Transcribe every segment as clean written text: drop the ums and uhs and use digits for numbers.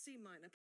C minor.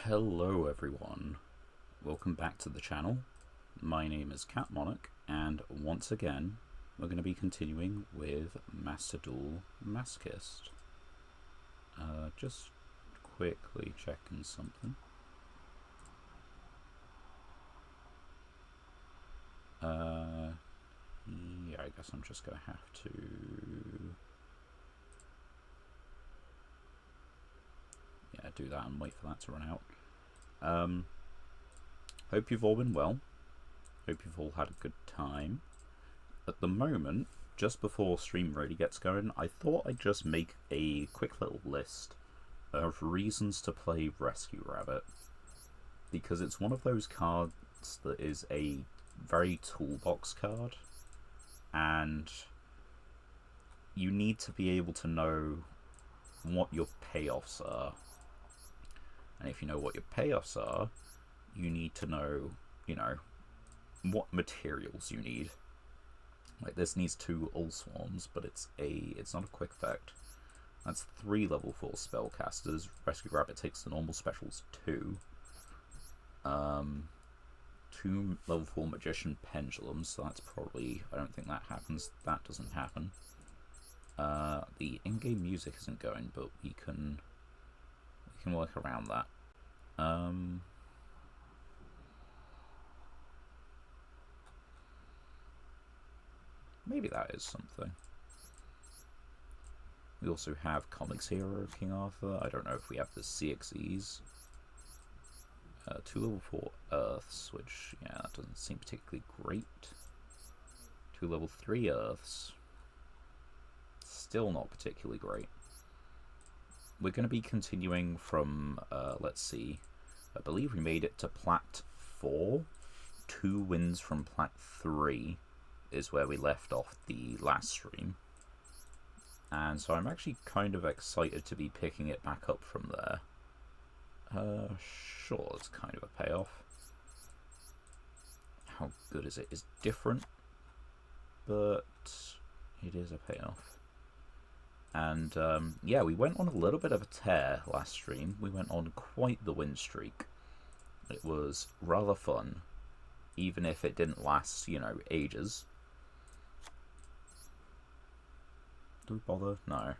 Hello everyone, welcome back to the channel. My name is Cat Monarch, and once again we're going to be continuing with Duel Masochist. Just quickly checking something. Yeah, I guess I'm just going to have to... yeah, do that and wait for that to run out. Hope you've all been well. Hope you've all had a good time. At the moment, just before stream really gets going, I thought I'd just make a quick little list of reasons to play Rescue Rabbit, because it's one of those cards that is a very toolbox card, and you need to be able to know what your payoffs are. And if you know what your payoffs are, you need to know, what materials you need. Like, this needs 2 All Swarms, but it's not a quick effect. That's 3 level 4 spellcasters. Rescue Rabbit takes the normal specials 2. 2 level 4 Magician Pendulums, so that's probably... I don't think that happens. That doesn't happen. The in-game music isn't going, but we can work around that. Maybe that is something. We also have Comics Hero of King Arthur. I don't know if we have the CXEs. 2 level 4 Earths, which, yeah, that doesn't seem particularly great. 2 level 3 Earths. Still not particularly great. We're going to be continuing from, let's see, I believe we made it to Plat 4. 2 wins from Plat 3 is where we left off the last stream. And so I'm actually kind of excited to be picking it back up from there. Sure, it's kind of a payoff. How good is it? It's different, but it is a payoff. And yeah, we went on a little bit of a tear last stream. We went on quite the win streak. It was rather fun, even if it didn't last, ages. Do we bother? No.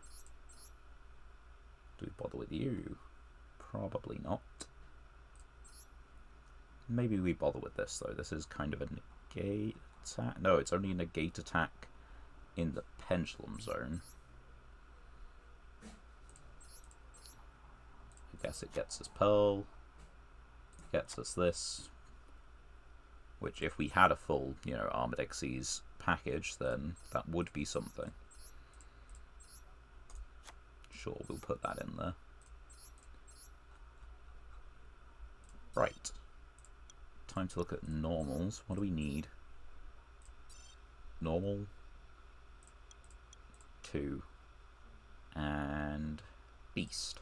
Do we bother with you? Probably not. Maybe we bother with this, though. This is kind of a negate attack. No, it's only a negate attack in the pendulum zone. I guess it gets us Pearl. Gets us this. Which, if we had a full, Armored Xyz package, then that would be something. Sure, we'll put that in there. Right. Time to look at normals. What do we need? Normal. 2. And Beast.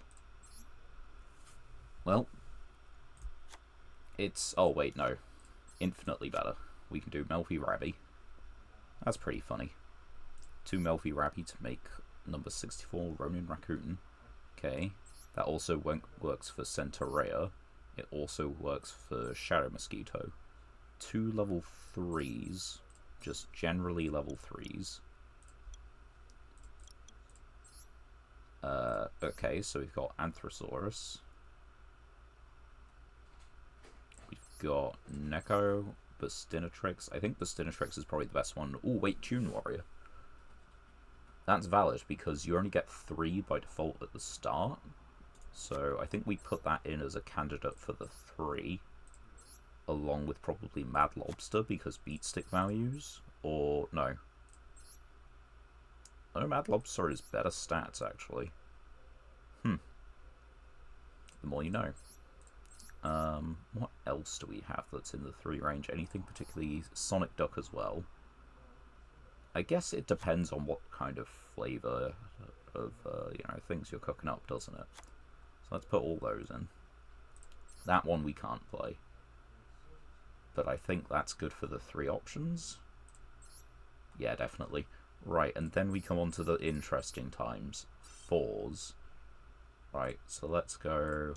Well, it's... oh, wait, no. Infinitely better. We can do Melfi Rabby. That's pretty funny. 2 Melfi Rabby to make number 64, Ronin Raccoon. Okay. That also works for Centaurea. It also works for Shadow Mosquito. 2 level 3s. Just generally level 3s. Okay, so we've got Anthrosaurus. We've got Neko, Bastinatrix. I think Bastinatrix is probably the best one. Oh, wait, Tune Warrior. That's valid because you only get 3 by default at the start. So I think we put that in as a candidate for the 3. Along with probably Mad Lobster because beat stick values. Or, no. No, Mad Lobster is better stats, actually. The more you know. What else do we have that's in the 3 range? Anything particularly... Sonic Duck as well. I guess it depends on what kind of flavour of, things you're cooking up, doesn't it? So let's put all those in. That one we can't play. But I think that's good for the 3 options. Yeah, definitely. Right, and then we come on to the interesting times. 4s. Right, so let's go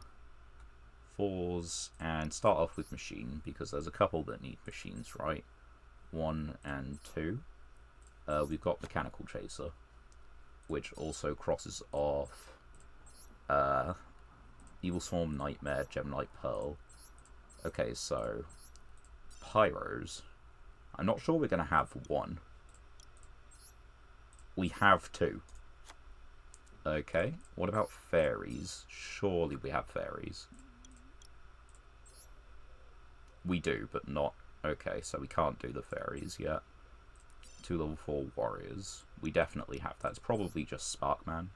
4s, and start off with machine, because there's a couple that need machines, right? 1 and 2. We've got Mechanical Chaser, which also crosses off Evil Swarm, Nightmare, Gemini Pearl. Okay, so Pyros. I'm not sure we're going to have 1. We have 2. Okay, what about fairies? Surely we have fairies. We do, but not... Okay, so we can't do the fairies yet. 2 level 4 warriors. We definitely have that. It's probably just Sparkman.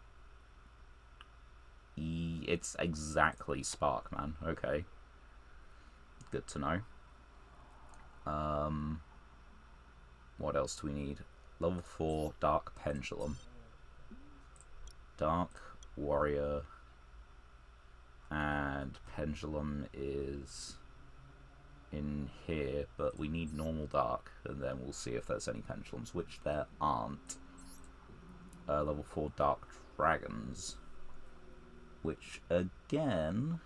It's exactly Sparkman. Okay. Good to know. What else do we need? Level 4 Dark Pendulum. Dark Warrior. And Pendulum is in here, but we need normal Dark, and then we'll see if there's any Pendulums, which there aren't. Level 4 Dark Dragons. Which, again,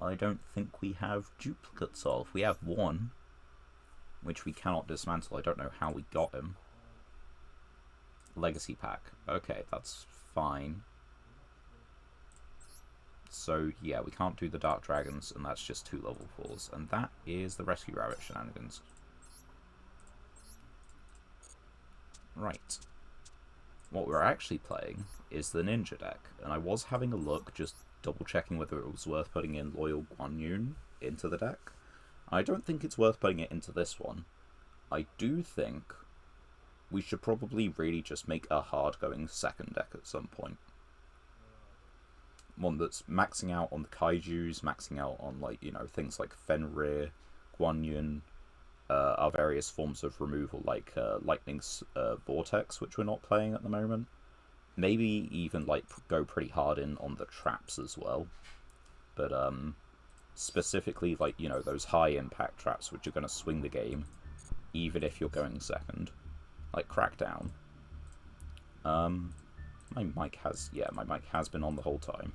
I don't think we have duplicates of. We have 1, which we cannot dismantle. I don't know how we got him. Legacy Pack. Okay, that's fine. So, yeah, we can't do the Dark Dragons, and that's just 2 level 4s. And that is the Rescue Rabbit shenanigans. Right. What we're actually playing is the Ninja deck, and I was having a look, just double-checking whether it was worth putting in Loyal Guanyun into the deck. I don't think it's worth putting it into this one. I do think we should probably really just make a hard-going second deck at some point. One that's maxing out on the Kaijus, maxing out on, like, you know, things like Fenrir, Guanyun, our various forms of removal, like Lightning's Vortex, which we're not playing at the moment. Maybe even, like, go pretty hard in on the traps as well. But, specifically, like, you know, those high-impact traps, which are going to swing the game, even if you're going second. Like Crackdown. My mic has been on the whole time.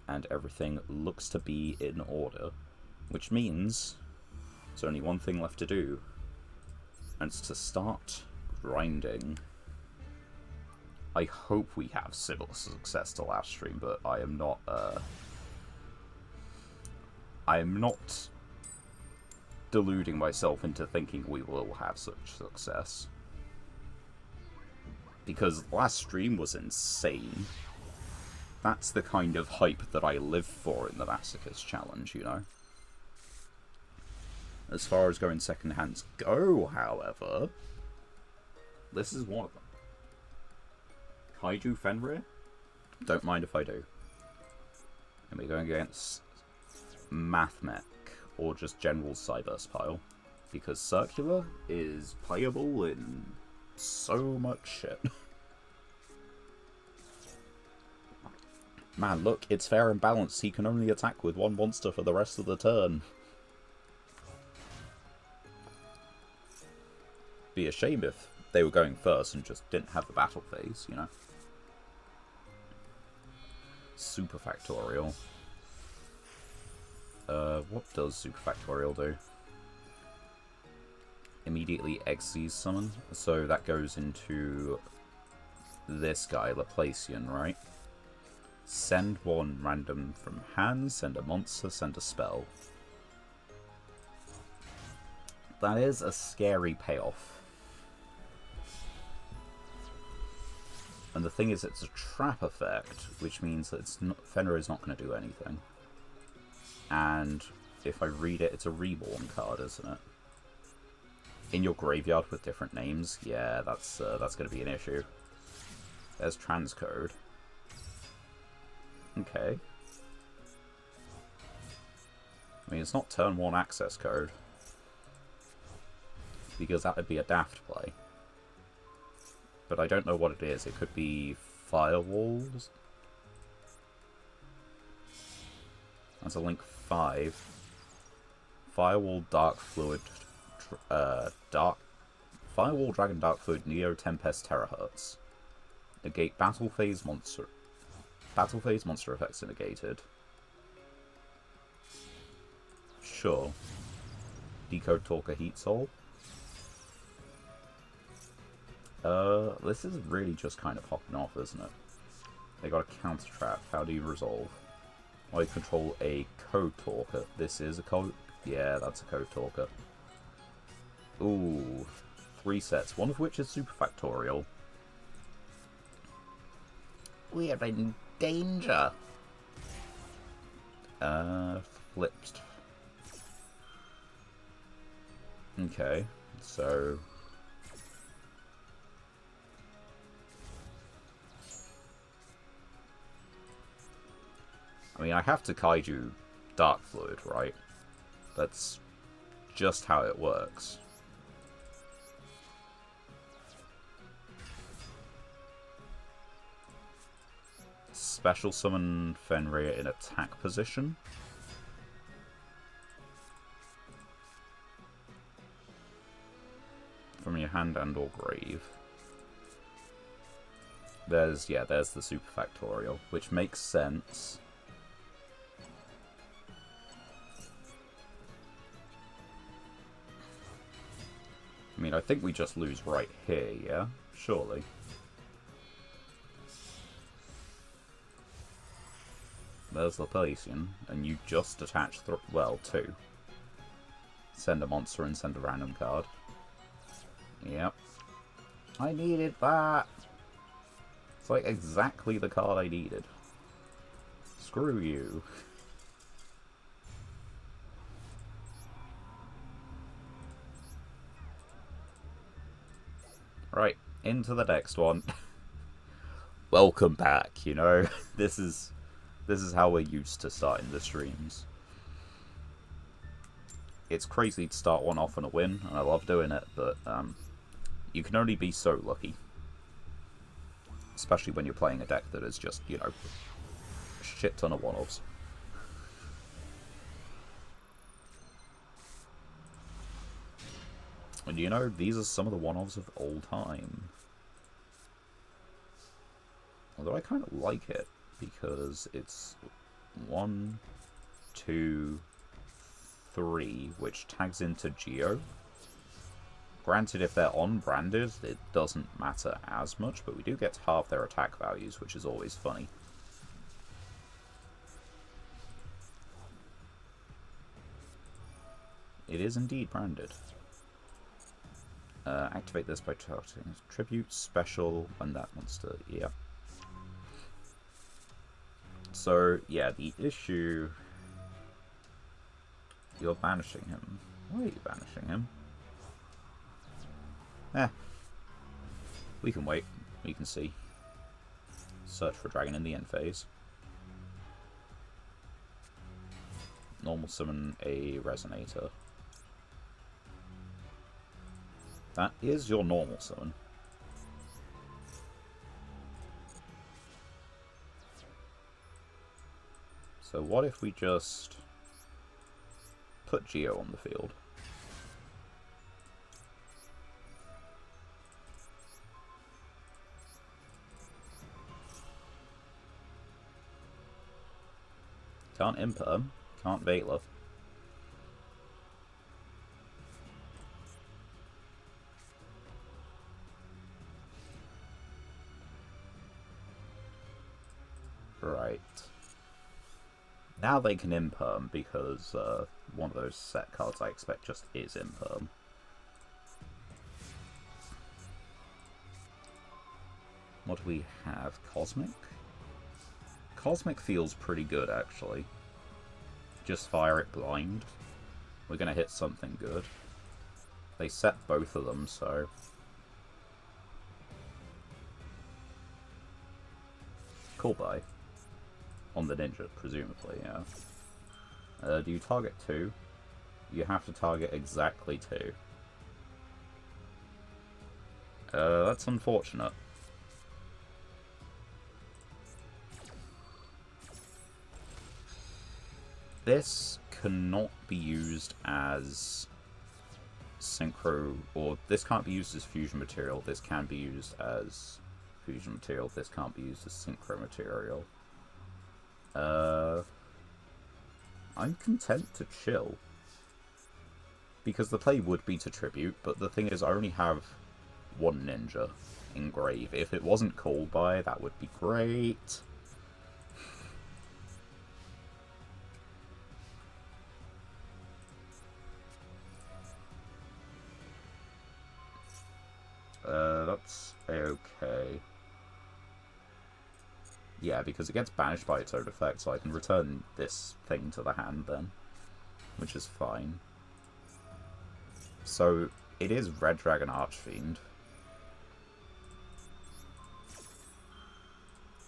And everything looks to be in order. Which means there's only one thing left to do. And it's to start grinding. I hope we have similar success to last stream, but I am not deluding myself into thinking we will have such success. Because last stream was insane. That's the kind of hype that I live for in the Masochist challenge, you know. As far as going second hands go, however, this is one of them. Kaiju Fenrir? Don't mind if I do. And we're going against Mathmech, or just general Cyburst pile. Because Circular is playable in so much shit. Man, look, it's fair and balanced. He can only attack with 1 monster for the rest of the turn. Be a shame if they were going first and just didn't have the battle phase, you know. Super Factorial. What does Super Factorial do? Immediately Xyz summon. So that goes into this guy, Laplacian, right? Send 1 random from hand, send a monster, send a spell. That is a scary payoff. And the thing is, it's a trap effect, which means that Fenrir is not going to do anything. And if I read it, it's a reborn card, isn't it? In your graveyard with different names, yeah, that's going to be an issue. There's transcode. Okay. I mean, it's not turn 1 access code. Because that would be a daft play. But I don't know what it is. It could be firewalls. That's a link 5. Firewall Dark Fluid. Firewall Dragon Dark Fluid Neo Tempest Terahertz. Negate battle phase monster. Battle phase monster effects are negated. Sure. Decode Talker Heat Soul. This is really just kind of hopping off, isn't it? They got a counter trap. How do you resolve? I control a Code Talker. This is a code... Yeah, that's a Code Talker. Ooh. 3 sets, one of which is super factorial. We are in danger. Flipped. Okay, so... I mean, I have to Kaiju Dark Fluid, right? That's just how it works. Special summon Fenrir in attack position. From your hand and or grave. There's the super factorial, which makes sense. I mean, I think we just lose right here, yeah? Surely. There's the Pelasian, and you just attach, well, 2. Send a monster and send a random card. Yep. I needed that! It's like exactly the card I needed. Screw you. Right, into the next one. Welcome back, you know? This is how we're used to starting the streams. It's crazy to start one off on a win, and I love doing it, but you can only be so lucky. Especially when you're playing a deck that is just, you know, a shit ton of one-offs. And you know, these are some of the one-offs of all time. Although I kind of like it, because it's 1, 2, 3, which tags into Yugioh. Granted, if they're on-branded, it doesn't matter as much, but we do get to halve their attack values, which is always funny. It is indeed branded. Activate this by targeting tribute, special, and that monster, yeah. So, yeah, the issue... You're banishing him. Why are you banishing him? We can wait. We can see. Search for dragon in the end phase. Normal summon a resonator. That is your normal summon. So what if we just put Yugioh on the field? Can't Imperm, can't Bailiff. Right. Now they can Imperm because one of those set cards I expect just is Imperm. What do we have? Cosmic? Cosmic feels pretty good, actually. Just fire it blind. We're gonna hit something good. They set both of them, so... Cool buy. On the ninja, presumably, yeah. Do you target 2? You have to target exactly 2. That's unfortunate. This cannot be used as synchro, or this can't be used as fusion material. This can be used as fusion material. This can't be used as synchro material. I'm content to chill. Because the play would be to tribute, but the thing is I only have one ninja in grave. If it wasn't called by, that would be great. That's okay. Yeah, because it gets banished by its own effect, so I can return this thing to the hand then, which is fine. So, it is Red Dragon Archfiend.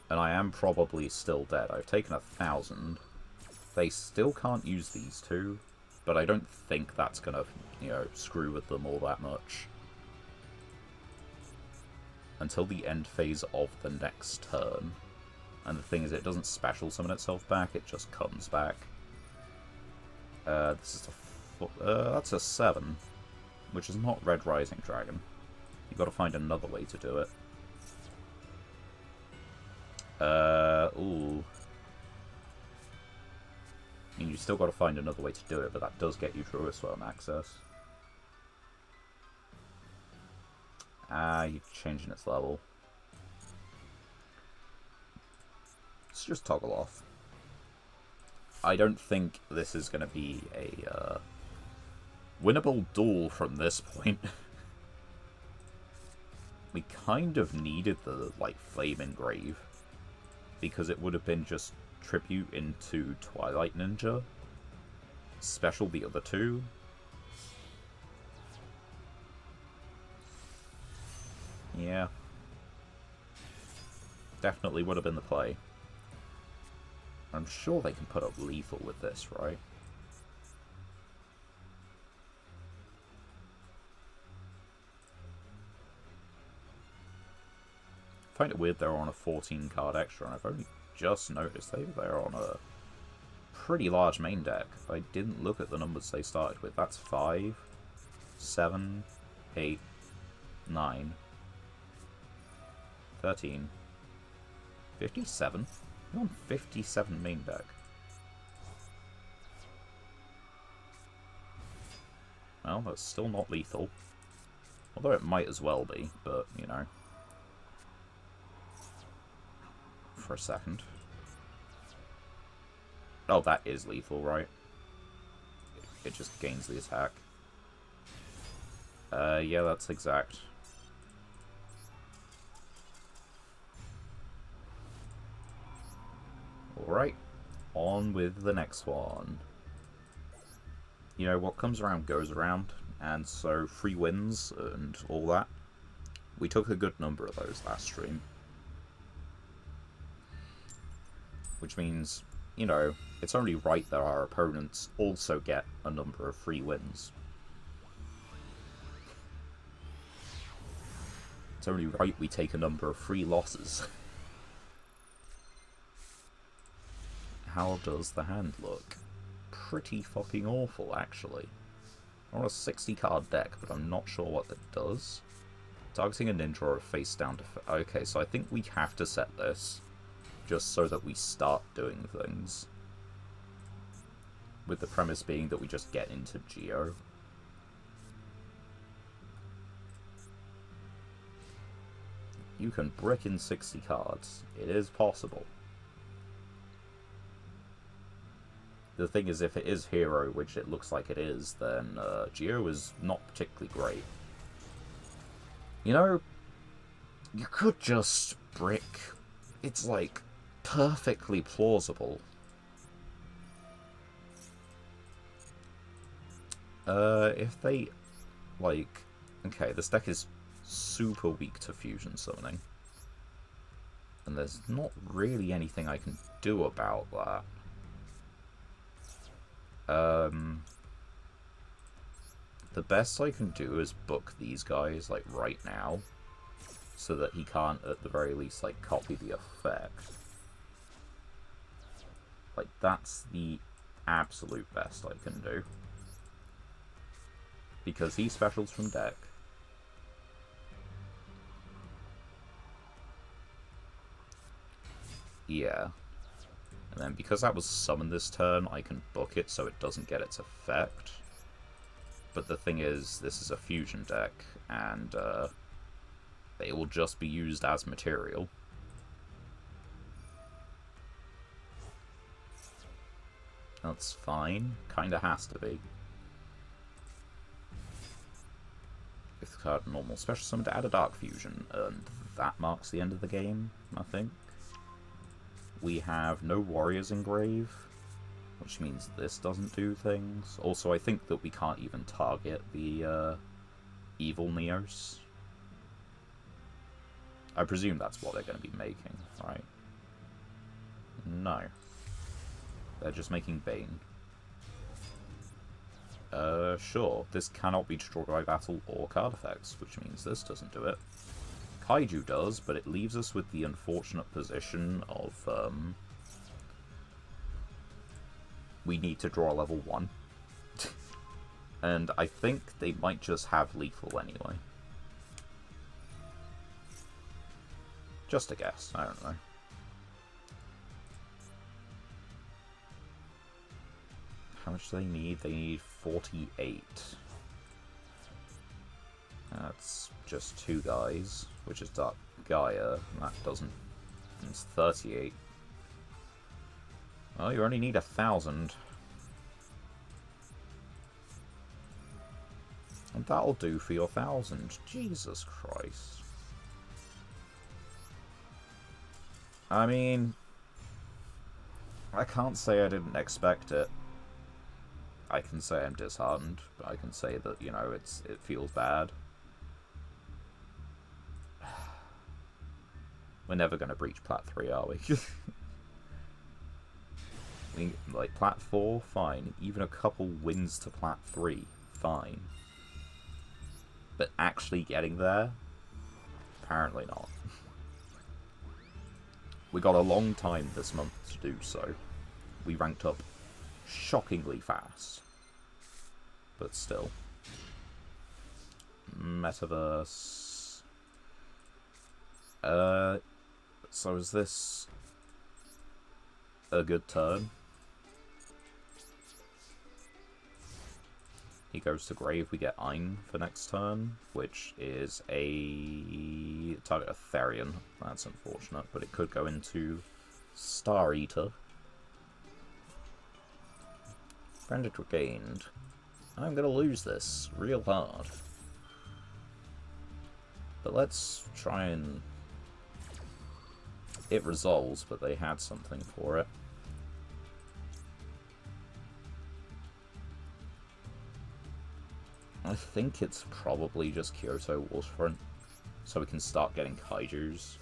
And I am probably still dead. I've taken 1,000. They still can't use these two, but I don't think that's gonna, you know, screw with them all that much. Until the end phase of the next turn. And the thing is, it doesn't special summon itself back, it just comes back. This is that's a 7, which is not Red Rising Dragon. You've got to find another way to do it. Ooh. I mean, you still got to find another way to do it, but that does get you Druisworm access. You're changing its level. Let's just toggle off. I don't think this is going to be a winnable duel from this point. We kind of needed the, like, Flame Engrave, because it would have been just tribute into Twilight Ninja, special the other two. Yeah. Definitely would have been the play. I'm sure they can put up lethal with this, right? I find it weird they're on a 14 card extra, and I've only just noticed they're on a pretty large main deck. I didn't look at the numbers they started with. That's 5, 7, 8, 9, 13, 57? You're on 57 main deck. Well, that's still not lethal. Although it might as well be, but, you know. For a second. Oh, that is lethal, right? It just gains the attack. Yeah, that's exact. Alright, on with the next one. You know, what comes around goes around, and so free wins and all that. We took a good number of those last stream. Which means, you know, it's only right that our opponents also get a number of free wins. It's only right we take a number of free losses. How does the hand look? Pretty fucking awful, actually. I'm on a 60 card deck, but I'm not sure what that does. Targeting a ninja or a face down to... Okay, so I think we have to set this, just so that we start doing things. With the premise being that we just get into Yugioh. You can brick in 60 cards. It is possible. The thing is, if it is hero, which it looks like it is, then Yugioh is not particularly great. You know, you could just brick. It's, like, perfectly plausible. If they, like... Okay, this deck is super weak to fusion summoning. And there's not really anything I can do about that. The best I can do is book these guys, like, right now, so that he can't, at the very least, like, copy the effect. Like, that's the absolute best I can do. Because he specials from deck. Yeah. And then because that was summoned this turn, I can book it so it doesn't get its effect. But the thing is, this is a fusion deck, and they will just be used as material. That's fine. Kinda has to be. If the card normal special summon to add a Dark Fusion, and that marks the end of the game, I think. We have no Warriors in Grave, which means this doesn't do things. Also, I think that we can't even target the Evil Neos. I presume that's what they're going to be making, right? No. They're just making Bane. Sure. This cannot be destroyed by battle or card effects, which means this doesn't do it. Kaiju does, but it leaves us with the unfortunate position of, we need to draw level 1. And I think they might just have lethal anyway. Just a guess, I don't know. How much do they need? They need 48. That's just 2 guys, which is Dark Gaia, and that doesn't... It's 38. Well, you only need 1,000. And that'll do for your 1,000. Jesus Christ. I mean... I can't say I didn't expect it. I can say I'm disheartened, but I can say that, you know, it feels bad. We're never going to breach Plat 3, are we? Like, Plat 4, fine. Even a couple wins to Plat 3, fine. But actually getting there? Apparently not. We got a long time this month to do so. We ranked up shockingly fast. But still. Metaverse. So is this a good turn? He goes to Grave, we get Ein for next turn, which is a target of Therian. That's unfortunate, but it could go into Star Eater. Bandage regained. I'm gonna lose this real hard. But let's try and... It resolves, but they had something for it. I think it's probably just Kyoto Waterfront, so we can start getting Kaijus.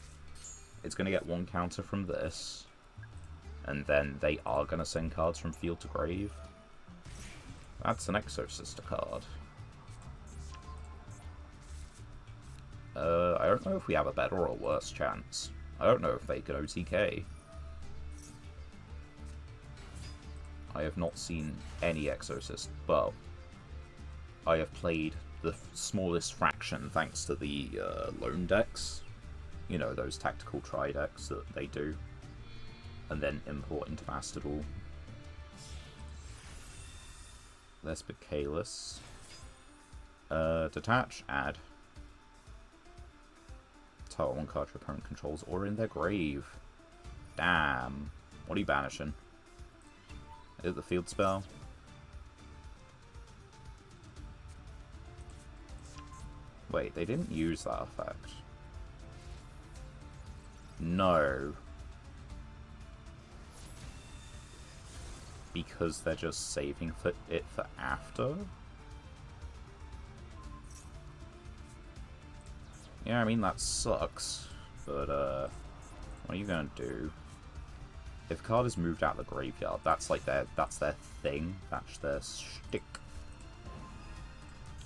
It's going to get 1 counter from this, and then they are going to send cards from field to grave. That's an Exosister card. I don't know if we have a better or a worse chance. I don't know if they can OTK. I have not seen any Exorcist. Well, I have played the smallest fraction thanks to the lone decks. You know, those tactical tri-decks that they do. And then import into Master Duel. Lesbicalis. Detach, add. Target 1 card your opponent controls or in their grave. Damn. What are you banishing? Is it the field spell? Wait, they didn't use that effect. No. Because they're just saving it for after? Yeah, I mean, that sucks. But, what are you gonna do? If a card is moved out of the graveyard, that's like that's their thing. That's their shtick.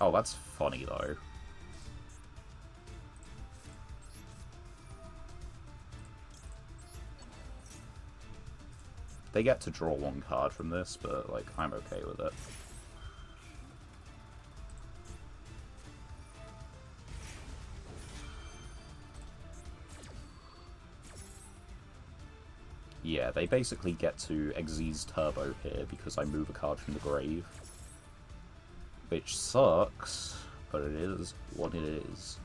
Oh, that's funny, though. They get to draw 1 card from this, but, like, I'm okay with it. Yeah, they basically get to Xyz Turbo here because I move a card from the grave. which sucks, but it is what it is.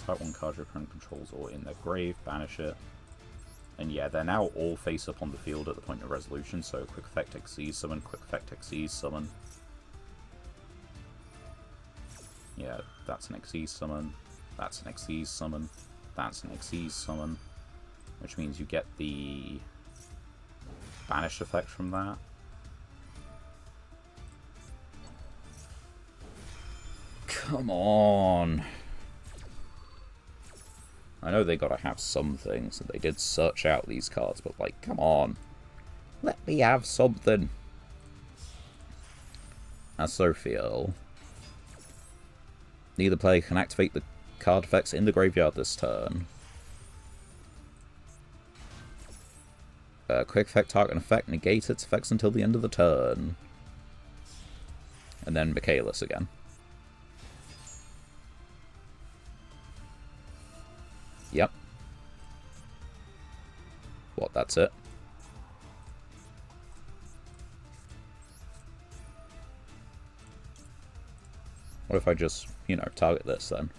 Type 1 card your opponent controls or in their grave, banish it. And yeah, they're now all face up on the field at the point of resolution, so quick effect Xyz summon, quick effect Xyz summon. Yeah, that's an Xyz summon, that's an Xyz summon, that's an Xyz summon, which means you get the banish effect from that. Come on! I know they gotta have some things, and they did search out these cards, but like, come on. Let me have something. Asophiel. Neither player can activate the card effects in the graveyard this turn. Quick effect, target effect, negate its effects until the end of the turn. And then Michaelis again. Yep. What, that's it? What if I just, you know, target this then?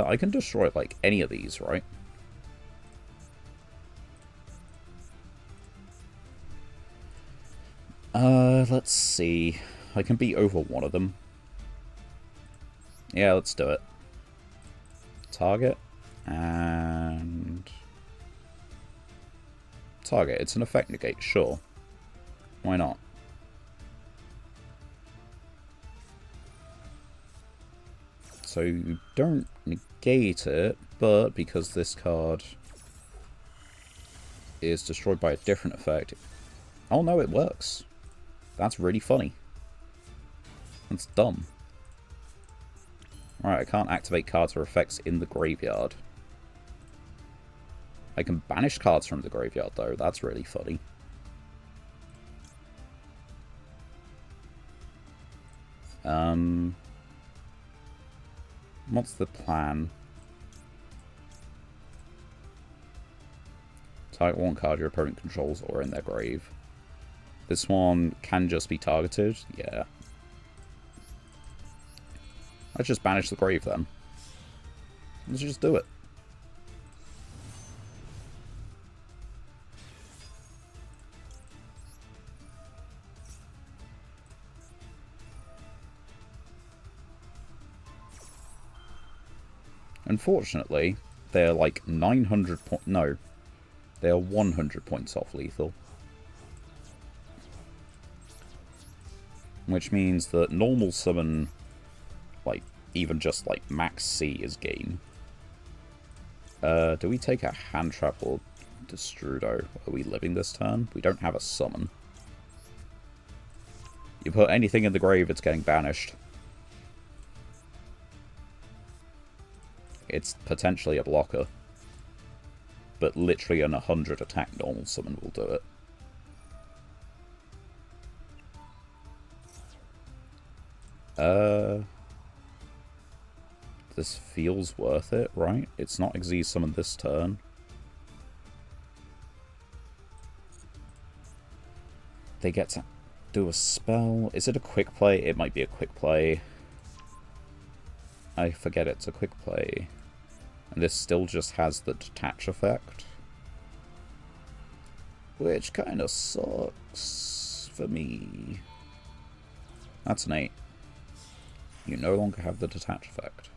I can destroy, like, any of these, right? Let's see. I can beat over one of them. Yeah, let's do it. Target. And... target. It's an effect negate, sure. Why not? So you don't negate it, but because this card is destroyed by a different effect... oh no, it works. That's really funny. That's dumb. Right, I can't activate cards or effects in the graveyard. I can banish cards from the graveyard, though. That's really funny. What's the plan? Target one card your opponent controls or in their grave. This one can just be targeted. Yeah. Let's just banish the grave then. Let's just do it. Unfortunately, they're like 900 points. No. They are 100 points off lethal. Which means that normal summon, like, even just, like, max C is game. Do we take a hand trap or Destrudo? Are we living this turn? We don't have a summon. You put anything in the grave, it's getting banished. It's potentially a blocker. But literally an 100 attack normal summon will do it. This feels worth it, right? It's not Xyz summon this turn. They get to do a spell. Is it a quick play? It might be a quick play. I forget it's a quick play. And this still just has the detach effect. Which kind of sucks for me. That's an 8. You no longer have the detach effect.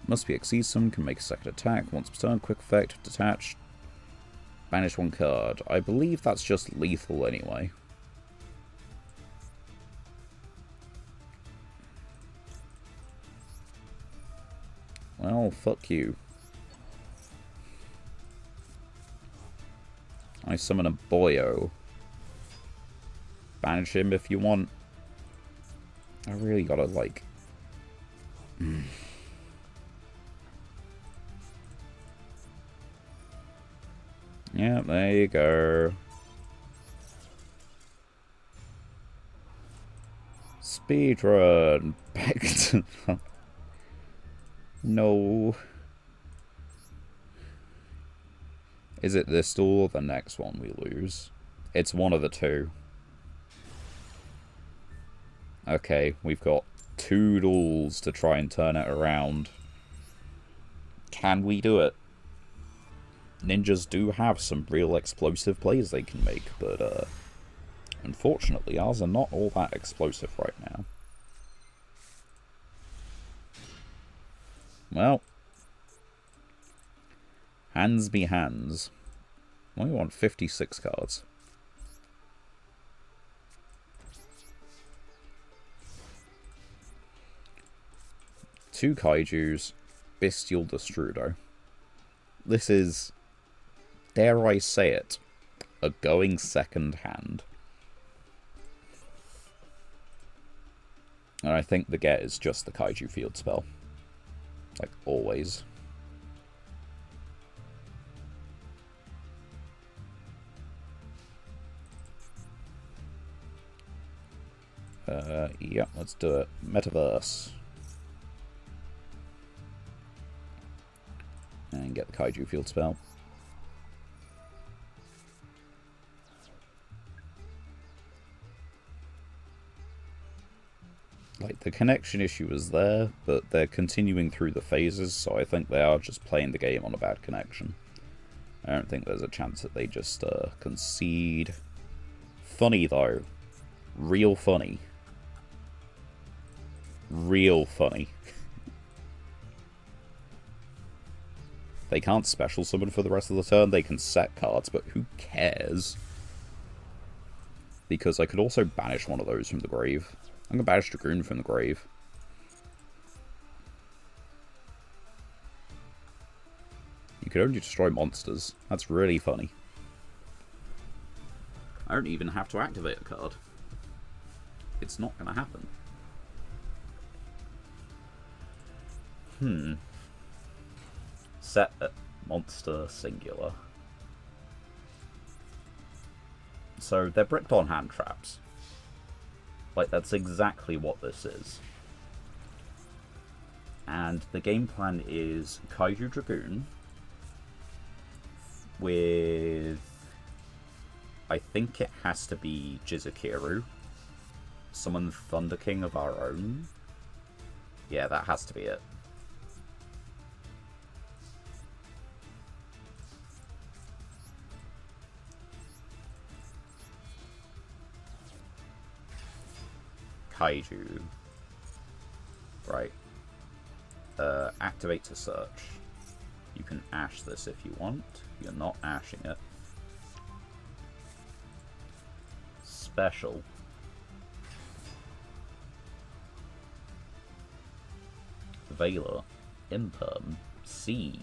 Must be Xyz summon, can make a second attack. Once per turn, quick effect, detach. Banish one card. I believe that's just lethal anyway. Well, fuck you. I summon a Boyo. Banish him if you want. I really gotta, like... Yeah, there you go. Speedrun! Back to... No. Is it this duel or the next one we lose? It's one of the two. Okay, we've got 2 duels to try and turn it around. Can we do it? Ninjas do have some real explosive plays they can make, but unfortunately ours are not all that explosive right now. Well, hands be hands. We want 56 cards. Two Kaijus, Bestial Destrudo. This is, dare I say it, a going second hand. And I think the get is just the Kaiju field spell. Like always. Yeah, let's do it. Metaverse. And get the Kaiju field spell. Like, the connection issue is there, but they're continuing through the phases, so I think they are just playing the game on a bad connection. I don't think there's a chance that they just concede. Funny, though. Real funny. Real funny. They can't special summon for the rest of the turn. They can set cards, but who cares? Because I could also banish one of those from the grave. I'm going to banish Dragoon from the grave. You could only destroy monsters. That's really funny. I don't even have to activate a card. It's not going to happen. Set a monster singular. So they're bricked on hand traps. Like, that's exactly what this is. And the game plan is Kaiju Dragoon with... I think it has to be Jizukiru. Summon Thunder King of our own. Yeah, that has to be it. Kaiju. Right. Activate to search. You can ash this if you want. You're not ashing it. Special. Veiler. Imperm. C.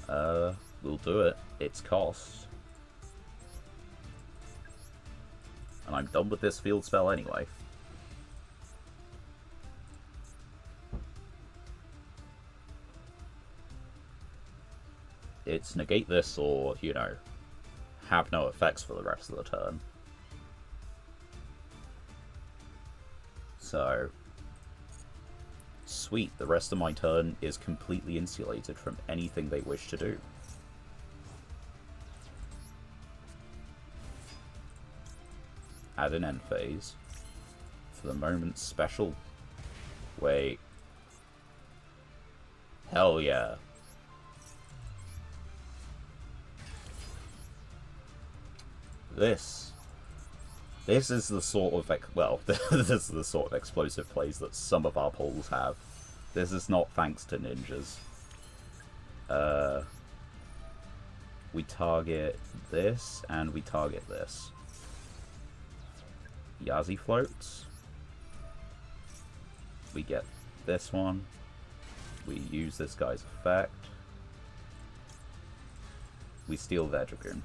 We'll do it. It's cost. And I'm done with this field spell anyway. It's negate this or, you know, have no effects for the rest of the turn. So, sweet, the rest of my turn is completely insulated from anything they wish to do. Add an end phase. For the moment, special. Wait. Hell yeah. This is the sort of, well, this is the sort of explosive plays that some of our polls have. This is not thanks to ninjas. We target this, and we target this. Yazi floats. We get this one. We use this guy's effect. We steal their Dragoon.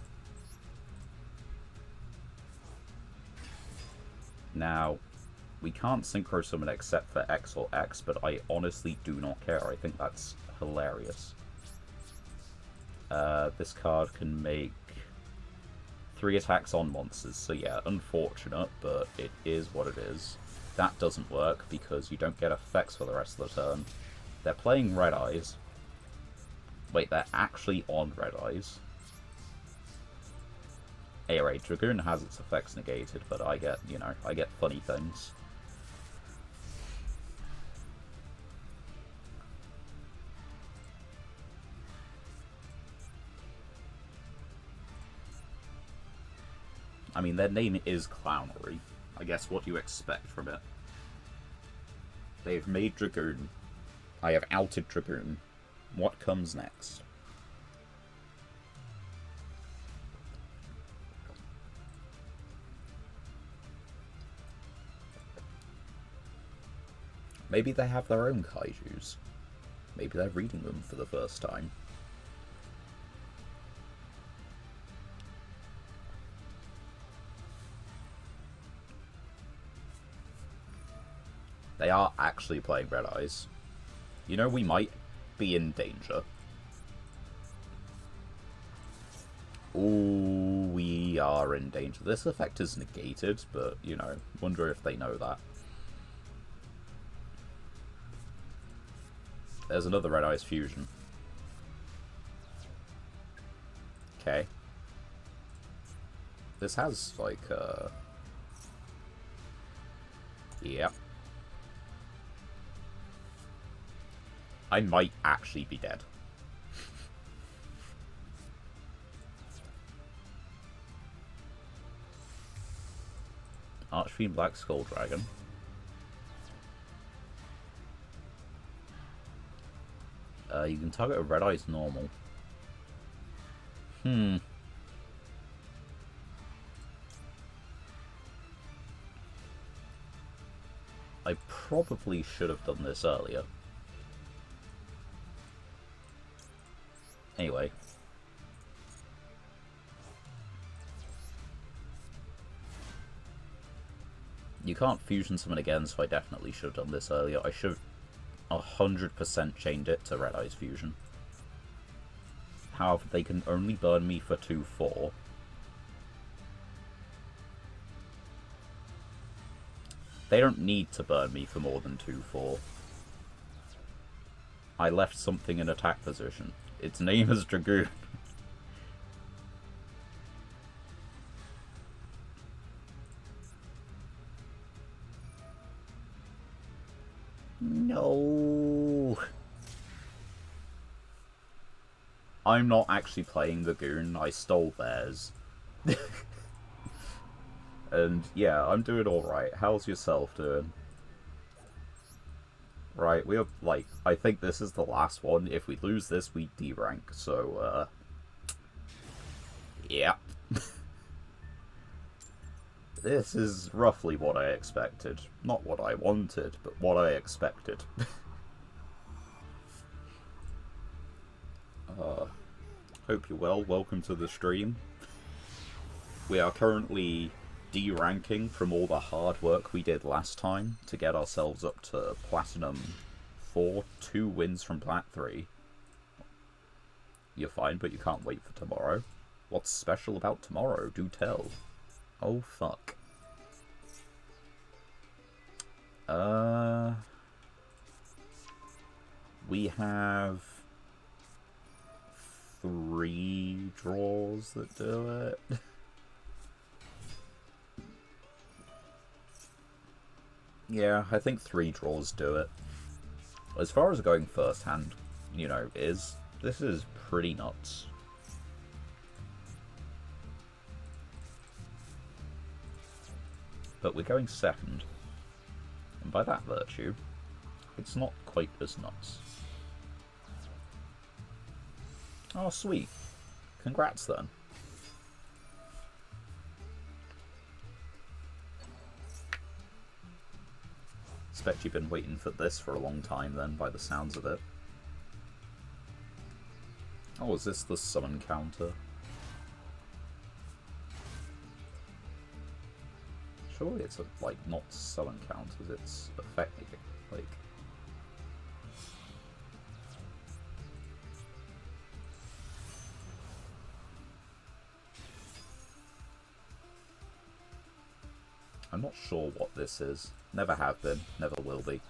Now, we can't synchro summon except for X or X, but I honestly do not care. I think that's hilarious. This card can make 3 attacks on monsters, so yeah, unfortunate, but it is what it is. That doesn't work because you don't get effects for the rest of the turn. They're playing Red Eyes. Wait, they're actually on Red Eyes. Anyway, Dragoon has its effects negated, but I get, you know, I get funny things. I mean, their name is Clownery. I guess what do you expect from it? They've made Dragoon. I have outed Dragoon. What comes next? Maybe they have their own kaijus. Maybe they're reading them for the first time. They are actually playing Red Eyes. You know, we might be in danger. Ooh, we are in danger. This effect is negated, but, you know, wonder if they know that. There's another Red Eyes fusion. Okay. This has, like, Yep. I might actually be dead. Archfiend Black Skull Dragon. You can target a Red Eyes normal. I probably should have done this earlier. Anyway. You can't fusion summon again, so I definitely should have done this earlier. I should have 100% chained it to Red Eyes Fusion. However, they can only burn me for 2/4. They don't need to burn me for more than 2/4. I left something in attack position. Its name is Dragoon. No. I'm not actually playing the Goon. I stole theirs. And yeah, I'm doing alright. How's yourself doing? Right, we have, like, I think this is the last one. If we lose this, we D-rank, so, yeah. This is roughly what I expected. Not what I wanted, but what I expected. Hope you're well. Welcome to the stream. We are currently D-ranking from all the hard work we did last time to get ourselves up to Platinum 4, 2 wins from Plat 3. You're fine, but you can't wait for tomorrow. What's special about tomorrow? Do tell. Oh, fuck. We have 3 draws that do it. Yeah, I think 3 draws do it. As far as going first hand, you know, this is pretty nuts. But we're going second. And by that virtue, it's not quite as nuts. Oh, sweet. Congrats, then. Expect you've been waiting for this for a long time, then, by the sounds of it. Oh, is this the summon counter? Surely it's, like, not summon counters, it's effective, like... I'm not sure what this is. Never have been, never will be.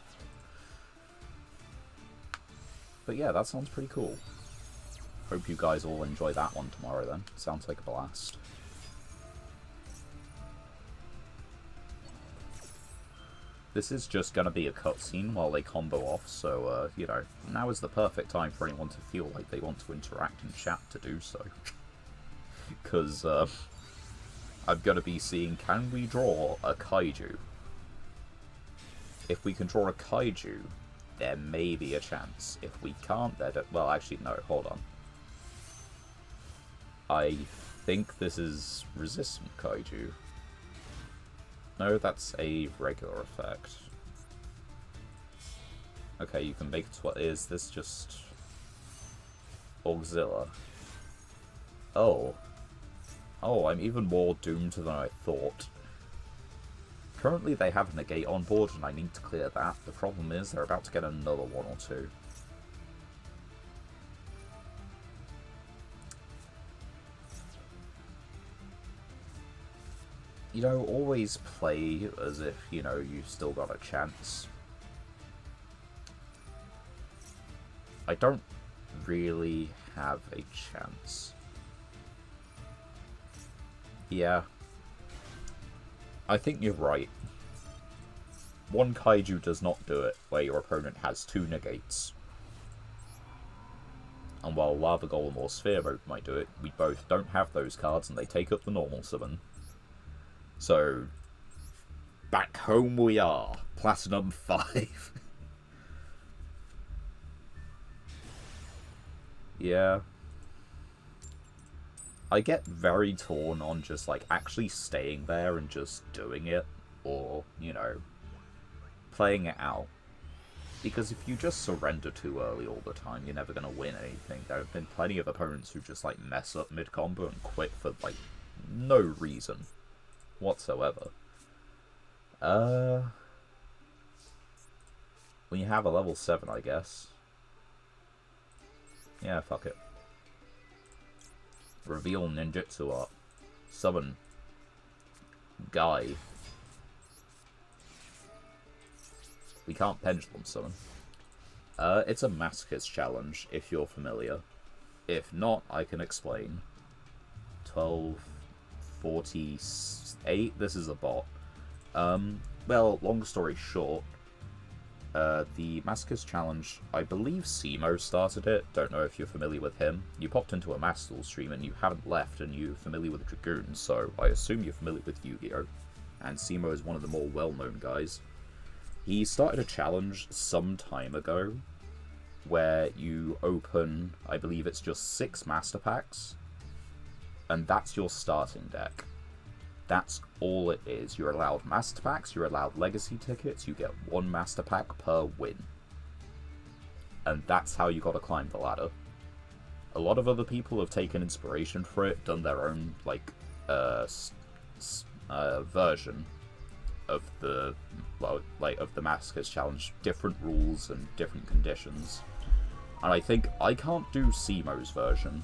But yeah, that sounds pretty cool. Hope you guys all enjoy that one tomorrow then. Sounds like a blast. This is just going to be a cutscene while they combo off, so, you know, now is the perfect time for anyone to feel like they want to interact in chat to do so. Because, I'm going to be seeing, can we draw a kaiju? If we can draw a kaiju, there may be a chance. If we can't, then... Well, actually, no, hold on. I think this is resistant kaiju. No, that's a regular effect. Okay, you can make it what is this just... Auxilla. Oh. Oh, I'm even more doomed than I thought. Currently they have a negate on board and I need to clear that. The problem is they're about to get another one or two. You know, always play as if, you know, you've still got a chance. I don't really have a chance. Yeah. I think you're right. One kaiju does not do it, where your opponent has two negates. And while Lava Golem or Sphere Mode might do it, we both don't have those cards and they take up the normal summon. So, back home we are. Platinum 5. Yeah. I get very torn on just, like, actually staying there and just doing it. Or, you know, playing it out. Because if you just surrender too early all the time, you're never going to win anything. There have been plenty of opponents who just, like, mess up mid-combo and quit for, like, no reason whatsoever. When you have a level 7, I guess. Yeah, fuck it. Reveal ninjutsu art. Summon. Guy. We can't pendulum summon. It's a Masochist challenge, if you're familiar. If not, I can explain. 1248. This is a bot. Well, long story short, the Masochist challenge, I believe Simo started it. Don't know if you're familiar with him. You popped into a Mastal stream and you haven't left, and you're familiar with Dragoon, so I assume you're familiar with Yugioh. And Simo is one of the more well-known guys. He started a challenge some time ago where you open, I believe it's just 6 Master Packs, and that's your starting deck. That's all it is. You're allowed Master Packs, you're allowed Legacy tickets, you get 1 Master Pack per win. And that's how you gotta climb the ladder. A lot of other people have taken inspiration for it, done their own, like, version of the, well, like, of the Masochist challenge. Different rules and different conditions. And I think I can't do Simo's version.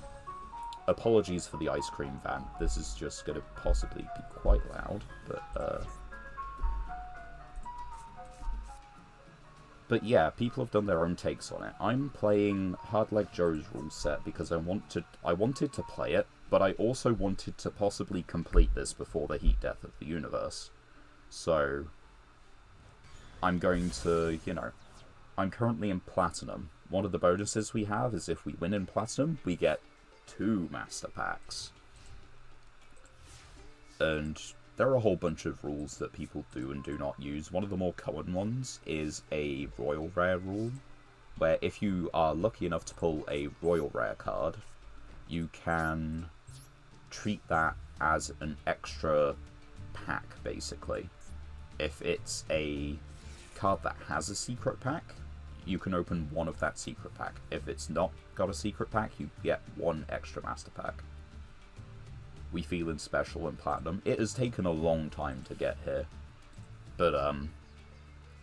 Apologies for the ice cream van. This is just going to possibly be quite loud, but yeah, people have done their own takes on it. I'm playing Hardleg Joe's rule set because I wanted to play it, but I also wanted to possibly complete this before the heat death of the universe. So I'm going to, you know, I'm currently in Platinum. One of the bonuses we have is if we win in Platinum, we get 2 Master Packs. And there are a whole bunch of rules that people do and do not use. One of the more common ones is a Royal Rare rule, where if you are lucky enough to pull a Royal Rare card, you can treat that as an extra pack, basically. If it's a card that has a secret pack, you can open 1 of that secret pack. If it's not got a secret pack, you get 1 extra Master Pack. We feeling special in Platinum. It has taken a long time to get here. But,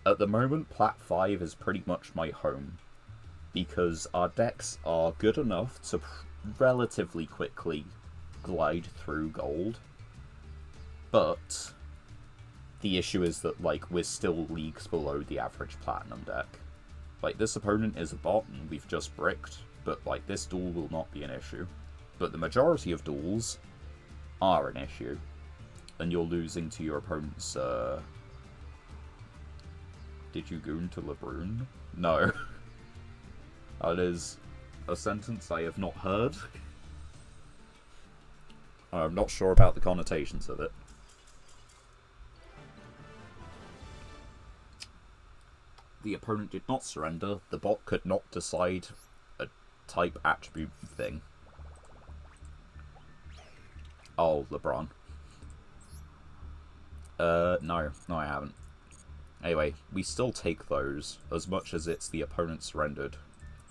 at the moment, Plat 5 is pretty much my home. Because our decks are good enough to relatively quickly glide through Gold. But the issue is that, like, we're still leagues below the average Platinum deck. Like, this opponent is a bot, and we've just bricked, but, like, this duel will not be an issue. But the majority of duels are an issue, and you're losing to your opponent's, Did you goon to LeBrun? No. That is a sentence I have not heard. I'm not sure about the connotations of it. The opponent did not surrender. The bot could not decide a type attribute thing. Oh, LeBron. No, I haven't. Anyway, we still take those, as much as it's the opponent surrendered.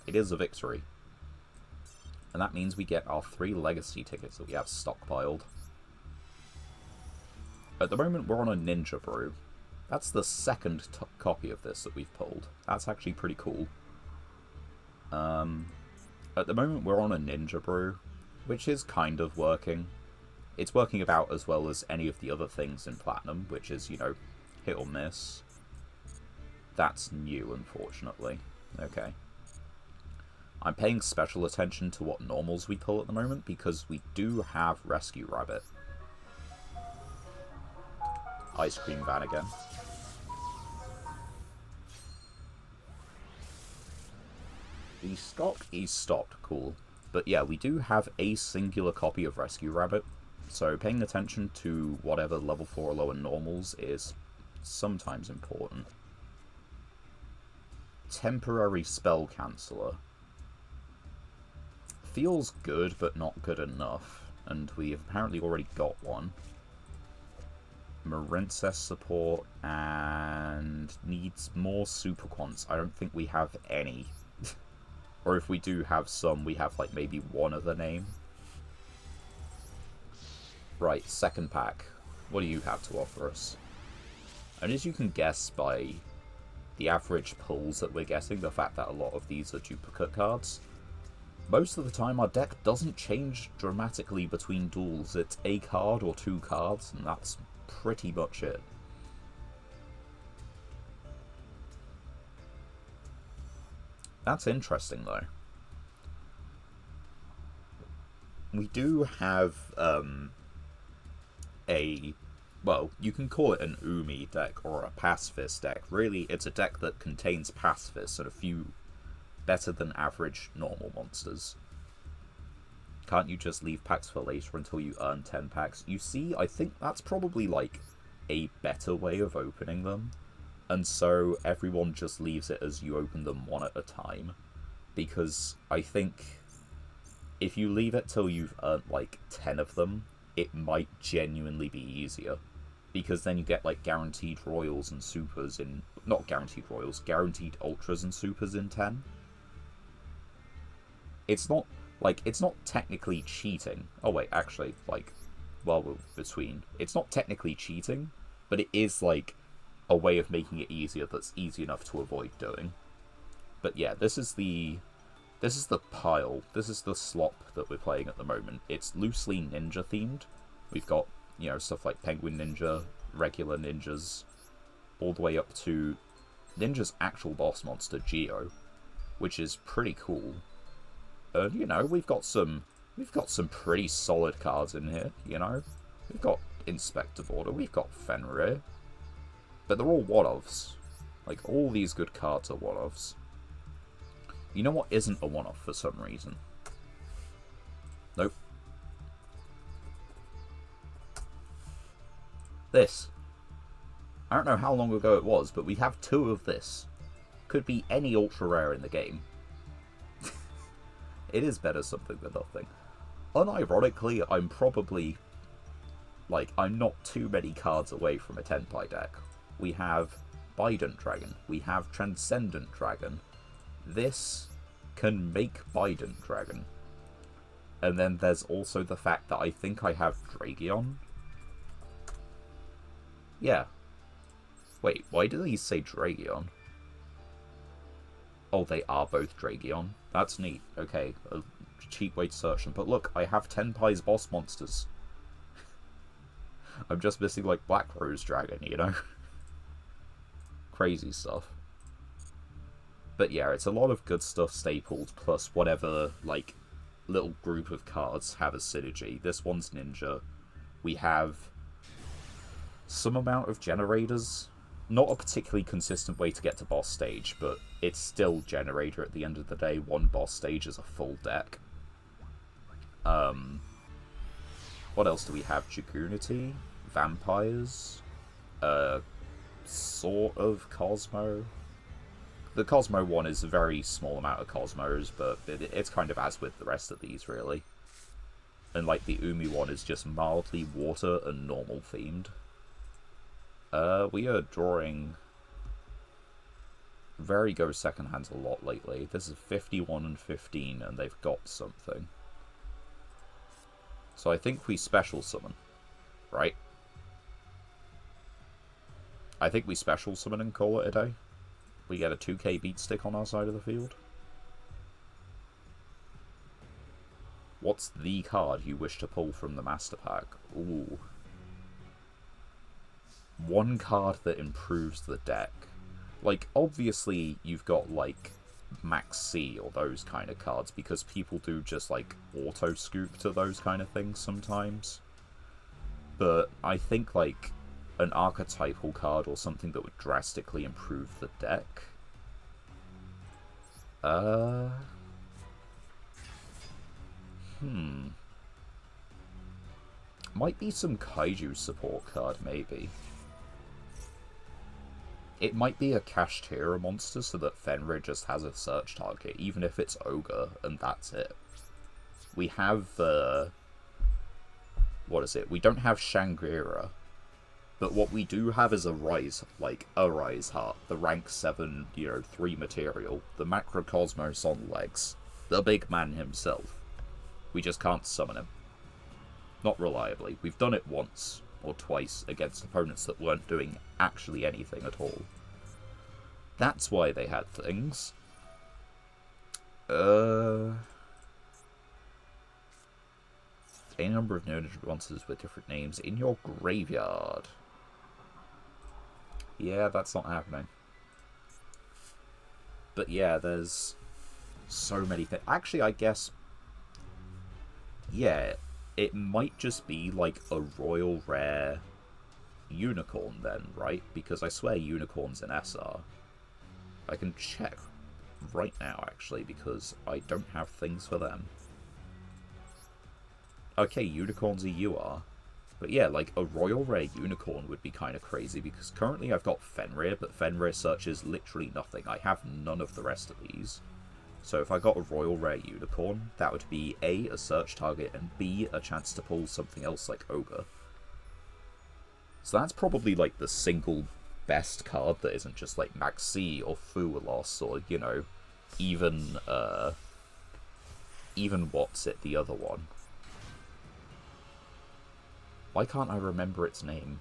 It is a victory. And that means we get our 3 legacy tickets that we have stockpiled. At the moment, we're on a Ninja Brew. That's the second copy of this that we've pulled. That's actually pretty cool. At the moment, we're on a Ninja Brew, which is kind of working. It's working about as well as any of the other things in Platinum, which is, you know, hit or miss. That's new, unfortunately. Okay. I'm paying special attention to what normals we pull at the moment, because we do have Rescue Rabbit. Ice Cream Van again. The stock is stopped, cool. But yeah, we do have a singular copy of Rescue Rabbit, so paying attention to whatever level 4 or lower normals is sometimes important. Temporary Spell Canceller. Feels good, but not good enough, and we have apparently already got one. Marincess support, and needs more super quants. I don't think we have any. Or if we do have some, we have like maybe one other name. Right, second pack. What do you have to offer us? And as you can guess by the average pulls that we're getting, the fact that a lot of these are duplicate cards, most of the time our deck doesn't change dramatically between duels. It's a card or 2 cards, and that's pretty much it. That's interesting, though. We do have well, you can call it an Umi deck or a Pacifist deck. Really, it's a deck that contains Pacifists and a few better than average normal monsters. Can't you just leave packs for later until you earn 10 packs? You see, I think that's probably like a better way of opening them. And so everyone just leaves it as you open them one at a time. Because I think if you leave it till you've earned like 10 of them, it might genuinely be easier. Because then you get like guaranteed royals and supers in... Not guaranteed royals, guaranteed ultras and supers in 10. It's not, like, it's not technically cheating. Oh wait, actually, like, while we're between, it's not technically cheating, but it is like a way of making it easier that's easy enough to avoid doing. But yeah, this is the pile. This is the slop that we're playing at the moment. It's loosely ninja themed. We've got, you know, stuff like Penguin Ninja, regular ninjas, all the way up to Ninja's actual boss monster, Yugioh, which is pretty cool. And, you know, we've got some pretty solid cards in here, you know. We've got Inspector Border, we've got Fenrir. But they're all one-offs. Like, all these good cards are one-offs. You know what isn't a one-off for some reason? Nope. This. I don't know how long ago it was, but we have 2 of this. Could be any ultra rare in the game. It is better something than nothing. Unironically, I'm probably... like, I'm not too many cards away from a Tenpai deck. We have Bident Dragon. We have Transcendent Dragon. This can make Bident Dragon. And then there's also the fact that I think I have Dragion. Yeah. Wait, why do these say Dragion? Oh, they are both Dragion. That's neat. Okay, a cheap way to search them. But look, I have Tenpai's boss monsters. I'm just missing, like, Black Rose Dragon, you know? Crazy stuff. But yeah, it's a lot of good stuff stapled, plus whatever, like, little group of cards have a synergy. This one's Ninja. We have some amount of generators. Not a particularly consistent way to get to boss stage, but it's still generator at the end of the day. One boss stage is a full deck. What else do we have? Dragunity, Vampires, sort of Cosmo. The Cosmo one is a very small amount of Cosmos, but it's kind of as with the rest of these, really. And, like, the Umi one is just mildly water and normal themed. We are drawing very go second hands a lot lately. This is 51 and 15, and they've got something. So I think we special summon, right? I think we special summon and call it a day. We get a 2k beat stick on our side of the field. What's the card you wish to pull from the Master Pack? Ooh. One card that improves the deck. Like, obviously, you've got, like, Max C or those kind of cards, because people do just, like, auto-scoop to those kind of things sometimes. But I think, like, an archetypal card or something that would drastically improve the deck. Might be some Kaiju support card, maybe. It might be a Kashtira monster so that Fenrir just has a search target, even if it's Ogre, and that's it. We have, what is it? We don't have Shangri-La, but what we do have is a Rise Heart, the rank 7, 3 material, the Macrocosmos on legs, the big man himself. We just can't summon him. Not reliably. We've done it once or twice against opponents that weren't doing actually anything at all. That's why they had things. A number of noted monsters with different names in your graveyard. Yeah, that's not happening. But yeah, there's so many things. Actually, I guess, yeah, it might just be like a royal rare unicorn then, right? Because I swear unicorns in SR. I can check right now, actually, because I don't have things for them. Okay, unicorns are UR. But yeah, like, a royal rare unicorn would be kind of crazy, because currently I've got Fenrir, but Fenrir searches literally nothing. I have none of the rest of these. So if I got a royal rare unicorn, that would be A, a search target, and B, a chance to pull something else like Ogre. So that's probably, like, the single best card that isn't just, like, Maxi or Fualos or, even what's it, the other one. Why can't I remember its name?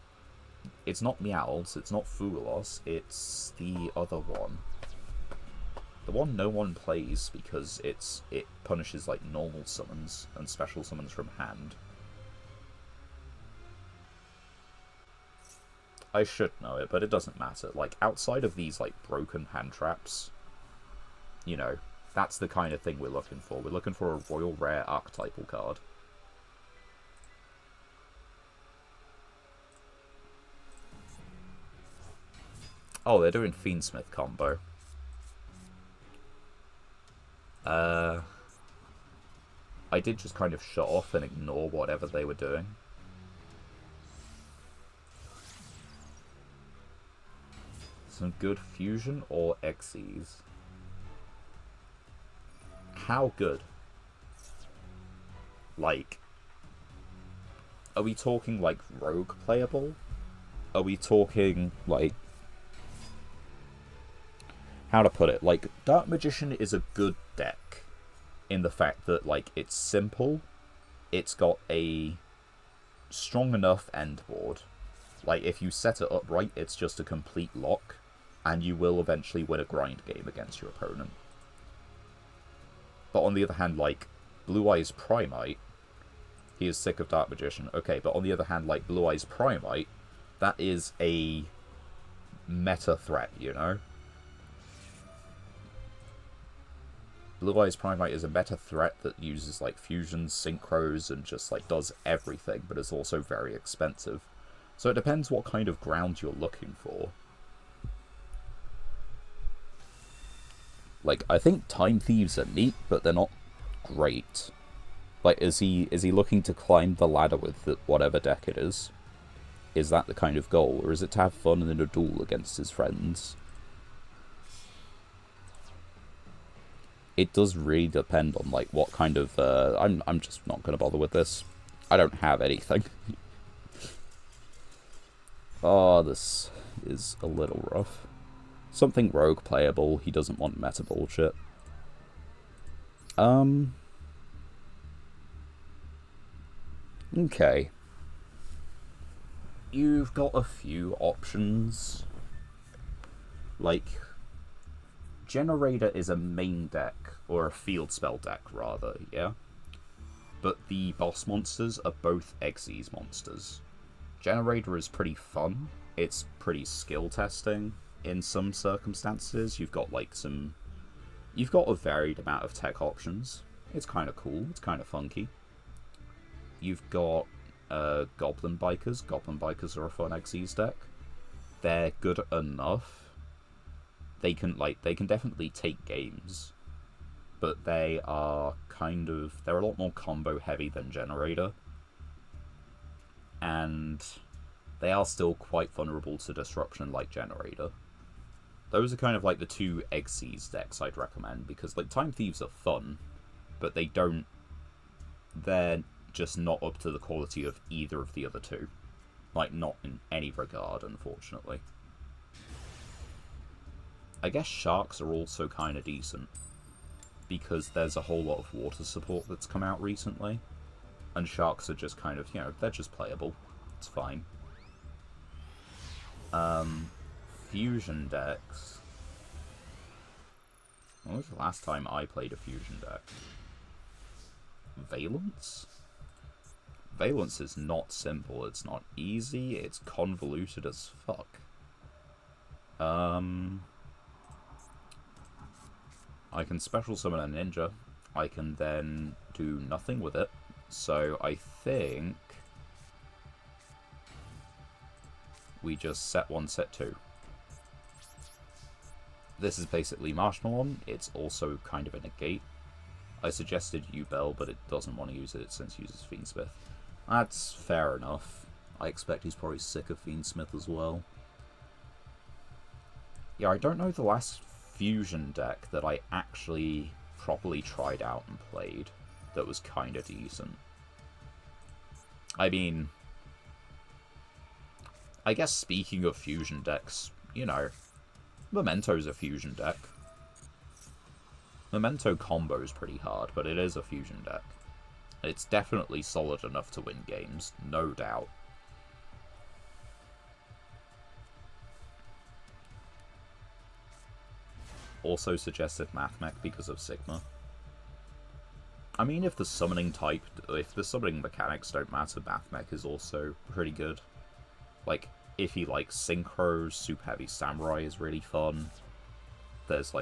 It's not Meowls, it's not Fualos, it's the other one. The one no one plays because it punishes, like, normal summons and special summons from hand. I should know it, but it doesn't matter. Like, outside of these, like, broken hand traps, that's the kind of thing we're looking for. We're looking for a royal rare archetypal card. Oh, they're doing Fiendsmith combo. I did just kind of shut off and ignore whatever they were doing. Some good fusion or Xyz? How good? Like, are we talking, like, rogue playable? Are we talking, like, how to put it? Like, Dark Magician is a good deck in the fact that, like, it's simple, it's got a strong enough end board. Like, if you set it up right, it's just a complete lock, and you will eventually win a grind game against your opponent. But on the other hand, like, Blue Eyes Primite He is sick of Dark Magician. Okay, but on the other hand, like Blue Eyes Primite, that is a meta threat, you know? Blue Eyes Primite is a meta threat that uses like fusions, synchros, and just like does everything, but is also very expensive. So it depends what kind of ground you're looking for. Like, I think Time Thieves are neat, but they're not great. Like, is he looking to climb the ladder with whatever deck it is? Is that the kind of goal, or is it to have fun in a duel against his friends? It does really depend on like what kind of. I'm just not gonna bother with this. I don't have anything. Oh, this is a little rough. Something rogue playable. He doesn't want meta bullshit. Okay. You've got a few options. Like, Generator is a main deck, or a field spell deck, rather, yeah? But the boss monsters are both Xyz monsters. Generator is pretty fun. It's pretty skill testing in some circumstances. You've got a varied amount of tech options. It's kind of cool. It's kind of funky. You've got Goblin Bikers. Goblin Bikers are a fun Xyz deck. They're good enough. They can definitely take games, but they're a lot more combo heavy than Generator, and they are still quite vulnerable to disruption like Generator. Those are kind of like the two Xyz decks I'd recommend, because like Time Thieves are fun, but they're just not up to the quality of either of the other two. Like, not in any regard, unfortunately. I guess Sharks are also kind of decent, because there's a whole lot of water support that's come out recently, and Sharks are just kind of, they're just playable. It's fine. Fusion decks. When was the last time I played a fusion deck? Valence? Valence is not simple, it's not easy, it's convoluted as fuck. I can special summon a ninja. I can then do nothing with it. So I think we just set 1, set 2. This is basically Marshmallow. It's also kind of a negate. I suggested Yugioh, but it doesn't want to use it since it uses Fiendsmith. That's fair enough. I expect he's probably sick of Fiendsmith as well. Yeah, I don't know the last fusion deck that I actually properly tried out and played that was kind of decent. I mean, I guess speaking of fusion decks, Memento's a fusion deck. Memento combo's pretty hard, but it is a fusion deck. It's definitely solid enough to win games, no doubt. Also suggested Mathmech because of Sigma. I mean, if the summoning mechanics don't matter, Mathmech is also pretty good. Like, if he likes synchros, Super Heavy Samurai is really fun. There's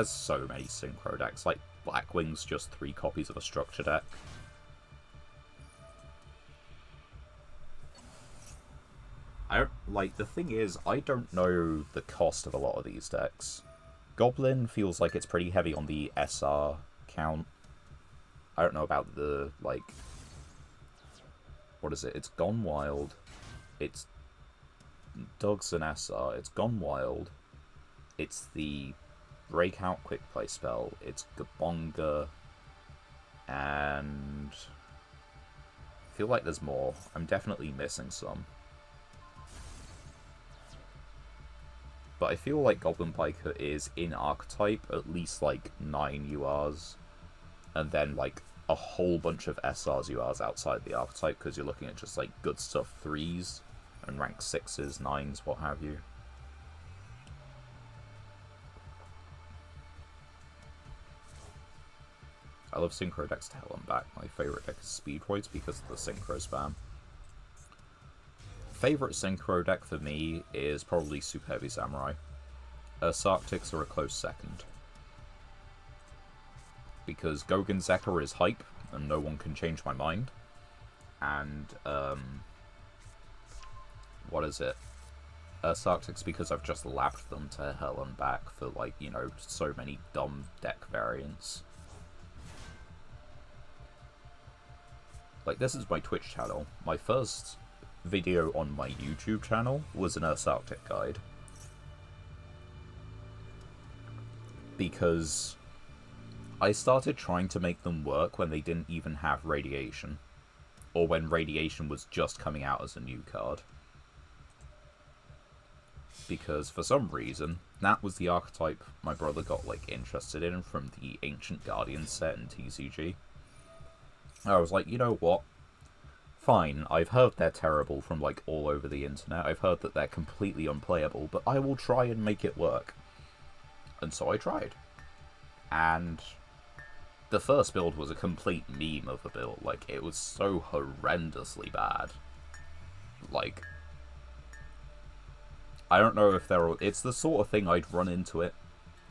so many synchro decks. Like, Blackwing's just 3 copies of a structure deck. The thing is, I don't know the cost of a lot of these decks. Goblin feels like it's pretty heavy on the SR count. I don't know about the, what is it? It's Gone Wild. It's Dogs and SR. It's Gone Wild. It's the Breakout Quick Play spell. It's Gabonga. And I feel like there's more. I'm definitely missing some. But I feel like Goblin Piker is in archetype at least 9 URs, and then a whole bunch of SRs URs outside the archetype, because you're looking at just good stuff 3s and rank 6s, 9s, what have you. I love synchro decks to hell and back. My favourite deck is Speedroids because of the synchro spam. Favourite synchro deck for me is probably Super Heavy Samurai. Sarctics are a close second. Because Gogen Zeka is hype, and no one can change my mind. And, what is it? Sarctics because I've just lapped them to hell and back for, like, you know, so many dumb deck variants. Like, this is my Twitch channel. My first video on my YouTube channel was an Sarctic guide. Because I started trying to make them work when they didn't even have Radiation. Or when Radiation was just coming out as a new card. Because for some reason, that was the archetype my brother got, like, interested in from the Ancient Guardian set in TCG. I was like, you know what? Fine, I've heard they're terrible from, like, all over the internet. I've heard that they're completely unplayable, but I will try and make it work. And so I tried. And the first build was a complete meme of a build. Like, it was so horrendously bad. Like, I don't know if there are... It's the sort of thing I'd run into it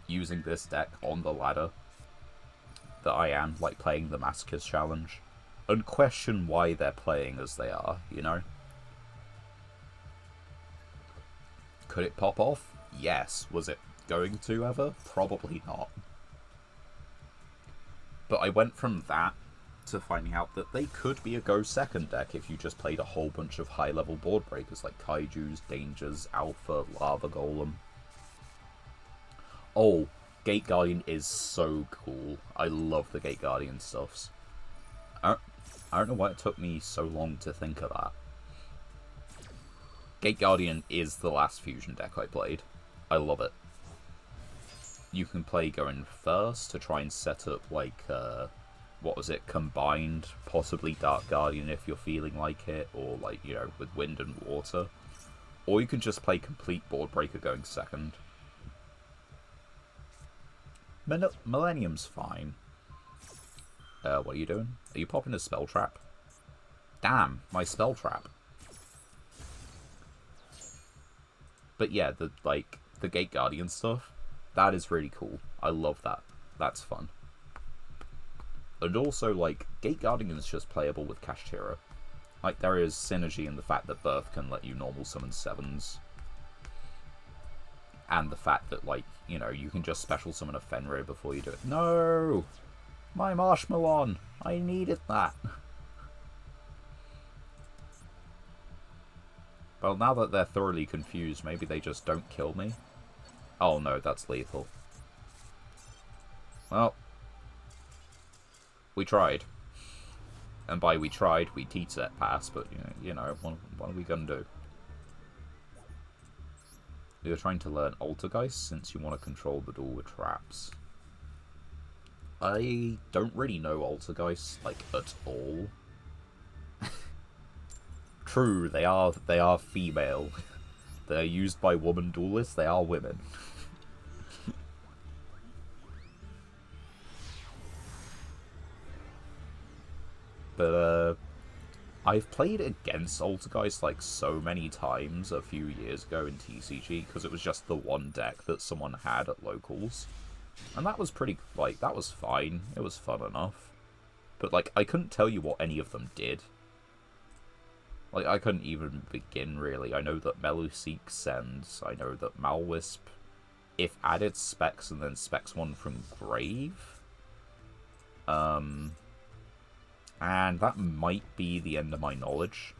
using this deck on the ladder that I am, like, playing the Masochist challenge. And question why they're playing as they are, you know? Could it pop off? Yes. Was it going to ever? Probably not. But I went from that to finding out that they could be a go second deck if you just played a whole bunch of high-level board breakers like Kaijus, Dangers, Alpha, Lava Golem. Oh, Gate Guardian is so cool. I love the Gate Guardian stuffs. I don't know why it took me so long to think of that. Gate Guardian is the last fusion deck I played. I love it. You can play going first to try and set up, like, what was it, combined, possibly Dark Guardian if you're feeling like it, or, like, you know, with Wind and Water. Or you can just play complete Board Breaker going second. Millennium's fine. What are you doing? Are you popping a Spell Trap? Damn, my Spell Trap. But yeah, the Gate Guardian stuff, that is really cool. I love that. That's fun. And also, like, Gate Guardian is just playable with Kashtira. Like, there is synergy in the fact that Birth can let you normal summon 7s. And the fact that, like, you know, you can just special summon a Fenrir before you do it. No! My Marshmallow! I needed that! Well, now that they're thoroughly confused, maybe they just don't kill me. Oh no, that's lethal. Well, we tried. And by we tried, we T-set pass, but, you know, what are we gonna do? You're trying to learn Altergeist since you want to control the duel with traps. I don't really know Altergeist, like, at all. True, they are female. They're used by woman duelists, they are women. But, I've played against Altergeist, like, so many times a few years ago in TCG, because it was just the one deck that someone had at locals. And that was pretty, like, that was fine. It was fun enough. But, like, I couldn't tell you what any of them did. Like, I couldn't even begin, really. I know that Meluseek sends. I know that Malwisp, if added, specs and then specs one from Grave. And that might be the end of my knowledge.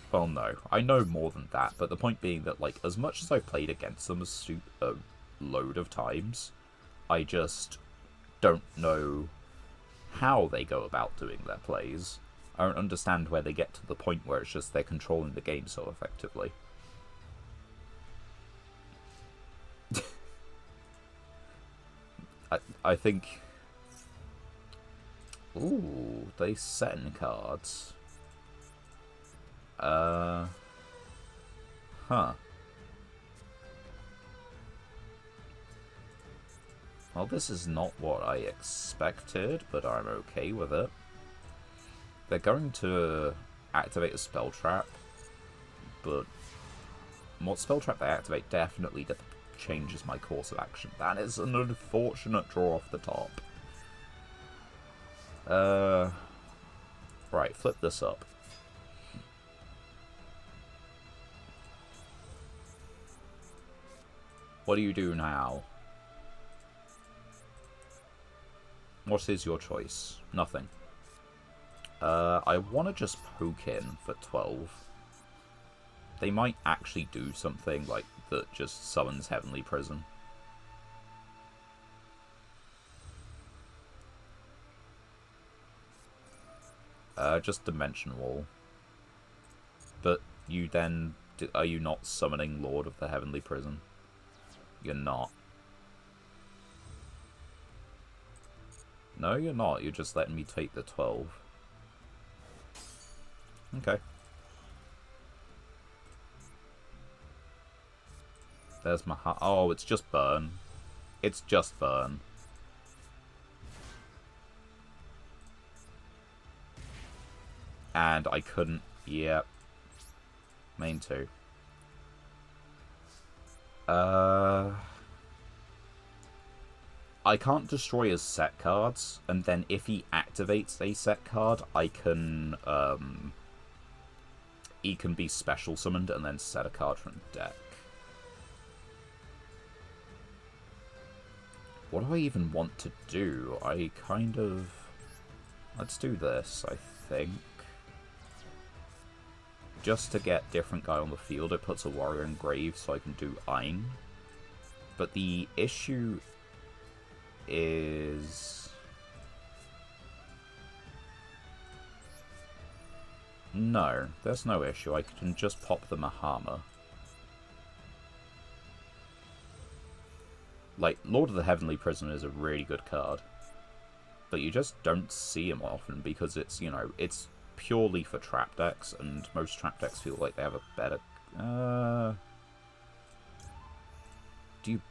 Well, no. I know more than that, but the point being that, like, as much as I've played against them a load of times, I just don't know how they go about doing their plays. I don't understand where they get to the point where it's just they're controlling the game so effectively. I think... Ooh, they set in cards. Huh. Well, this is not what I expected, but I'm okay with it. They're going to activate a spell trap, but what spell trap they activate definitely changes my course of action. That is an unfortunate draw off the top. Right, flip this up. What do you do now? What is your choice? Nothing. I want to just poke in for 12. They might actually do something like that just summons Heavenly Prison. Just Dimension Wall. But you then... Are you not summoning Lord of the Heavenly Prison? You're not. No, you're not. You're just letting me take the 12. Okay. There's my... Oh, it's just burn. It's just burn. And I couldn't... Yep. Main 2. I can't destroy his set cards, and then if he activates a set card, I can, he can be special summoned and then set a card from the deck. What do I even want to do? I kind of... Let's do this, I think. Just to get different guy on the field, it puts a warrior in grave so I can do Ein. But the issue is... No, there's no issue. I can just pop the Mahama. Like, Lord of the Heavenly Prison is a really good card. But you just don't see him often because it's, you know, it's purely for trap decks, and most trap decks feel like they have a better... Do you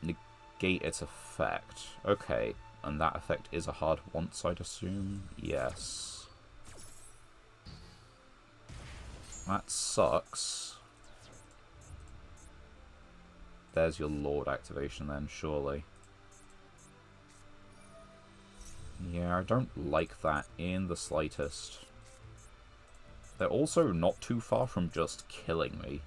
negate its effect? Okay, and that effect is a hard once, I'd assume? Yes. That sucks. There's your Lord activation then, surely. Yeah, I don't like that in the slightest. They're also not too far from just killing me.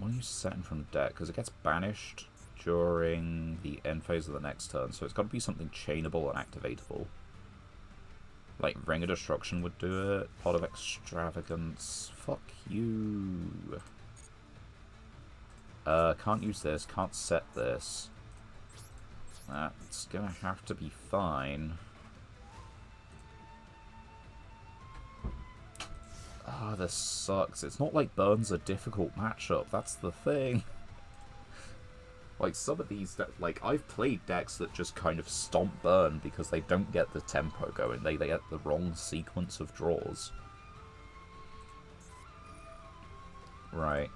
What are you setting from the deck? Because it gets banished during the end phase of the next turn, so it's got to be something chainable and activatable. Like, Ring of Destruction would do it. Pot of Extravagance. Fuck you. Can't use this. Can't set this. That's gonna have to be fine. Ah, this sucks. It's not like Burn's a difficult matchup. That's the thing. Like, some of these, like, I've played decks that just kind of stomp Burn because they don't get the tempo going. They get the wrong sequence of draws. Right.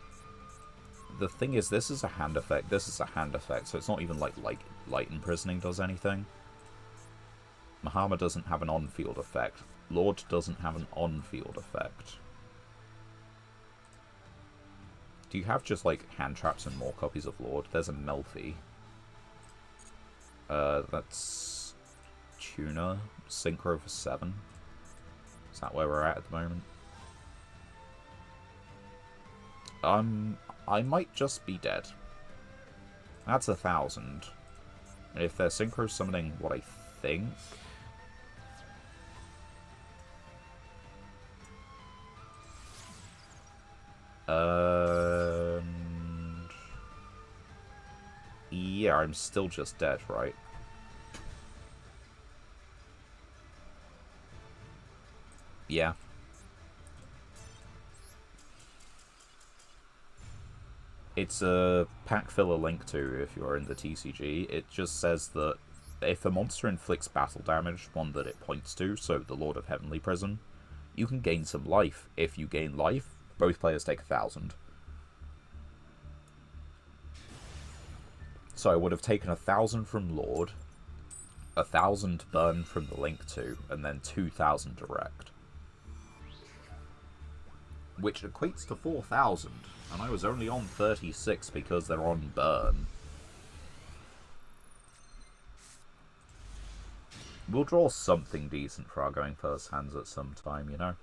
The thing is, this is a hand effect, this is a hand effect, so it's not even like Light Imprisoning does anything. Mahama doesn't have an on-field effect. Lord doesn't have an on-field effect. Do you have just, like, hand traps and more copies of Lord? There's a Melfi. That's... Tuna. Synchro for 7. Is that where we're at the moment? I might just be dead. That's 1,000. And if they're synchro summoning what I think... Yeah, I'm still just dead, right? Yeah. It's a pack filler link to if you're in the TCG. It just says that if a monster inflicts battle damage, one that it points to, so the Lord of Heavenly Prison, you can gain some life. If you gain life, both players take 1,000. So I would have taken 1,000 from Lord, 1,000 burn from the Link 2, and then 2,000 direct. Which equates to 4,000, and I was only on 36 because they're on burn. We'll draw something decent for our going first hands at some time, you know?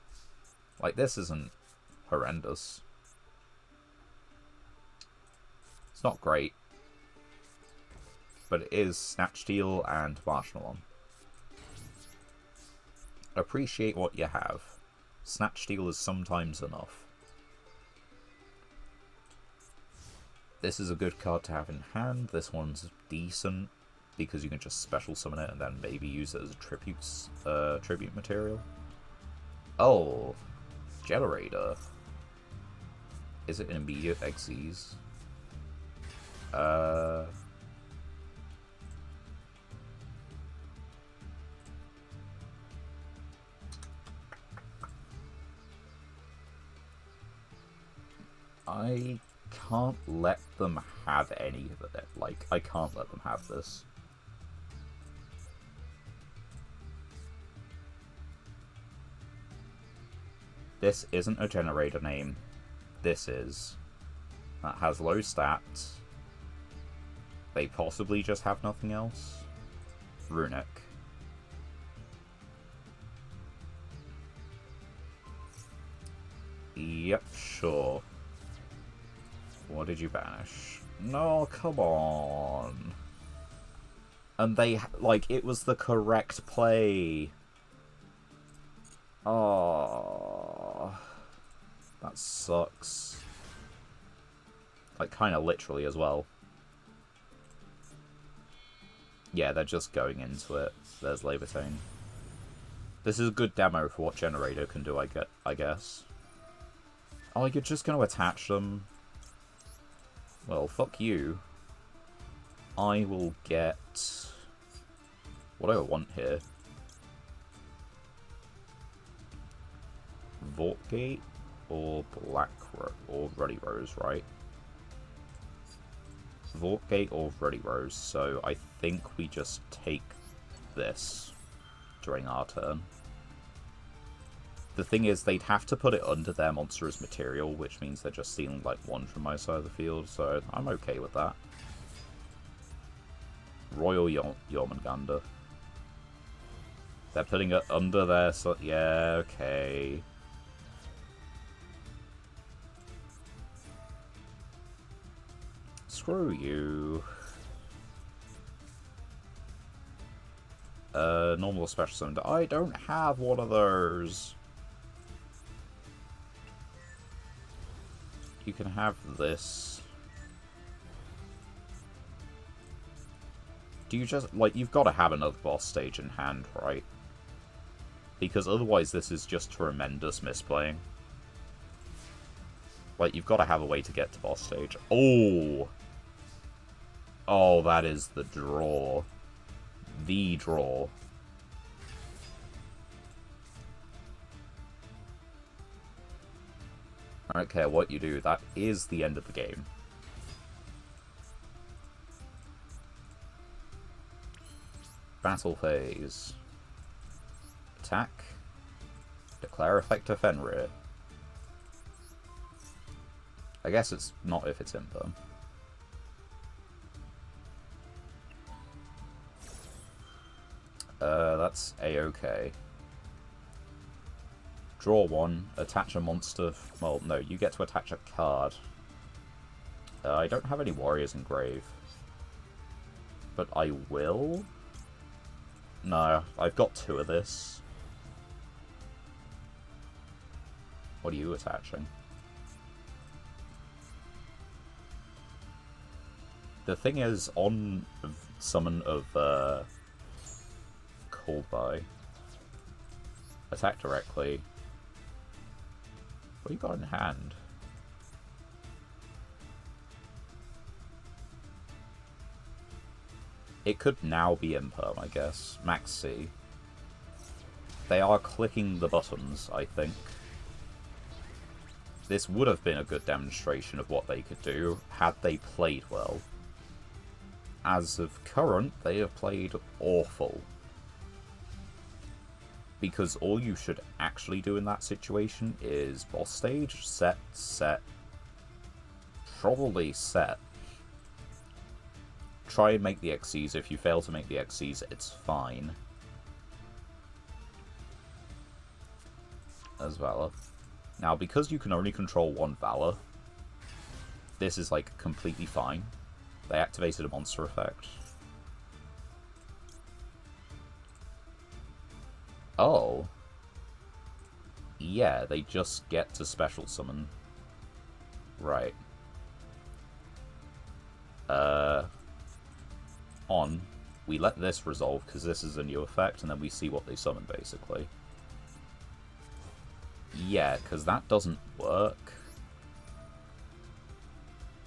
Like, this isn't horrendous. It's not great. But it is Snatch Steel and Marshmallow. Appreciate what you have. Snatch Steel is sometimes enough. This is a good card to have in hand. This one's decent, because you can just special summon it and then maybe use it as a tribute material. Oh, Generator. Is it an immediate Xyz? I can't let them have any of it. Like, I can't let them have this. This isn't a generator name. This is. That has low stats. They possibly just have nothing else. Runic. Yep, sure. What did you banish? No, come on. And they, like, it was the correct play. Oh, that sucks. Like, kind of literally as well. Yeah, they're just going into it. There's Labertane. This is a good demo for what Generator can do, I guess. Oh, you're just going to attach them? Well, fuck you. I will get what I want here. Vortgate or or Ruddy Rose, right? Vortgate or Ruddy Rose, so I think we just take this during our turn. The thing is, they'd have to put it under their monstrous material, which means they're just stealing like one from my side of the field, so I'm okay with that. Royal Jormungandr. They're putting it under there, so yeah, okay. Screw you. Normal or special summon. I don't have one of those. You can have this. Do you just, like, you've got to have another boss stage in hand, right? Because otherwise this is just tremendous misplaying. Like, you've got to have a way to get to boss stage. Oh! Oh, that is the draw. The draw. I don't care what you do, that is the end of the game. Battle phase. Attack. Declare effect of Fenrir. I guess it's not if it's Imperm. That's a-okay. Draw one, attach a monster. Well, no, you get to attach a card. I don't have any warriors in grave. But I will? No, I've got two of this. What are you attaching? The thing is, on summon of Called By, attack directly. What do you got in hand? It could now be Imperm, I guess. Max C. They are clicking the buttons, I think. This would have been a good demonstration of what they could do, had they played well. as of current, they have played awful. Because all you should actually do in that situation is boss stage, set, probably set. Try and make the XCs. If you fail to make the XCs, it's fine. As Valor. Now, because you can only control one Valor, this is, like, completely fine. They activated a monster effect. Oh. Yeah, they just get to special summon. Right. We let this resolve, because this is a new effect, and then we see what they summon, basically. Yeah, because that doesn't work.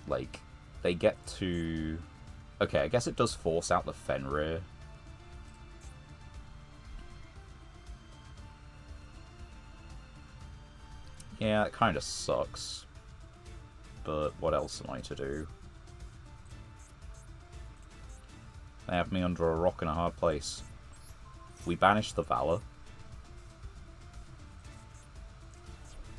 Like, they get to... Okay, I guess it does force out the Fenrir. Yeah, it kind of sucks. But what else am I to do? They have me under a rock and a hard place. We banish the Valor.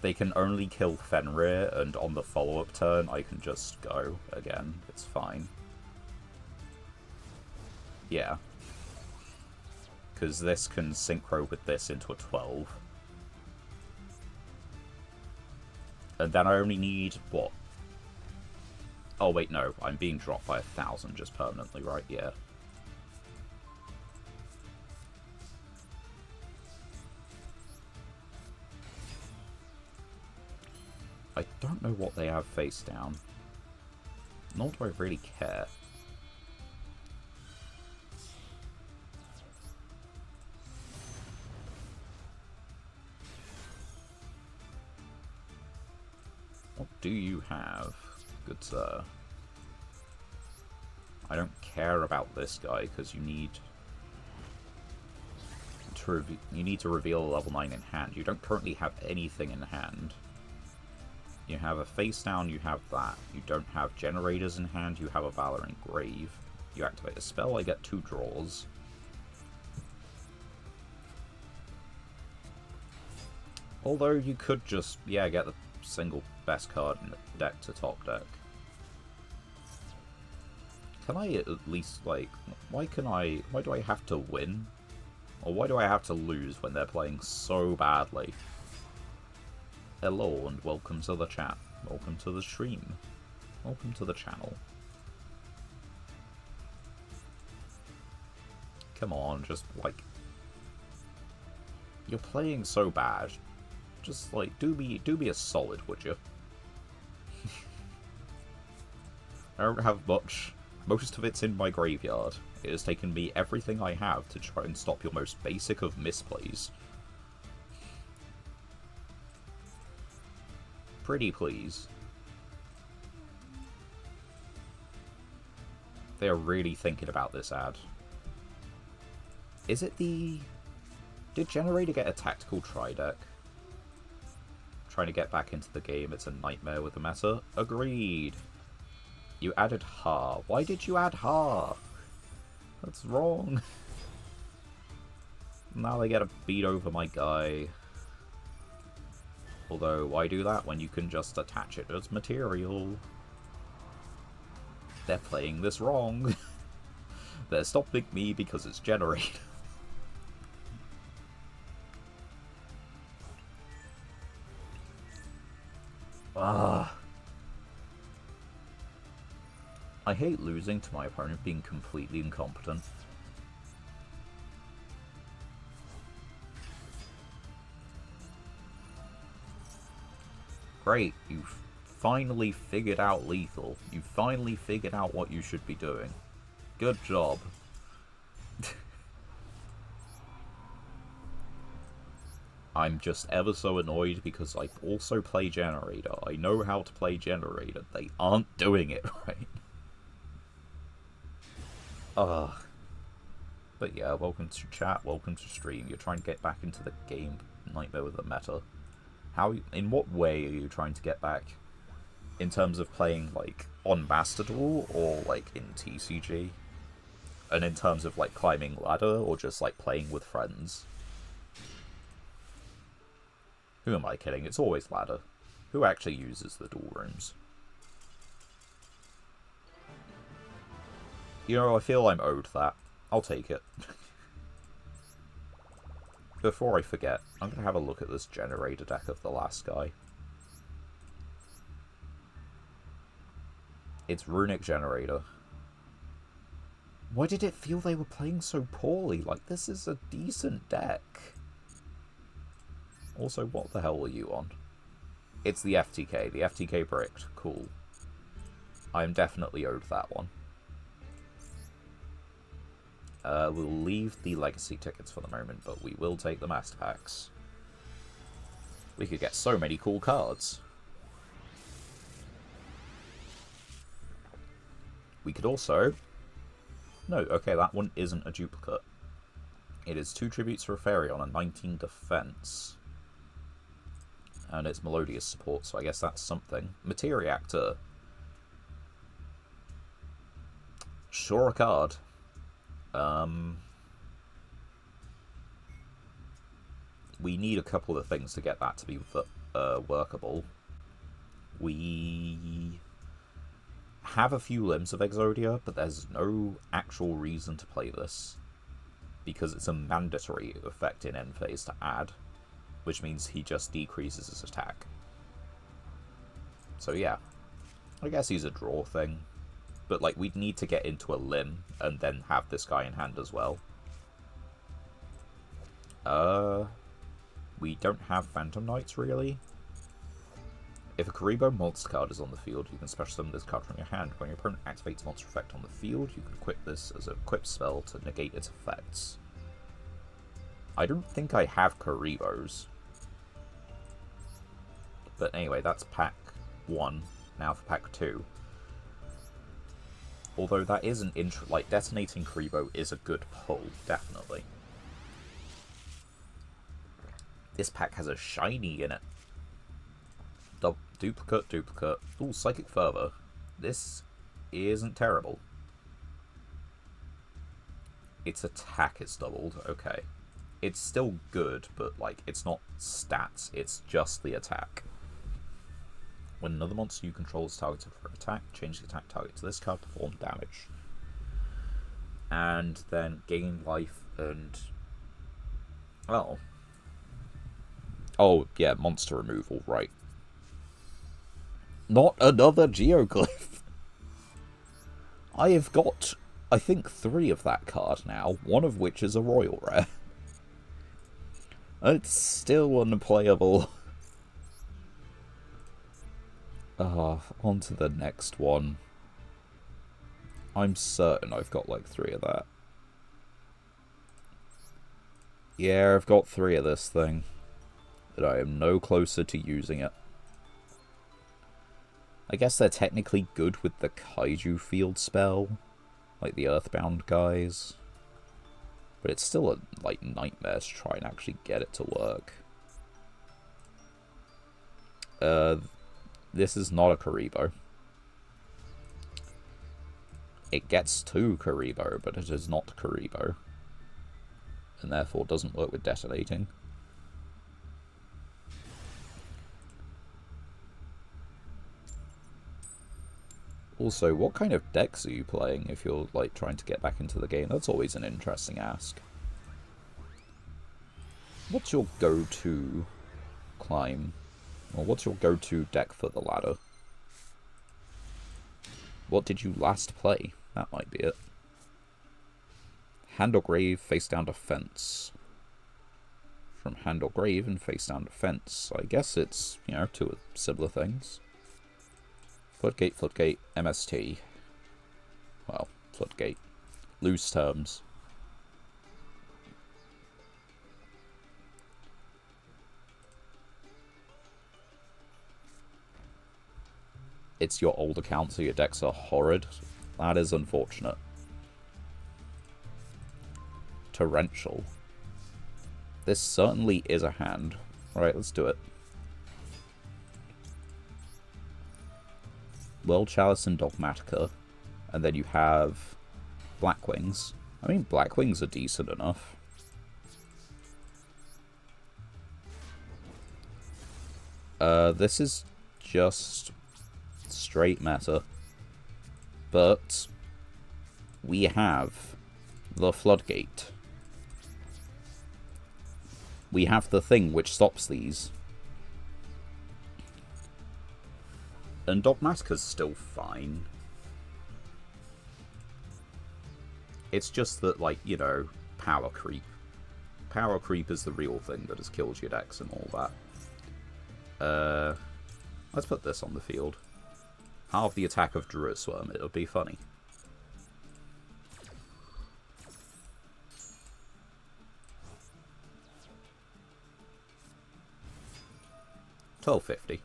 They can only kill Fenrir, and on the follow-up turn, I can just go again. It's fine. Yeah. Because this can synchro with this into a 12. And then I only need, what? Oh, wait, no. I'm being dropped by 1,000 just permanently, right? Yeah. I don't know what they have face down. Nor do I really care. What do you have, good sir? I don't care about this guy, because you need to reveal a level 9 in hand. You don't currently have anything in hand. You have a face down, you have that. You don't have generators in hand, you have a Valor in Grave. You activate a spell, I get 2 draws. Although you could just, yeah, get the single best card in the deck to top deck. Can I at least, like, why do I have to win? Or why do I have to lose when they're playing so badly? Hello and welcome to the chat. Welcome to the stream. Welcome to the channel. Come on, just, like... You're playing so bad. Just, like, do me a solid, would you? I don't have much. Most of it's in my graveyard. It has taken me everything I have to try and stop your most basic of misplays. Pretty please. They are really thinking about this ad. Is it the... Did Generator get a tactical tri-deck? Trying to get back into the game, it's a nightmare with the meta. Agreed. You added Ha. Why did you add Ha? That's wrong. Now they get to beat over my guy. Although, why do that when you can just attach it as material? They're playing this wrong. They're stopping me because it's Generator. Ah. I hate losing to my opponent being completely incompetent. Great, you've finally figured out lethal. You've finally figured out what you should be doing. Good job. I'm just ever so annoyed because I also play Generator. I know how to play Generator. They aren't doing it right. Ugh. But yeah, welcome to chat, welcome to stream. You're trying to get back into the game, nightmare with the meta. In what way are you trying to get back? In terms of playing, like, on Master Duel, or, like, in TCG? And in terms of, like, climbing ladder, or just, like, playing with friends? Who am I kidding? It's always ladder. Who actually uses the duel rooms? You know, I feel I'm owed that. I'll take it. Before I forget, I'm going to have a look at this generator deck of the last guy. It's Runic Generator. Why did it feel they were playing so poorly? Like, this is a decent deck. Also, what the hell are you on? It's the FTK. The FTK bricked. Cool. I'm definitely owed that one. We'll leave the legacy tickets for the moment, but we will take the master packs. We could get so many cool cards. We could also... No, okay, that one isn't a duplicate. It is 2 tributes for a Fairy-on and 19 defense. And it's Melodious support, so I guess that's something. Materiactor. Sure, a card. We need a couple of things to get that to be workable. We have a few limbs of Exodia, but there's no actual reason to play this, because it's a mandatory effect in end phase to add, which means he just decreases his attack. So yeah, I guess he's a draw thing, but like we'd need to get into a limb and then have this guy in hand as well. We don't have Phantom Knights really. If a Karibo monster card is on the field, you can special summon this card from your hand. When your opponent activates a monster effect on the field, you can equip this as a equip spell to negate its effects. I don't think I have Karibos. But anyway, that's pack 1. Now for pack 2. Although that is an like, detonating Karibo is a good pull, definitely. This pack has a shiny in it. Duplicate, duplicate. Ooh, Psychic Fervor. This isn't terrible. Its attack is doubled, okay. It's still good, but, like, it's not stats, it's just the attack. When another monster you control is targeted for an attack, change the attack target to this card, perform damage. And then gain life and... Oh. Oh, yeah, monster removal, right. Not another Geoglyph. I have got, I think, 3 of that card now, one of which is a Royal Rare. It's still unplayable. On to the next one. I'm certain I've got like 3 of that. Yeah, I've got 3 of this thing. But I am no closer to using it. I guess they're technically good with the Kaiju field spell. Like the Earthbound guys. But it's still a like nightmare to try and actually get it to work. This is not a Karibo. It gets to Karibo, but it is not Karibo. And therefore doesn't work with detonating. Also, what kind of decks are you playing if you're like trying to get back into the game? That's always an interesting ask. What's your go-to climb? Or what's your go-to deck for the ladder? What did you last play? That might be it. Hand or Grave, face down defense. From Hand or Grave and face down defense. I guess it's, you know, 2 similar things. Floodgate, Floodgate, MST. Well, Floodgate. Loose terms. It's your old account, so your decks are horrid. That is unfortunate. Torrential. This certainly is a hand. Alright, let's do it. World Chalice and Dogmatica. And then you have Blackwings. I mean, Blackwings are decent enough. This is just straight meta. But we have the Floodgate. We have the thing which stops these. And Dogmaska's still fine. It's just that, like, you know, power creep. Power creep is the real thing that has killed your decks and all that. Let's put this on the field. Half the attack of Druid Swarm, it would be funny. $12.50.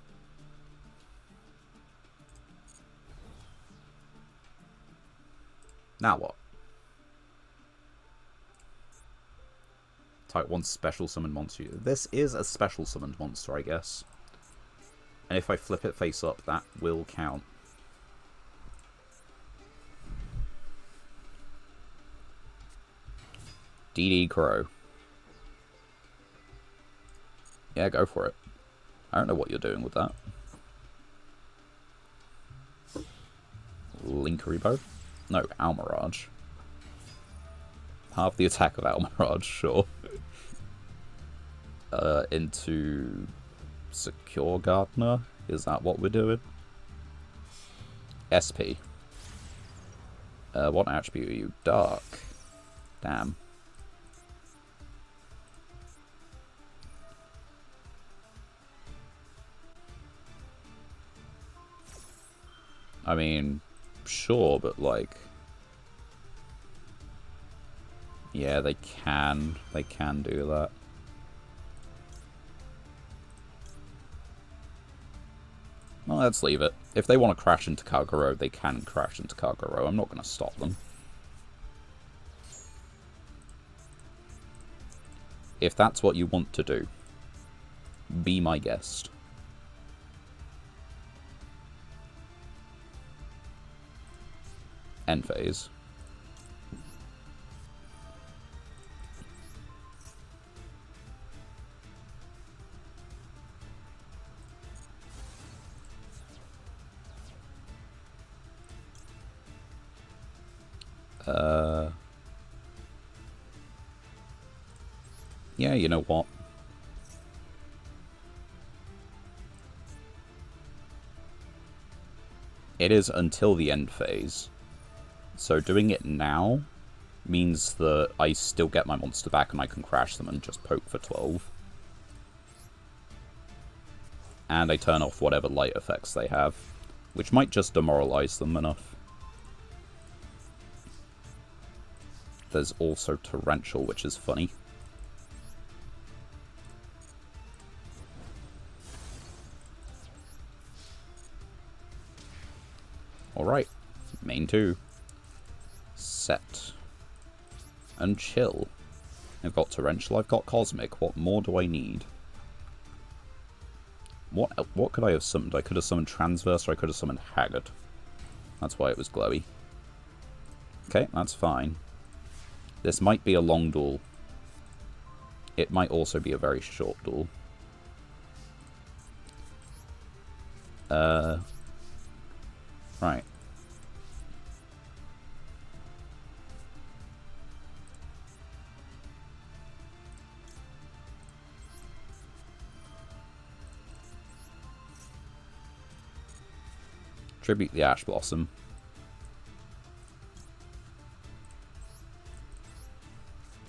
Now what? Type 1 special summon monster. This is a special summoned monster, I guess. And if I flip it face up, that will count. DD Crow. Yeah, go for it. I don't know what you're doing with that. Linkuriboh? No, Almirage. Half the attack of Almirage, sure. Into Secure Gardener? Is that what we're doing? SP. What attribute are you? Dark. Damn. I mean, sure, but like... Yeah, they can do that. Well, let's leave it. If they want to crash into Kagero, they can crash into Kagero. I'm not going to stop them. If that's what you want to do, be my guest. End phase. Yeah, you know what? It is until the end phase. So doing it now means that I still get my monster back and I can crash them and just poke for 12. And I turn off whatever light effects they have, which might just demoralize them enough. There's also Torrential, which is funny. Alright, main 2. Set. And chill. I've got Torrential, I've got Cosmic. What more do I need? What could I have summoned? I could have summoned Transverse or I could have summoned Haggard. That's why it was glowy. Okay, that's fine. This might be a long duel. It might also be a very short duel. Right. Tribute the Ash Blossom.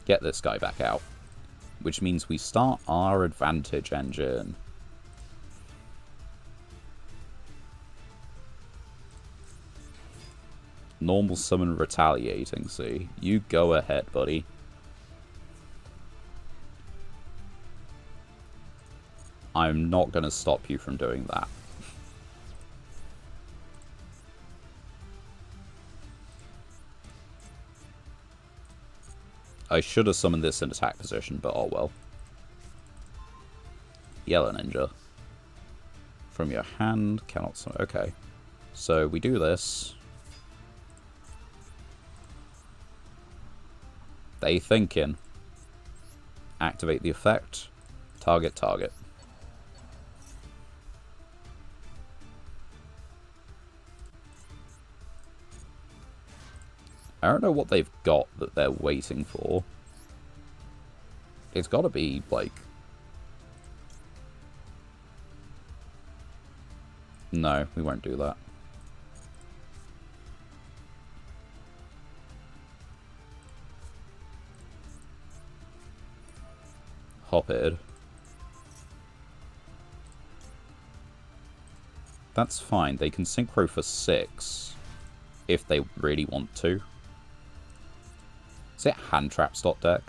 Get this guy back out. Which means we start our advantage engine. Normal summon retaliating, see? You go ahead, buddy. I'm not going to stop you from doing that. I should have summoned this in attack position, but oh well. Yellow Ninja. From your hand, cannot summon. Okay. So we do this. They thinking. Activate the effect. Target, target. I don't know what they've got that they're waiting for. It's gotta be, like... No, we won't do that. Hop-Id. That's fine. They can synchro for 6 if they really want to. Is it hand traps deck?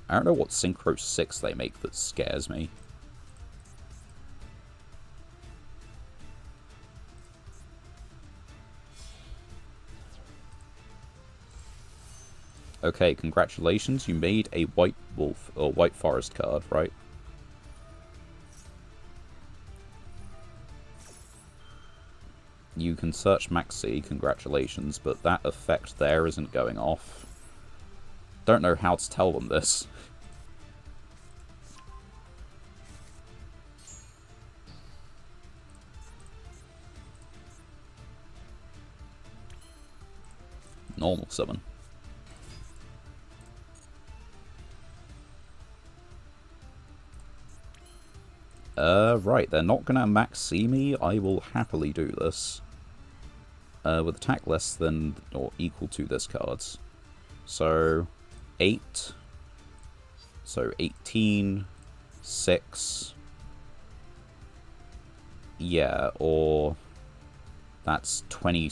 I don't know what synchro 6 they make that scares me. Okay, congratulations. You made a white wolf or white forest card, right? You can search Maxi, congratulations, but that effect there isn't going off. Don't know how to tell them this. Normal summon. Right, they're not gonna Maxi me. I will happily do this. With attack less than or equal to this card's. So, 8. So, 18. 6. Yeah, or... That's 20...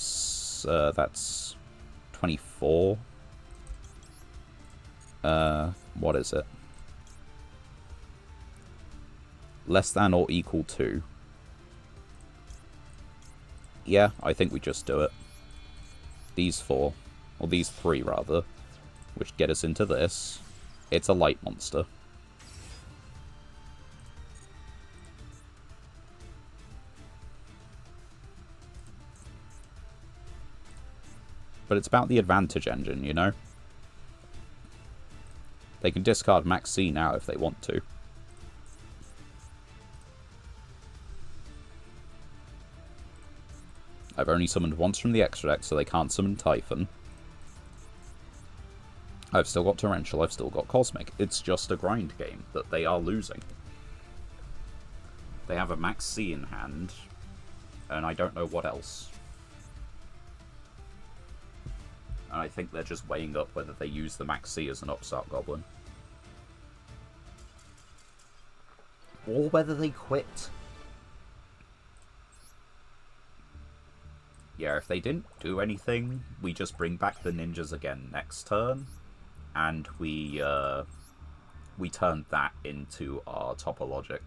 that's 24. What is it? Less than or equal to. Yeah, I think we just do it. These 4. Or these 3, rather. Which get us into this. It's a light monster. But it's about the advantage engine, you know? They can discard Max C now if they want to. I've only summoned once from the extra deck, so they can't summon Typhon. I've still got Torrential, I've still got Cosmic. It's just a grind game that they are losing. They have a Max C in hand, and I don't know what else. And I think they're just weighing up whether they use the Max C as an upstart goblin. Or whether they quit. Yeah, if they didn't do anything, we just bring back the ninjas again next turn, and we turn that into our topologic.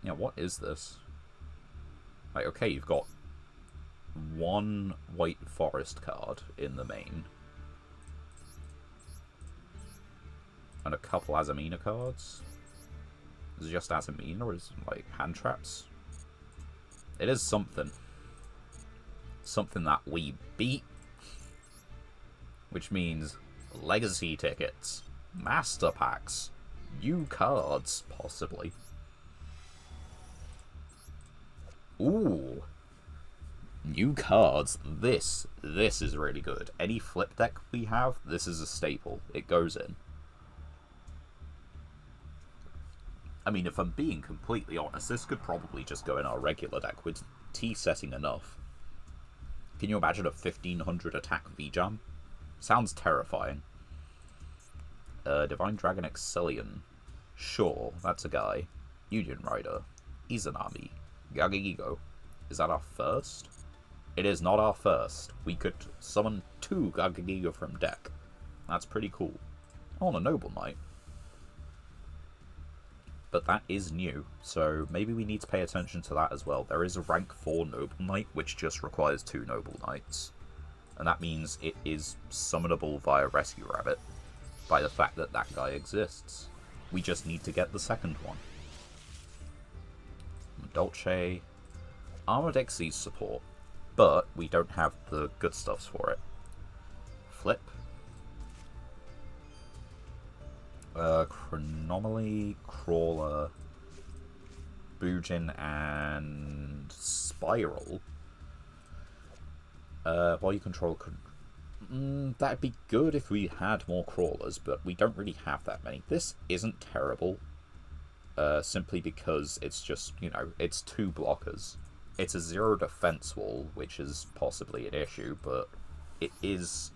Yeah, what is this? Like, okay, you've got one white forest card in the main. And a couple Azamina cards. Is it just Azamina, or is it, like, hand traps? It is something. Something that we beat. Which means legacy tickets, master packs, new cards, possibly. Ooh. New cards. This is really good. Any flip deck we have, this is a staple. It goes in. I mean, if I'm being completely honest, this could probably just go in our regular deck with T setting enough. Can you imagine a 1500 attack V-Jam? Sounds terrifying. Divine Dragon Excellion. Sure, that's a guy. Union Rider. Izanami. Gagigigo. Is that our first? It is not our first. We could summon 2 Gagigigo from deck. That's pretty cool. On a Noble Knight. But that is new, so maybe we need to pay attention to that as well. There is a rank 4 Noble Knight, which just requires 2 Noble Knights. And that means it is summonable via Rescue Rabbit, by the fact that that guy exists. We just need to get the second one. Dolce, Armored Xyz support, but we don't have the good stuffs for it. Flip. Chronomaly, Crawler, Boojin, and Spiral. Body control could... that'd be good if we had more Crawlers, but we don't really have that many. This isn't terrible, simply because it's just, you know, it's 2 blockers. It's a 0 defense wall, which is possibly an issue, but it is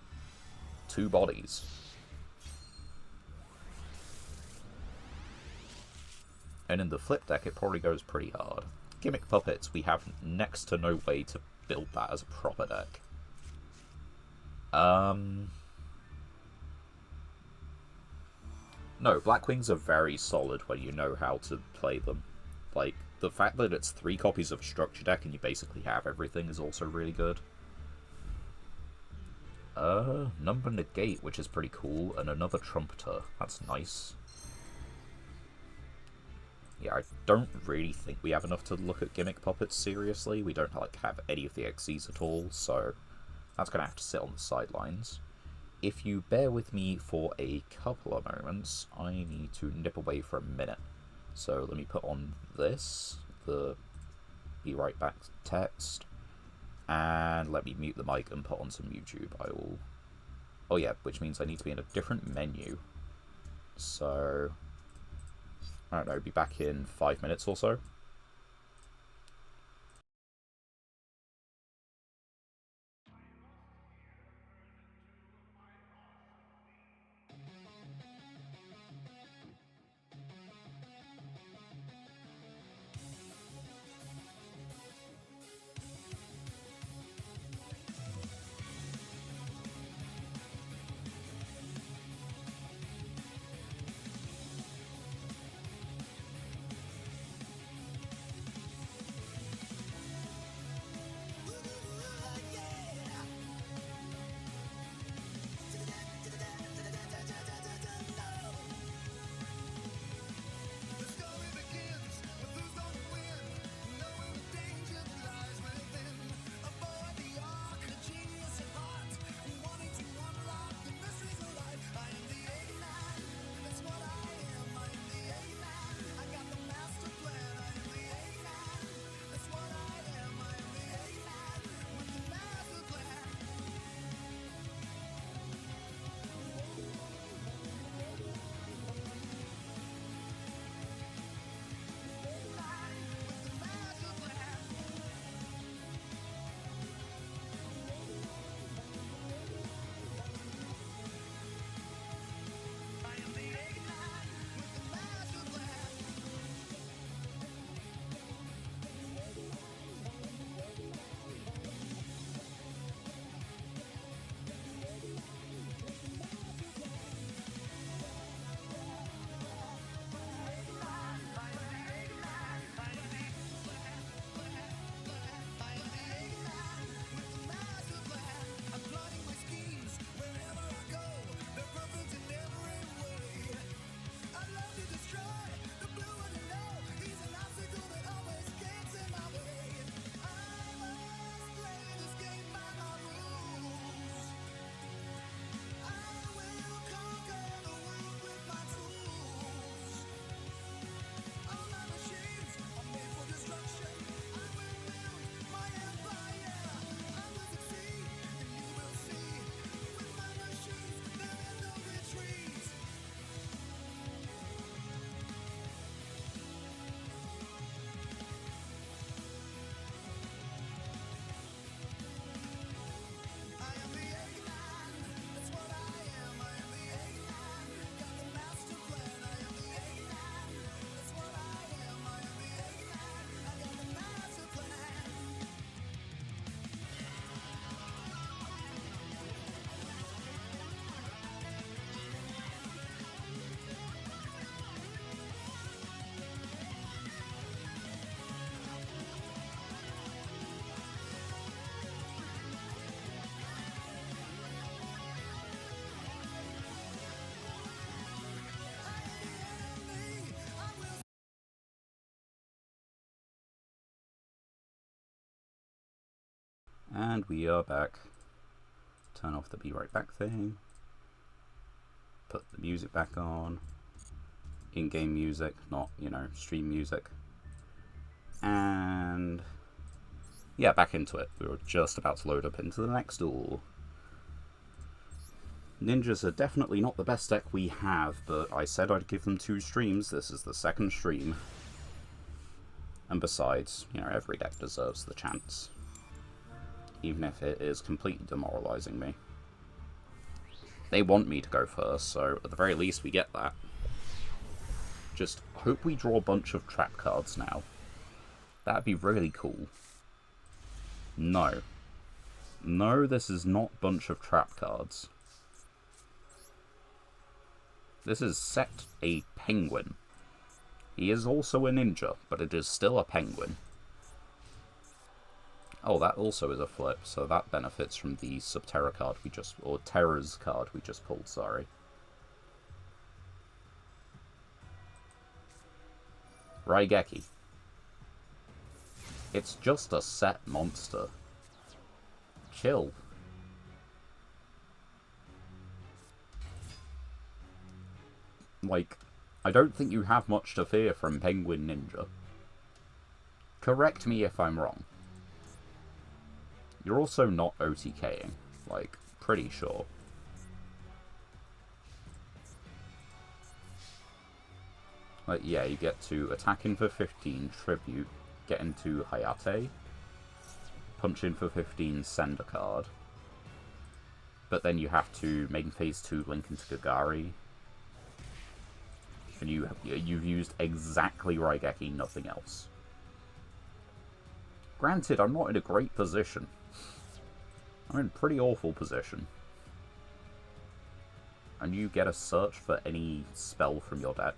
2 bodies. And in the flip deck, it probably goes pretty hard. Gimmick Puppets, we have next to no way to build that as a proper deck. No, Blackwings are very solid when you know how to play them. Like, the fact that it's 3 copies of Structure Deck and you basically have everything is also really good. Number Negate, which is pretty cool, and another Trumpeter. That's nice. Yeah, I don't really think we have enough to look at Gimmick Puppets seriously. We don't, like, have any of the Xyz at all, so that's going to have to sit on the sidelines. If you bear with me for a couple of moments, I need to nip away for a minute. So let me put on this, the Be Right Back text, and let me mute the mic and put on some YouTube. I will... Oh yeah, which means I need to be in a different menu. So... I don't know, be back in 5 minutes or so. And we are back. Turn off the be right back thing. Put the music back on. In-game music, not, stream music. And yeah, back into it. We were just about to load up into the next duel. Ninjas are definitely not the best deck we have, but I said I'd give them 2 streams. This is the 2nd stream. And besides, every deck deserves the chance. Even if it is completely demoralizing me. They want me to go first, so at the very least we get that. Just hope we draw a bunch of trap cards now. That'd be really cool. No. No, this is not bunch of trap cards. This is set a penguin. He is also a ninja, but it is still a penguin. Oh, that also is a flip, so that benefits from the Subterra card or Terra's card we just pulled, sorry. Raigeki. It's just a set monster. Chill. Like, I don't think you have much to fear from Penguin Ninja. Correct me if I'm wrong. You're also not OTKing, like, pretty sure. Like, yeah, you get to attack in for 15, tribute, get into Hayate, punch in for 15, send a card. But then you have to main phase 2 link into Gagari. And you've used exactly Raigeki, nothing else. Granted, I'm not in a great position. I'm in a pretty awful position. And you get a search for any spell from your deck.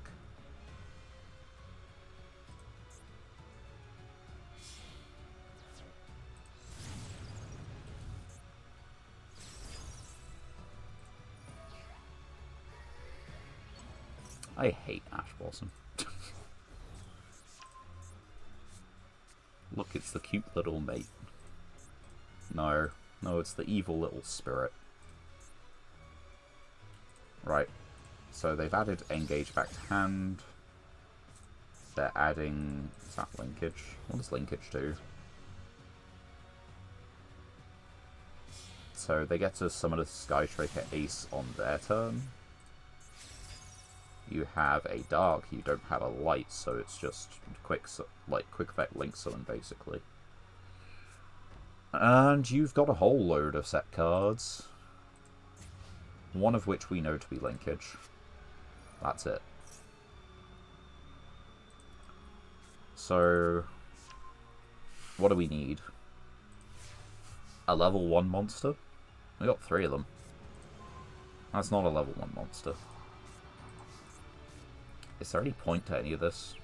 I hate Ash Blossom. Look, it's the cute little mate. No, it's the evil little spirit. Right, so they've added Engage back to hand. They're adding... is that linkage? What does linkage do? So they get to summon a Skytraker Ace on their turn. You have a dark, you don't have a light, so it's just quick effect link summon, basically. And you've got a whole load of set cards. One of which we know to be linkage. That's it. So, what do we need? A level 1 monster? We got 3 of them. That's not a level 1 monster. Is there any point to any of this?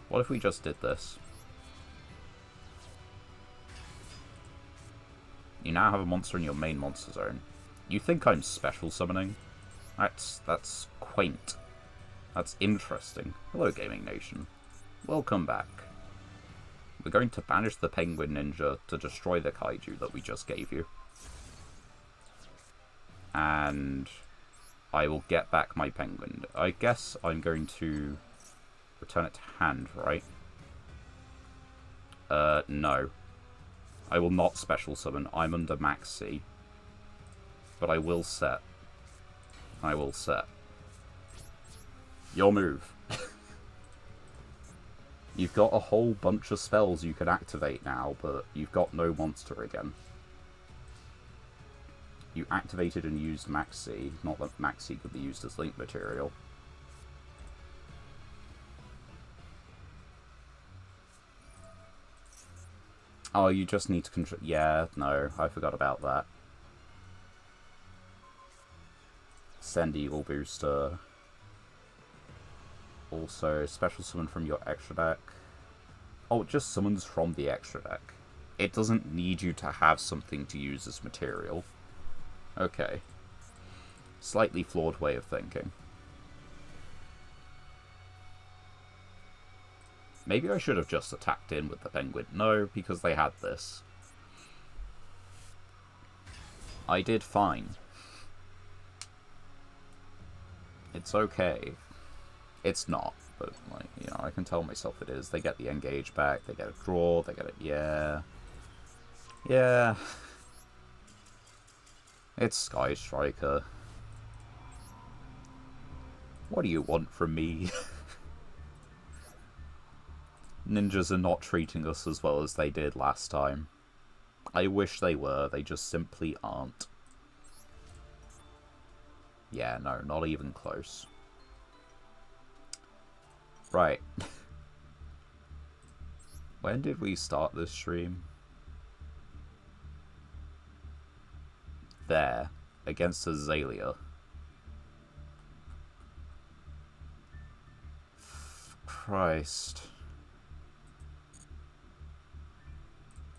What if we just did this? You now have a monster in your main monster zone. You think I'm special summoning? That's quaint. That's interesting. Hello, Gaming Nation. Welcome back. We're going to banish the Penguin Ninja to destroy the Kaiju that we just gave you. And I will get back my penguin. I guess I'm going to return it to hand, right? No. I will not special summon. I'm under max C. But I will set. I will set. Your move. You've got a whole bunch of spells you can activate now, but you've got no monster again. You activated and used Maxi, not that Maxi could be used as link material. Oh, you just need to control... yeah, no, I forgot about that. Send Eagle Booster. Also, special summon from your extra deck. Oh, it just summons from the extra deck. It doesn't need you to have something to use as material. Okay. Slightly flawed way of thinking. Maybe I should have just attacked in with the penguin. No, because they had this. I did fine. It's okay. It's not, but, like, you know, I can tell myself it is. They get the engage back, they get a draw, they get it, yeah. Yeah. It's Sky Striker. What do you want from me? Ninjas are not treating us as well as they did last time. I wish they were, they just simply aren't. Yeah, no, not even close. Right. When did we start this stream? There. Against Azalea. Christ.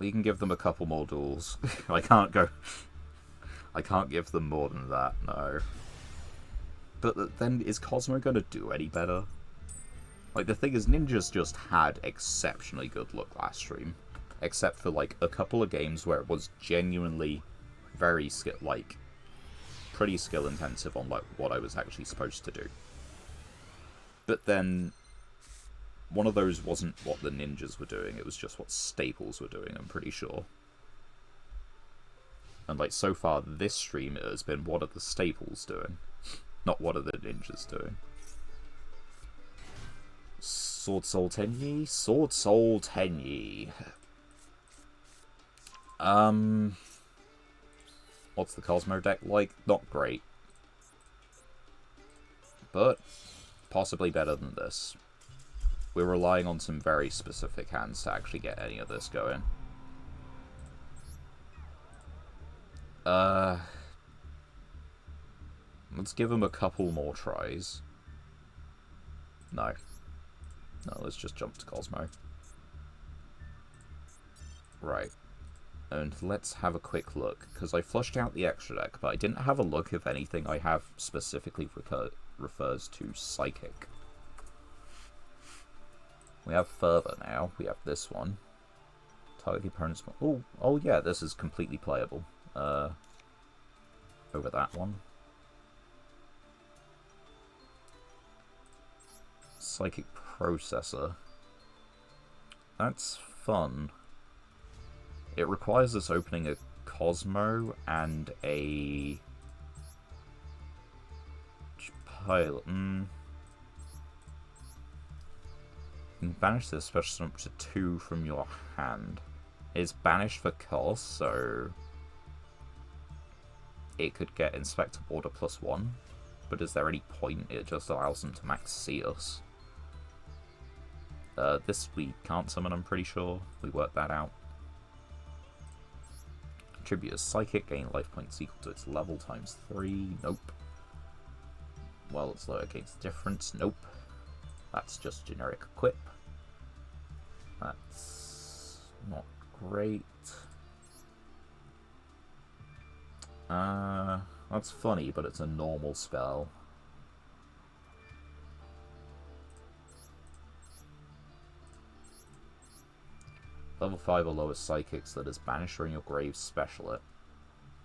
We can give them a couple more duels. I can't give them more than that, no. But then, is Cosmo gonna do any better? Like, the thing is, Ninjas just had exceptionally good luck last stream. Except for, like, a couple of games where it was genuinely very pretty skill intensive on, like, what I was actually supposed to do. But then, one of those wasn't what the Ninjas were doing, it was just what Staples were doing, I'm pretty sure. And, like, so far, this stream has been, what are the Staples doing? Not what are the Ninjas doing. Sword Soul Tenyi? Sword Soul Tenyi. What's the Cosmo deck like? Not great. But possibly better than this. We're relying on some very specific hands to actually get any of this going. Let's give him a couple more tries. No. No, let's just jump to Cosmo. Right. And let's have a quick look, because I flushed out the extra deck, but I didn't have a look if anything I have specifically refers to Psychic. We have Further now. We have this one. Target the opponent's... Oh yeah, this is completely playable. Over that one. Psychic Processor. That's fun. It requires us opening a Cosmo and a... Pilot. You can banish this special summon up to 2 from your hand. It's banished for cost, so... It could get Inspector Border +1. But is there any point? It just allows them to max see us. This we can't summon, I'm pretty sure. We worked that out. Contribute a Psychic, gain life points equal to its level times 3. Nope. Well, it's lower gains difference. Nope. That's just generic equip. That's not great. That's funny, but it's a normal spell. Level 5 or lower Psychics that is banished from your grave special it.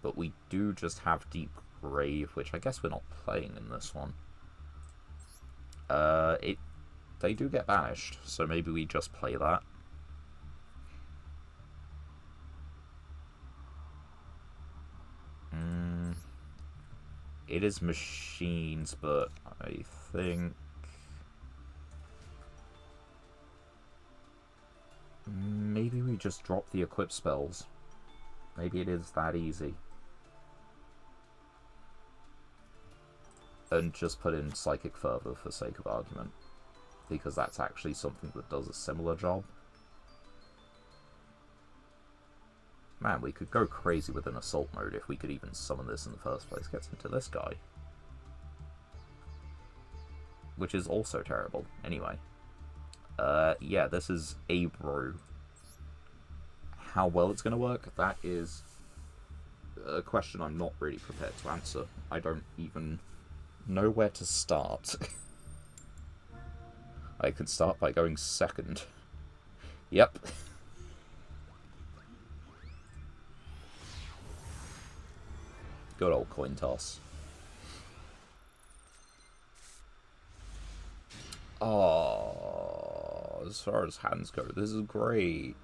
But we do just have Deep Grave, which I guess we're not playing in this one. They do get banished, so maybe we just play that. It is machines, but I think... Maybe we just drop the equip spells. Maybe it is that easy. And just put in Psychic Fervor for sake of argument. Because that's actually something that does a similar job. Man, we could go crazy with an Assault mode if we could even summon this in the first place. Gets into this guy. Which is also terrible. Anyway. Yeah, this is a brew. How well it's going to work, that is a question I'm not really prepared to answer. I don't even know where to start. I could start by going second. Yep. Good old coin toss. Oh, as far as hands go, this is great.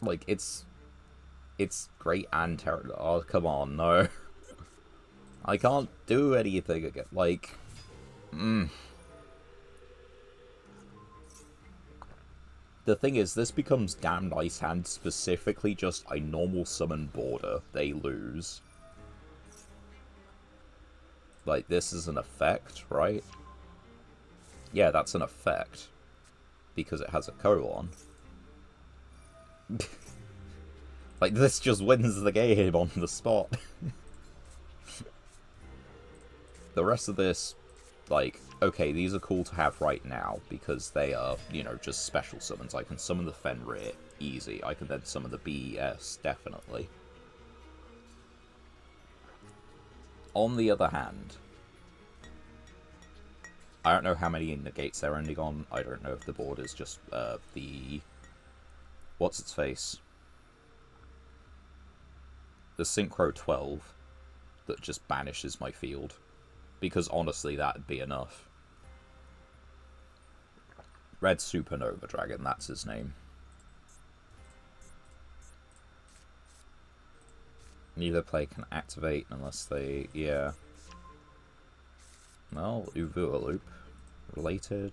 Like, it's great and terrible. Oh, come on, no. I can't do anything again. Like, The thing is, this becomes damn nice hand specifically just a normal summon border. They lose. Like, this is an effect, right? Yeah, that's an effect. Because it has a colon. Like, this just wins the game on the spot. The rest of this, like, okay, these are cool to have right now, because they are, you know, just special summons. I can summon the Fenrir, easy. I can then summon the BES, definitely. On the other hand, I don't know how many negates they're ending on. I don't know if the board is just, the... What's its face? The Synchro 12 that just banishes my field. Because honestly, that'd be enough. Red Supernova Dragon, that's his name. Neither play can activate unless they... yeah. Well, Uvua Loop. Related.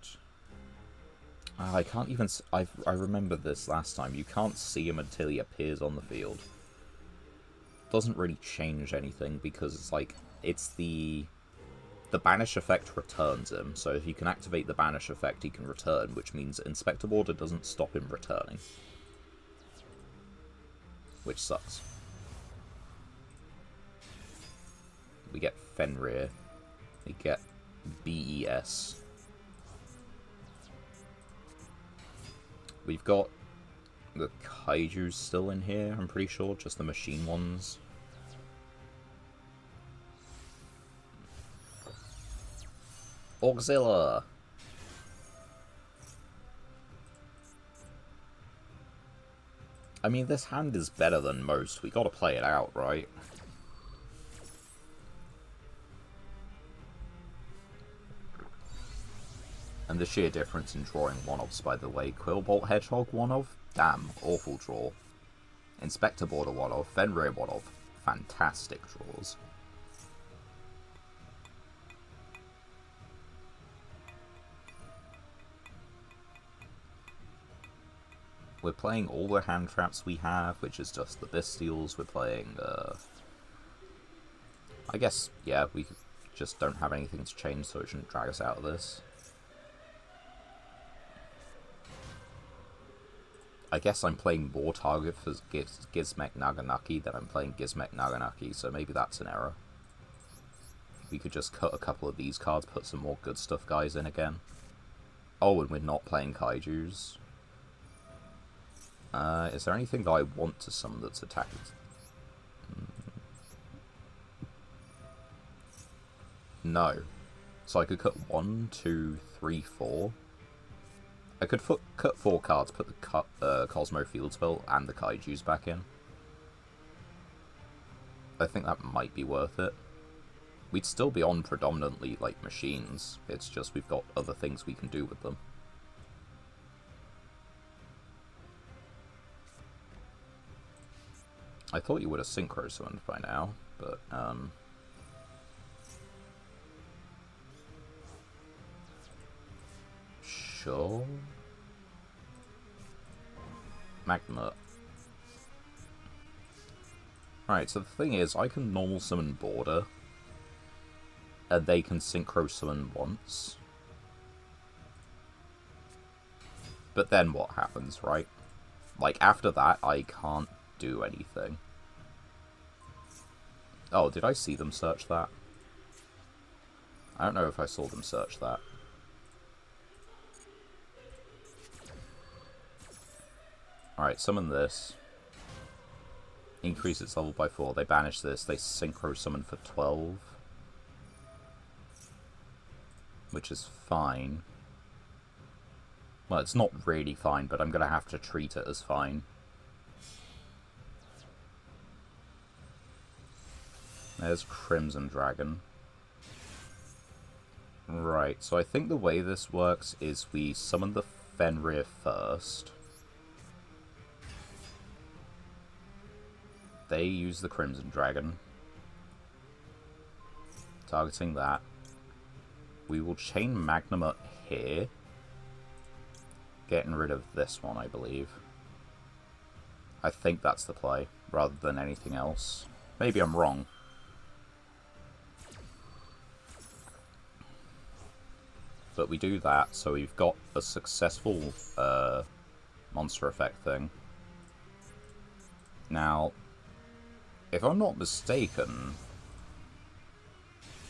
I can't even... I remember this last time. You can't see him until he appears on the field. Doesn't really change anything because it's like... it's the banish effect returns him, so if you can activate the banish effect, he can return, which means Inspector Border doesn't stop him returning. Which sucks. We get Fenrir. We get BES. We've got the Kaijus still in here, I'm pretty sure, just the machine ones. Auxilla! I mean, this hand is better than most. We gotta play it out, right? And the sheer difference in drawing one-offs, by the way. Quillbolt Hedgehog one-off? Damn, awful draw. Inspector Border one-off, Fenrir one-off. Fantastic draws. We're playing all the hand traps we have, which is just the Bestials. We're playing, I guess, yeah, we just don't have anything to change, so it shouldn't drag us out of this. I guess I'm playing more target for Gizmek Naganaki than I'm playing Gizmek Naganaki, so maybe that's an error. We could just cut a couple of these cards, put some more good stuff guys in again. Oh, and we're not playing Kaijus. Is there anything that I want to summon that's attacking? No. So I could cut 1, 2, 3, 4. I could cut 4 cards, put the Cosmo Field Spell and the Kaijus back in. I think that might be worth it. We'd still be on predominantly, like, machines. It's just we've got other things we can do with them. I thought you would have synchro summoned by now, but, sure. Magma. Alright, so the thing is, I can normal summon Border, and they can synchro summon once. But then what happens, right? Like, after that, I can't do anything. Oh, did I see them search that? I don't know if I saw them search that. Alright, summon this. Increase its level by 4. They banish this. They synchro summon for 12. which is fine. Well, it's not really fine, but I'm going to have to treat it as fine. There's Crimson Dragon. Right, so I think the way this works is we summon the Fenrir first. They use the Crimson Dragon. Targeting that. We will chain Magnum up here. Getting rid of this one, I believe. I think that's the play, rather than anything else. Maybe I'm wrong. But we do that, so we've got a successful monster effect thing. Now, if I'm not mistaken,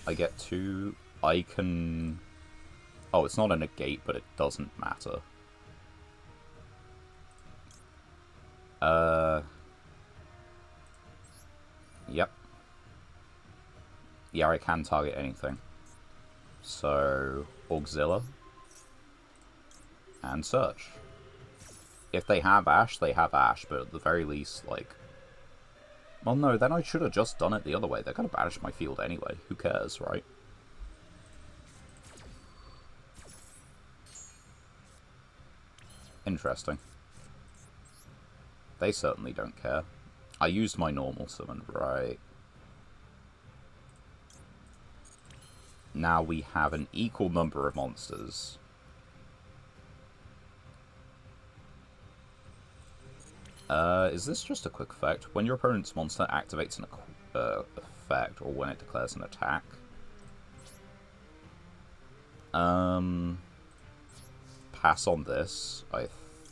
I get to... I can... Oh, it's not a negate, but it doesn't matter. Yep. Yeah, I can target anything. So, Auxilla. And Search. If they have Ash, they have Ash, but at the very least, like... Well, no, then I should have just done it the other way. They're gonna banish my field anyway. Who cares, right? Interesting. They certainly don't care. I used my normal summon, right? Now we have an equal number of monsters. Is this just a quick effect? When your opponent's monster activates an effect, or when it declares an attack. Pass on this. I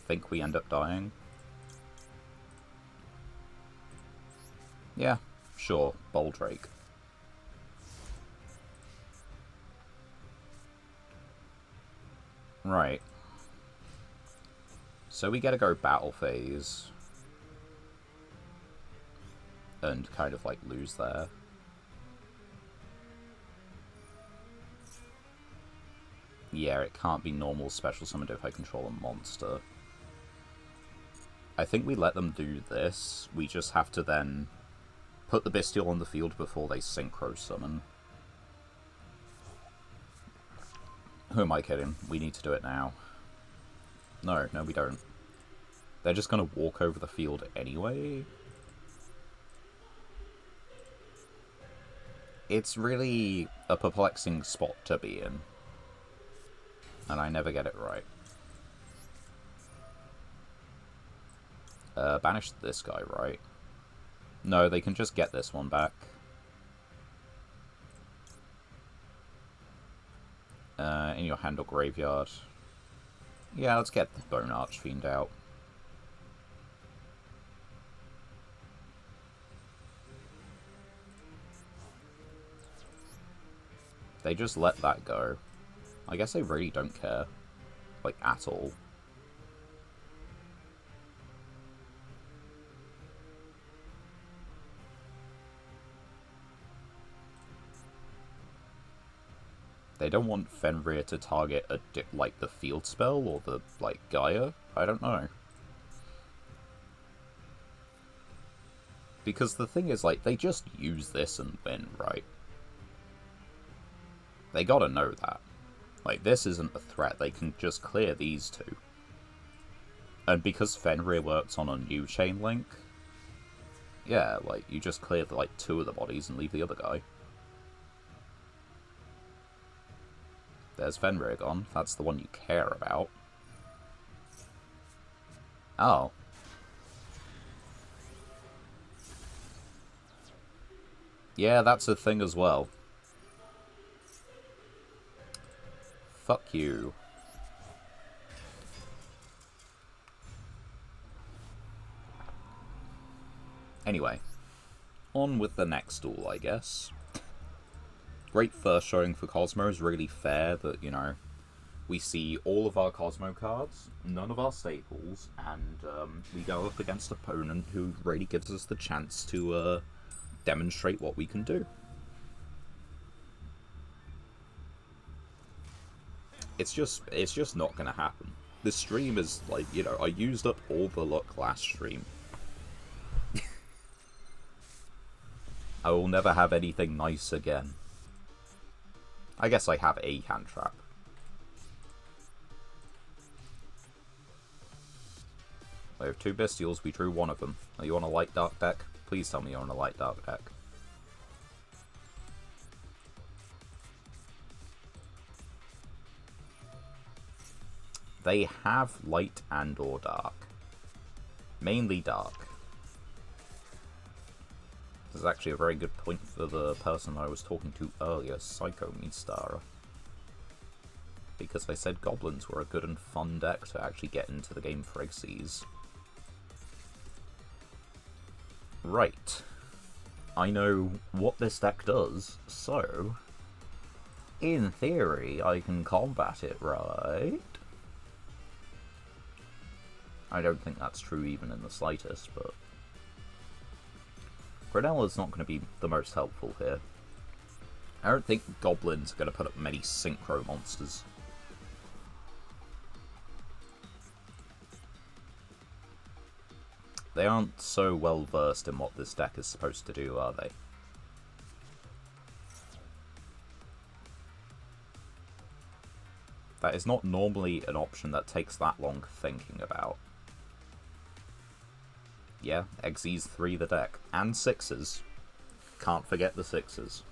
think we end up dying. Yeah, sure. Boldrake. Right. So we get to go battle phase. And kind of, like, lose there. Yeah, it can't be normal special summoned if I control a monster. I think we let them do this. We just have to then put the Bestial on the field before they synchro summon. Who am I kidding? We need to do it now. No, we don't. They're just gonna walk over the field anyway? It's really a perplexing spot to be in. And I never get it right. Banish this guy, right? No, they can just get this one back. In your hand or graveyard. Yeah, let's get the Bone Archfiend out. They just let that go. I guess they really don't care. Like, at all. They don't want Fenrir to target like the field spell or the like Gaia. I don't know. Because the thing is, like, they just use this and win, right? They gotta know that. Like, this isn't a threat. They can just clear these two. And because Fenrir works on a new chain link, yeah, like, you just clear the, like, two of the bodies and leave the other guy. There's Fenrir gone. That's the one you care about. Oh. Yeah, that's a thing as well. Fuck you. Anyway. On with the next duel, I guess. Great first showing for Cosmo. Is really fair that, you know, we see all of our Cosmo cards, none of our staples, and we go up against an opponent who really gives us the chance to demonstrate what we can do. it's just not gonna happen. This stream is like, you know, I used up all the luck last stream. I will never have anything nice again. I guess I have a hand trap. We have 2 bestials, we drew one of them. Are you on a light dark deck? Please tell me you're on a light dark deck. They have light and or dark. Mainly dark. This is actually a very good point for the person I was talking to earlier, Psycho Mistara. Because I said goblins were a good and fun deck to actually get into the game for Xyz. Right. I know what this deck does, so... in theory, I can combat it, right? I don't think that's true even in the slightest, but... Grenella's not going to be the most helpful here. I don't think goblins are going to put up many synchro monsters. They aren't so well versed in what this deck is supposed to do, are they? That is not normally an option that takes that long thinking about. Yeah, Xyz 3 the deck. And 6s. Can't forget the 6s.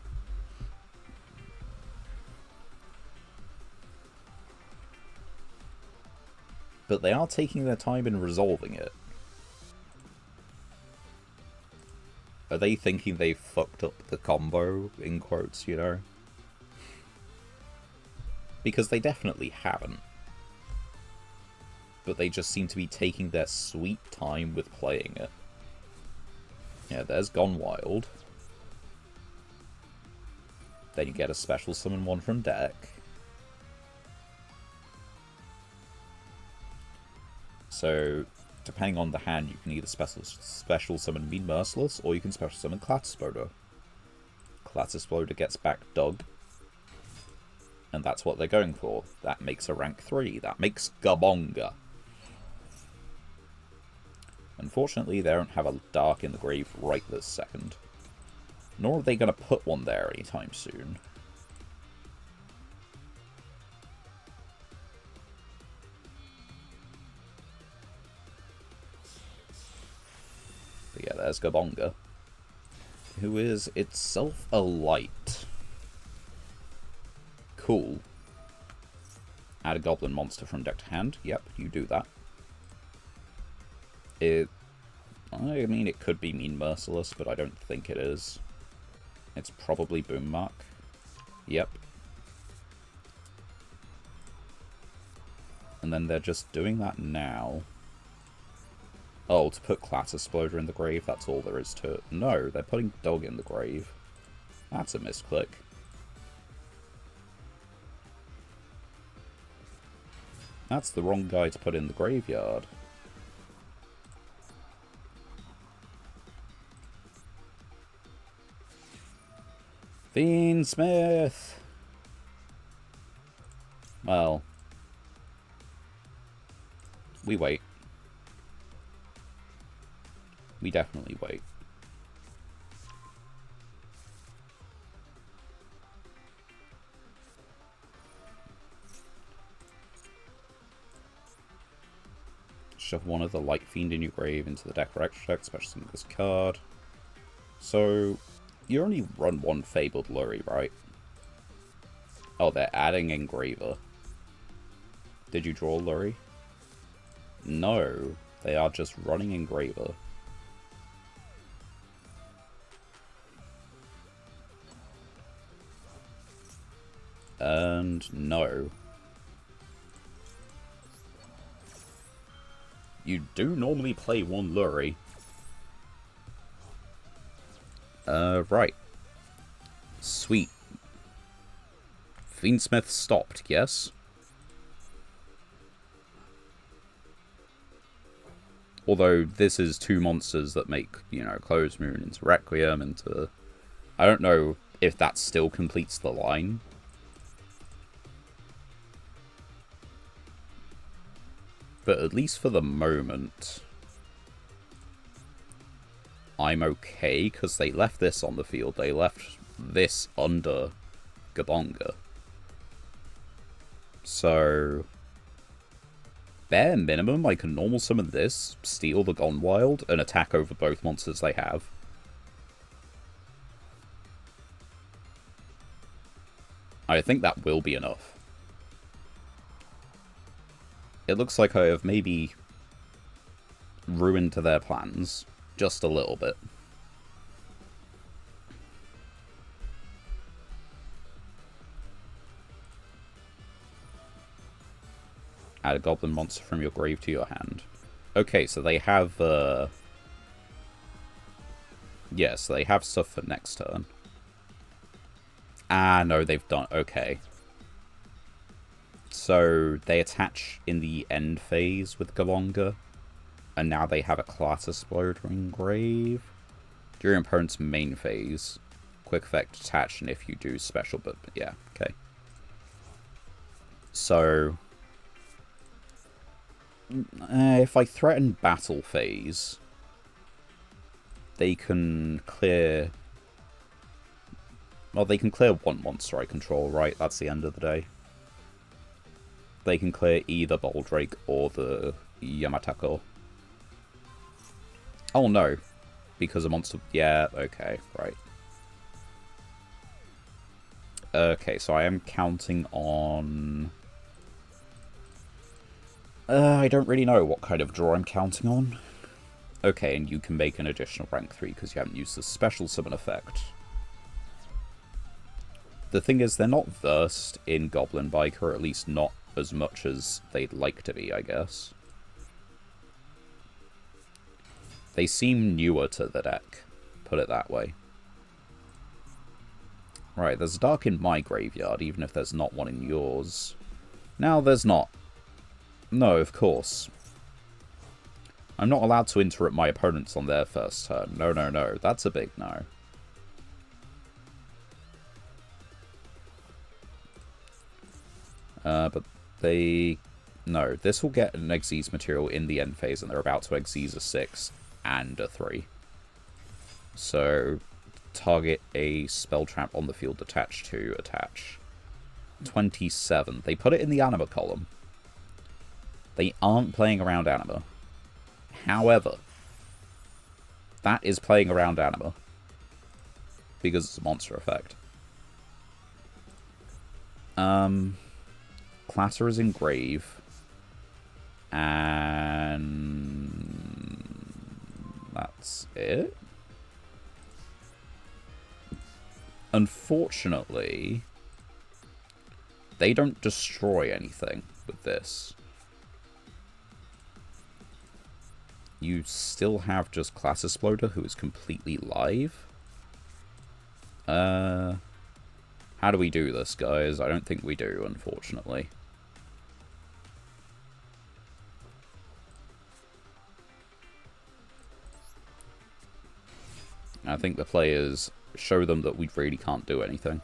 But they are taking their time in resolving it. Are they thinking they fucked up the combo, in quotes, you know? Because they definitely haven't. But they just seem to be taking their sweet time with playing it. Yeah, there's Gone Wild. Then you get a special summon one from deck. So, depending on the hand, you can either special summon Mean Merciless, or you can special summon Clattersploder. Clattersploder gets back Dug. And that's what they're going for. That makes a rank 3. That makes Gabonga. Unfortunately, they don't have a Dark in the grave right this second. Nor are they going to put one there anytime soon. But yeah, there's Gabonga, who is itself a light. Cool. Add a goblin monster from deck to hand. Yep, you do that. I mean, it could be Mean Merciless, but I don't think it is. It's probably Boom Mark. Yep. And then they're just doing that now. Oh, to put Clattersploder in the grave, that's all there is to it. No, they're putting Dog in the grave. That's a misclick. That's the wrong guy to put in the graveyard. Fiendsmith! Well. We wait. We definitely wait. Shove one of the Light Fiend in your grave into the deck for extra deck, especially some of this card. So, you only run one Fabled Lurie, right? Oh, they're adding Engraver. Did you draw Lurie? No, they are just running Engraver. And no. You do normally play one Lurie. Right. Sweet. Fiendsmith stopped, yes? Although this is 2 monsters that make, you know, Closed Moon into Requiem, into... I don't know if that still completes the line. But at least for the moment, I'm okay, because they left this on the field. They left this under Gabonga. So, bare minimum, I can normal summon this, steal the Gone Wild, and attack over both monsters they have. I think that will be enough. It looks like I have maybe ruined their plans just a little bit. Add a goblin monster from your grave to your hand. Okay, so they have, yes, they have stuff for next turn. Ah, no, they've done... Okay. So, they attach in the end phase with Galonga. And now they have a class exploder in grave. During opponent's main phase. Quick effect attach, and if you do special, but yeah, okay. So... if I threaten battle phase, they can clear... Well, they can clear one monster I control, right? That's the end of the day. They can clear either Boldrake or the Yamatako. Oh, no. Because a monster... Yeah, okay, right. Okay, so I am counting on... I don't really know what kind of draw I'm counting on. Okay, and you can make an additional rank 3 because you haven't used the special summon effect. The thing is, they're not versed in Goblin Bike, or at least not as much as they'd like to be, I guess. They seem newer to the deck, put it that way. Right, there's a Dark in my graveyard, even if there's not one in yours. Now there's not. No, of course. I'm not allowed to interrupt my opponents on their first turn. No, no, no. That's a big no. But they... No, this will get an Xyz material in the end phase, and they're about to Xyz a 6 and a 3. So, target a spell trap on the field attached to attach. 27. They put it in the anima column. They aren't playing around anima. However, that is playing around anima. Because it's a monster effect. Clatter is in grave. And... that's it? Unfortunately, they don't destroy anything with this. You still have just Class Exploder, who is completely live. How do we do this, guys? I don't think we do, unfortunately. I think the players show them that we really can't do anything.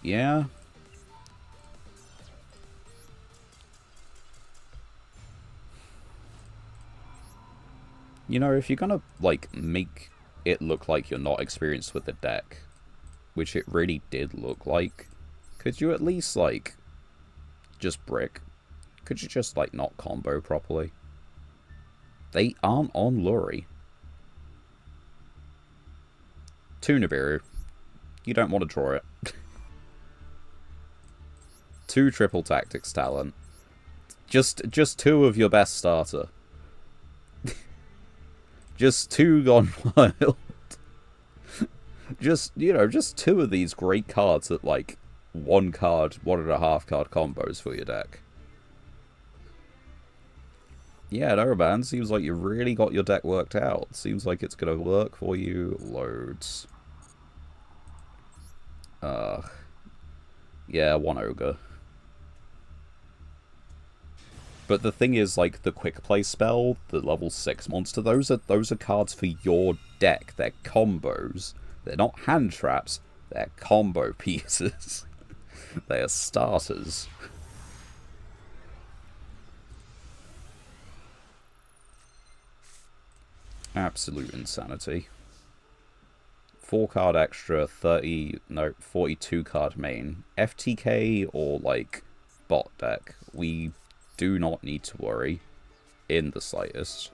Yeah. You know, if you're gonna, like, make it look like you're not experienced with the deck, which it really did look like, could you at least, like, just brick? Could you just, like, not combo properly? They aren't on Luri. 2 Nibiru. You don't want to draw it. 2 triple tactics talent. Just 2 of your best starter. Just 2 Gone Wild. Just, you know, just 2 of these great cards at, like, 1 card, 1.5 card combos for your deck. Yeah, no, man. Seems like you really got your deck worked out. Seems like it's gonna work for you loads. Yeah, 1 Ogre. But the thing is, like, the quick play spell, the level 6 monster, those are cards for your deck. They're combos. They're not hand traps. They're combo pieces. They are starters. Absolute insanity. 4 card extra, 42 card main. FTK or like bot deck, we do not need to worry in the slightest.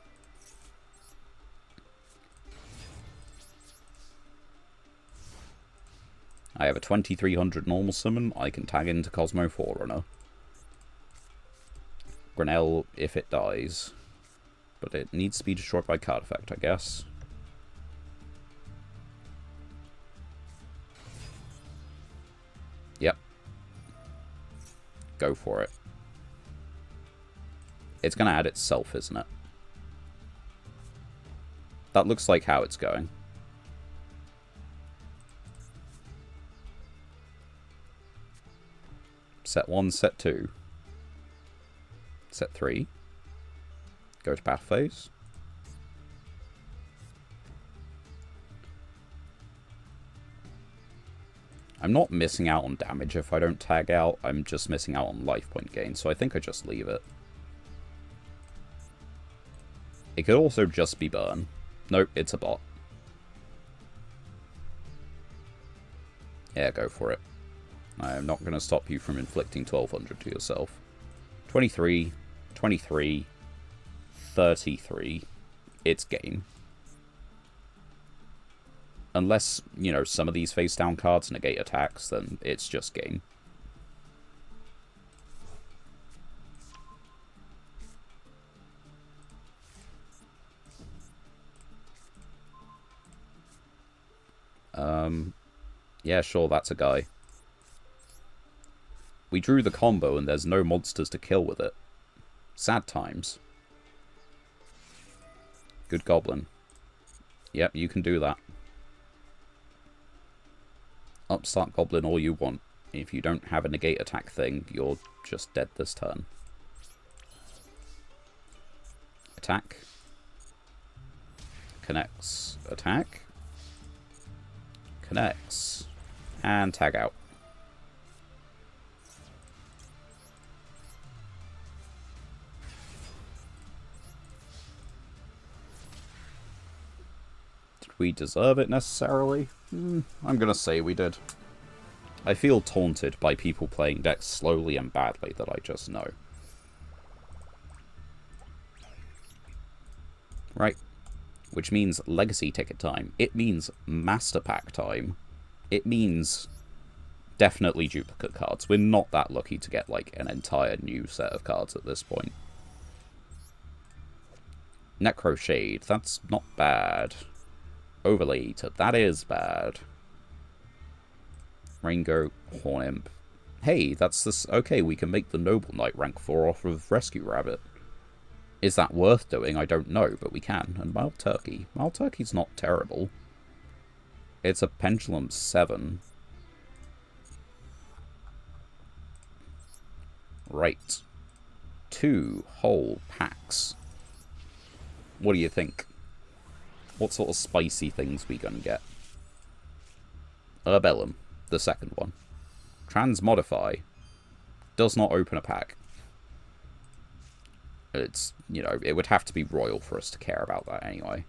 I have a 2300 normal summon. I can tag into Cosmo Forerunner. Grinnell if it dies. But it needs to be destroyed by card effect, I guess. Yep. Go for it. It's going to add itself, isn't it? That looks like how it's going. Set 1, set 2. Set 3. Go to battle phase. I'm not missing out on damage if I don't tag out. I'm just missing out on life point gain, so I think I just leave it. It could also just be burn. Nope, it's a bot. Yeah, go for it. I am not going to stop you from inflicting 1200 to yourself. 23, 23, 33. It's game. Unless, you know, some of these face-down cards negate attacks, then it's just game. Yeah, sure, that's a guy. We drew the combo and there's no monsters to kill with it. Sad times. Good goblin. Yep, you can do that. Upstart goblin all you want. If you don't have a negate attack thing, you're just dead this turn. Attack. Connects. Attack. Connects. And tag out. Did we deserve it necessarily? I'm gonna say we did. I feel taunted by people playing decks slowly and badly that I just know. Right. Which means legacy ticket time. It means master pack time. It means definitely duplicate cards. We're not that lucky to get like an entire new set of cards at this point. Necro Shade, that's not bad. Overlay Eater, that is bad. Raingo Horn Imp. Hey, that's this. Okay, we can make the Noble Knight rank 4 off of Rescue Rabbit. Is that worth doing? I don't know, but we can. And Mild Turkey. Mild Turkey's not terrible. It's a Pendulum 7. Right. 2 whole packs. What do you think? What sort of spicy things we gonna get? Herbellum, the second one. Transmodify. Does not open a pack. It's, you know, it would have to be royal for us to care about that anyway.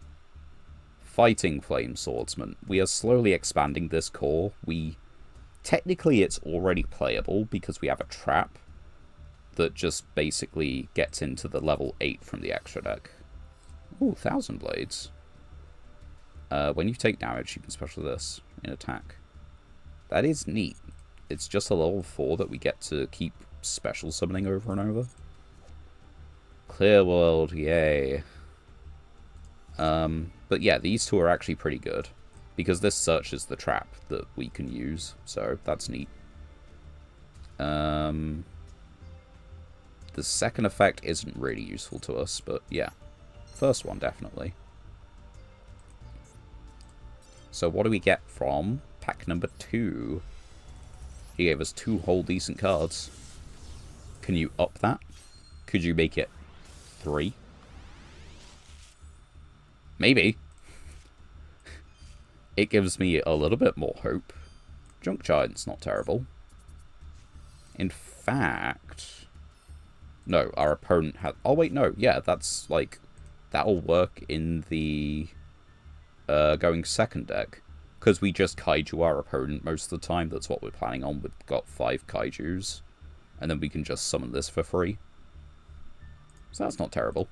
Fighting Flame Swordsman. We are slowly expanding this core. Technically, it's already playable because we have a trap that just basically gets into the level 8 from the extra deck. Ooh, Thousand Blades. When you take damage, you can special this in attack. That is neat. It's just a level 4 that we get to keep special summoning over and over. Clear World, yay. But yeah, these two are actually pretty good. Because this searches the trap that we can use. So, that's neat. The second effect isn't really useful to us, but yeah. First one, definitely. So what do we get from pack number 2? He gave us 2 whole decent cards. Can you up that? Could you make it 3? Maybe. It gives me a little bit more hope. Junk Giant's not terrible. In fact... No, our opponent had... Oh, wait, no. Yeah, that's, like... That'll work in the... going second deck. Because we just kaiju our opponent most of the time. That's what we're planning on. We've got 5 kaijus. And then we can just summon this for free. So that's not terrible.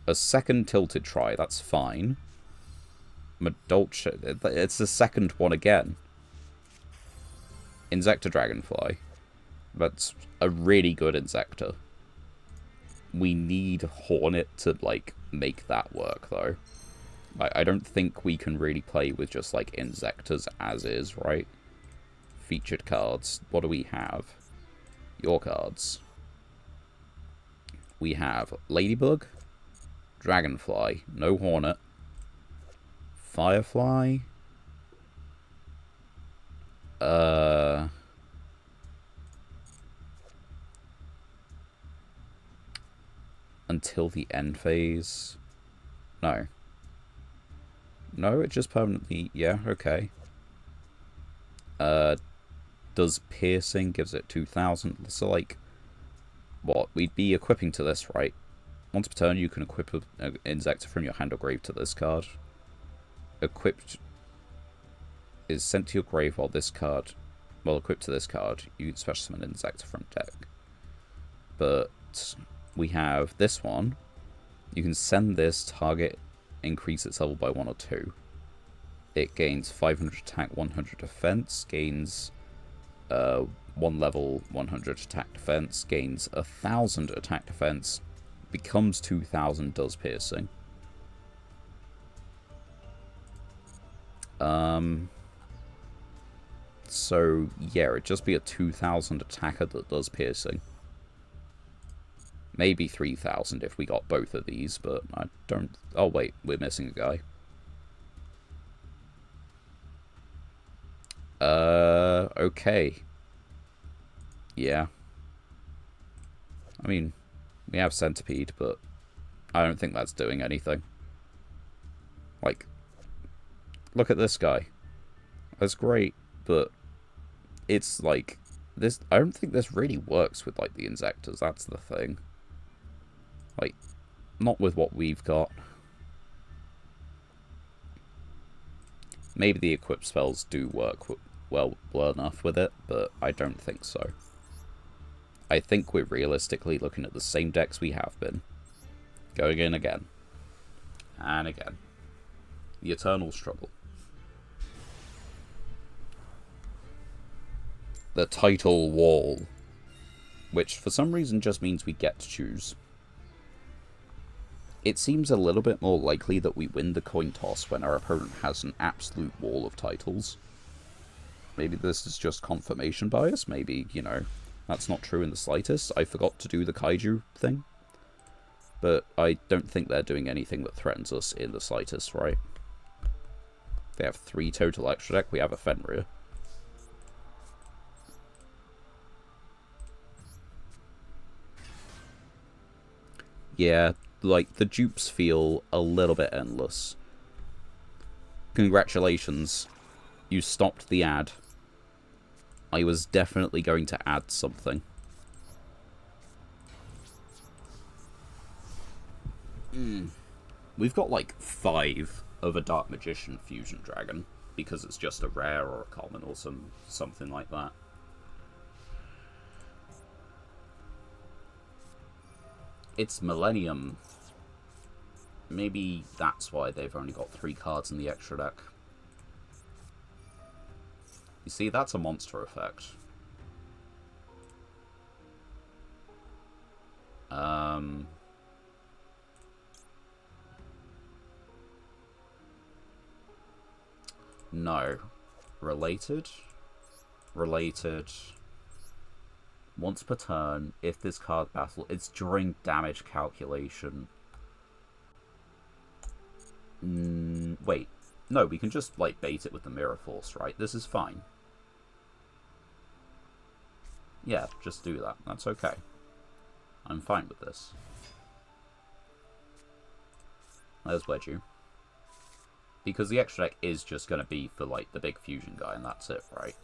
A second Tilted Try, that's fine. Madolche, it's the second one again. Insector Dragonfly. That's a really good Insector. We need Hornet to, like, make that work, though. I don't think we can really play with just, like, Insectors as is, right? Featured cards. What do we have? Your cards. We have Ladybug, Dragonfly, no Hornet, Firefly, until the end phase. No. No, it just permanently... Yeah, okay. Does piercing, gives it 2,000. So, like, what? We'd be equipping to this, right? Once per turn, you can equip an Insector from your hand or grave to this card. Equipped is sent to your grave while this card... Well, equipped to this card, you can special summon an Insector from deck. But we have this one. You can send this target, increase its level by 1 or 2. It gains 500 attack, 100 defense, gains 1 level, 100 attack defense, gains 1,000 attack defense, becomes 2,000, does piercing. So, yeah, it'd just be a 2,000 attacker that does piercing. Maybe 3,000 if we got both of these, but I don't... Oh, wait, we're missing a guy. Okay. Yeah. I mean, we have Centipede, but I don't think that's doing anything. Like, look at this guy. That's great, but it's like, this... I don't think this really works with, like, the Insectors, that's the thing. Like, not with what we've got. Maybe the equip spells do work well enough with it, but I don't think so. I think we're realistically looking at the same decks we have been. Going in again. And again. The eternal struggle. The title wall. Which for some reason just means we get to choose. It seems a little bit more likely that we win the coin toss when our opponent has an absolute wall of titles. Maybe this is just confirmation bias. Maybe, you know, that's not true in the slightest. I forgot to do the kaiju thing. But I don't think they're doing anything that threatens us in the slightest, right? They have 3 total extra deck. We have a Fenrir. Yeah, like, the dupes feel a little bit endless. Congratulations. You stopped the ad. I was definitely going to add something. We've got, like, 5 of a Dark Magician Fusion Dragon, because it's just a rare or a common or something like that. It's Millennium. Maybe that's why they've only got 3 cards in the extra deck. You see, that's a monster effect. No. Related? Related. Once per turn, if this card battle, it's during damage calculation. Wait. No, we can just, like, bait it with the Mirror Force, right? This is fine. Yeah, just do that. That's okay. I'm fine with this. There's Wedgie. Because the extra deck is just going to be for, like, the big fusion guy, and that's it, right?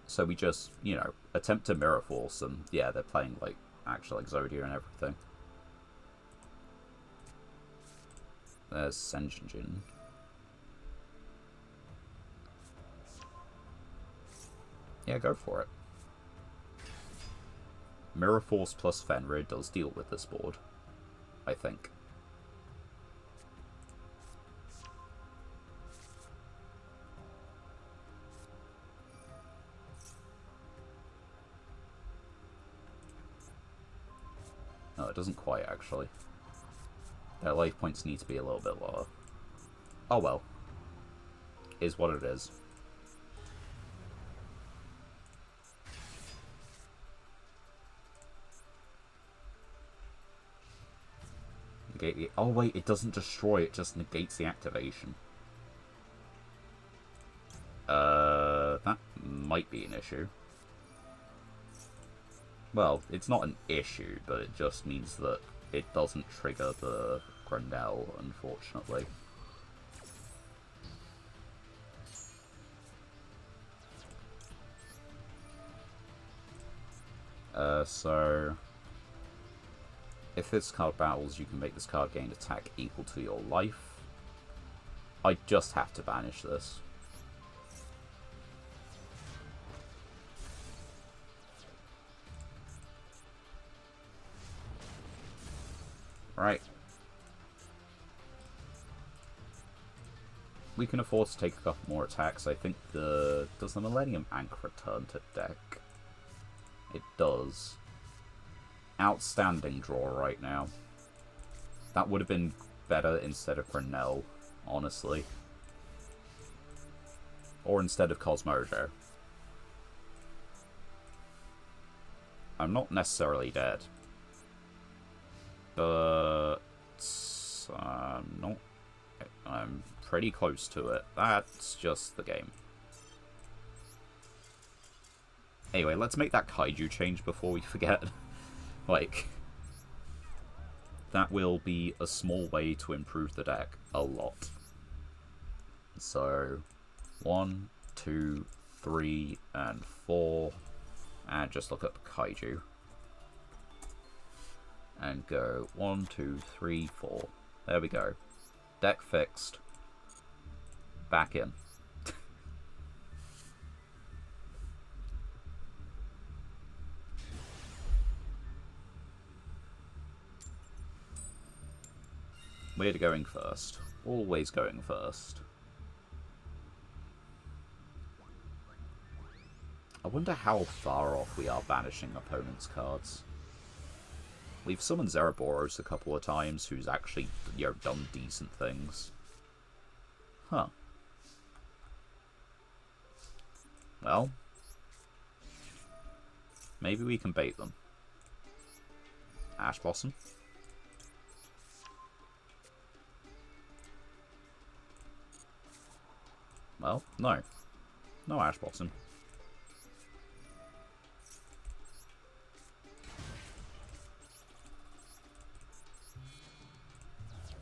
So we just, you know, attempt to Mirror Force, and yeah, they're playing, like, actual Exodia and everything. There's Senjin. Yeah, go for it. Mirror Force plus Fenrir does deal with this board, I think. No, it doesn't quite, actually. Their life points need to be a little bit lower. Oh well. Is what it is. Oh wait, it doesn't destroy, it just negates the activation. That might be an issue. Well, it's not an issue, but it just means that it doesn't trigger the Grendel, unfortunately. So if this card battles, you can make this card gain attack equal to your life. I just have to banish this. Right. We can afford to take a couple more attacks. I think does the Millennium Ankh return to deck? It does. Outstanding draw right now. That would have been better instead of Grinnell, honestly. Or instead of Cosmojo. I'm not necessarily dead. But I'm pretty close to it. That's just the game. Anyway, let's make that Kaiju change before we forget. Like, that will be a small way to improve the deck a lot. So, 1, 2, 3, and 4. And just look up Kaiju. And go 1, 2, 3, 4. There we go. Deck fixed. Back in. We're going first. Always going first. I wonder how far off we are banishing opponents' cards. We've summoned Zeraboros a couple of times, who's actually, you know, done decent things. Huh. Well, maybe we can bait them. Ash Blossom. Well, no. No Ash Blossom.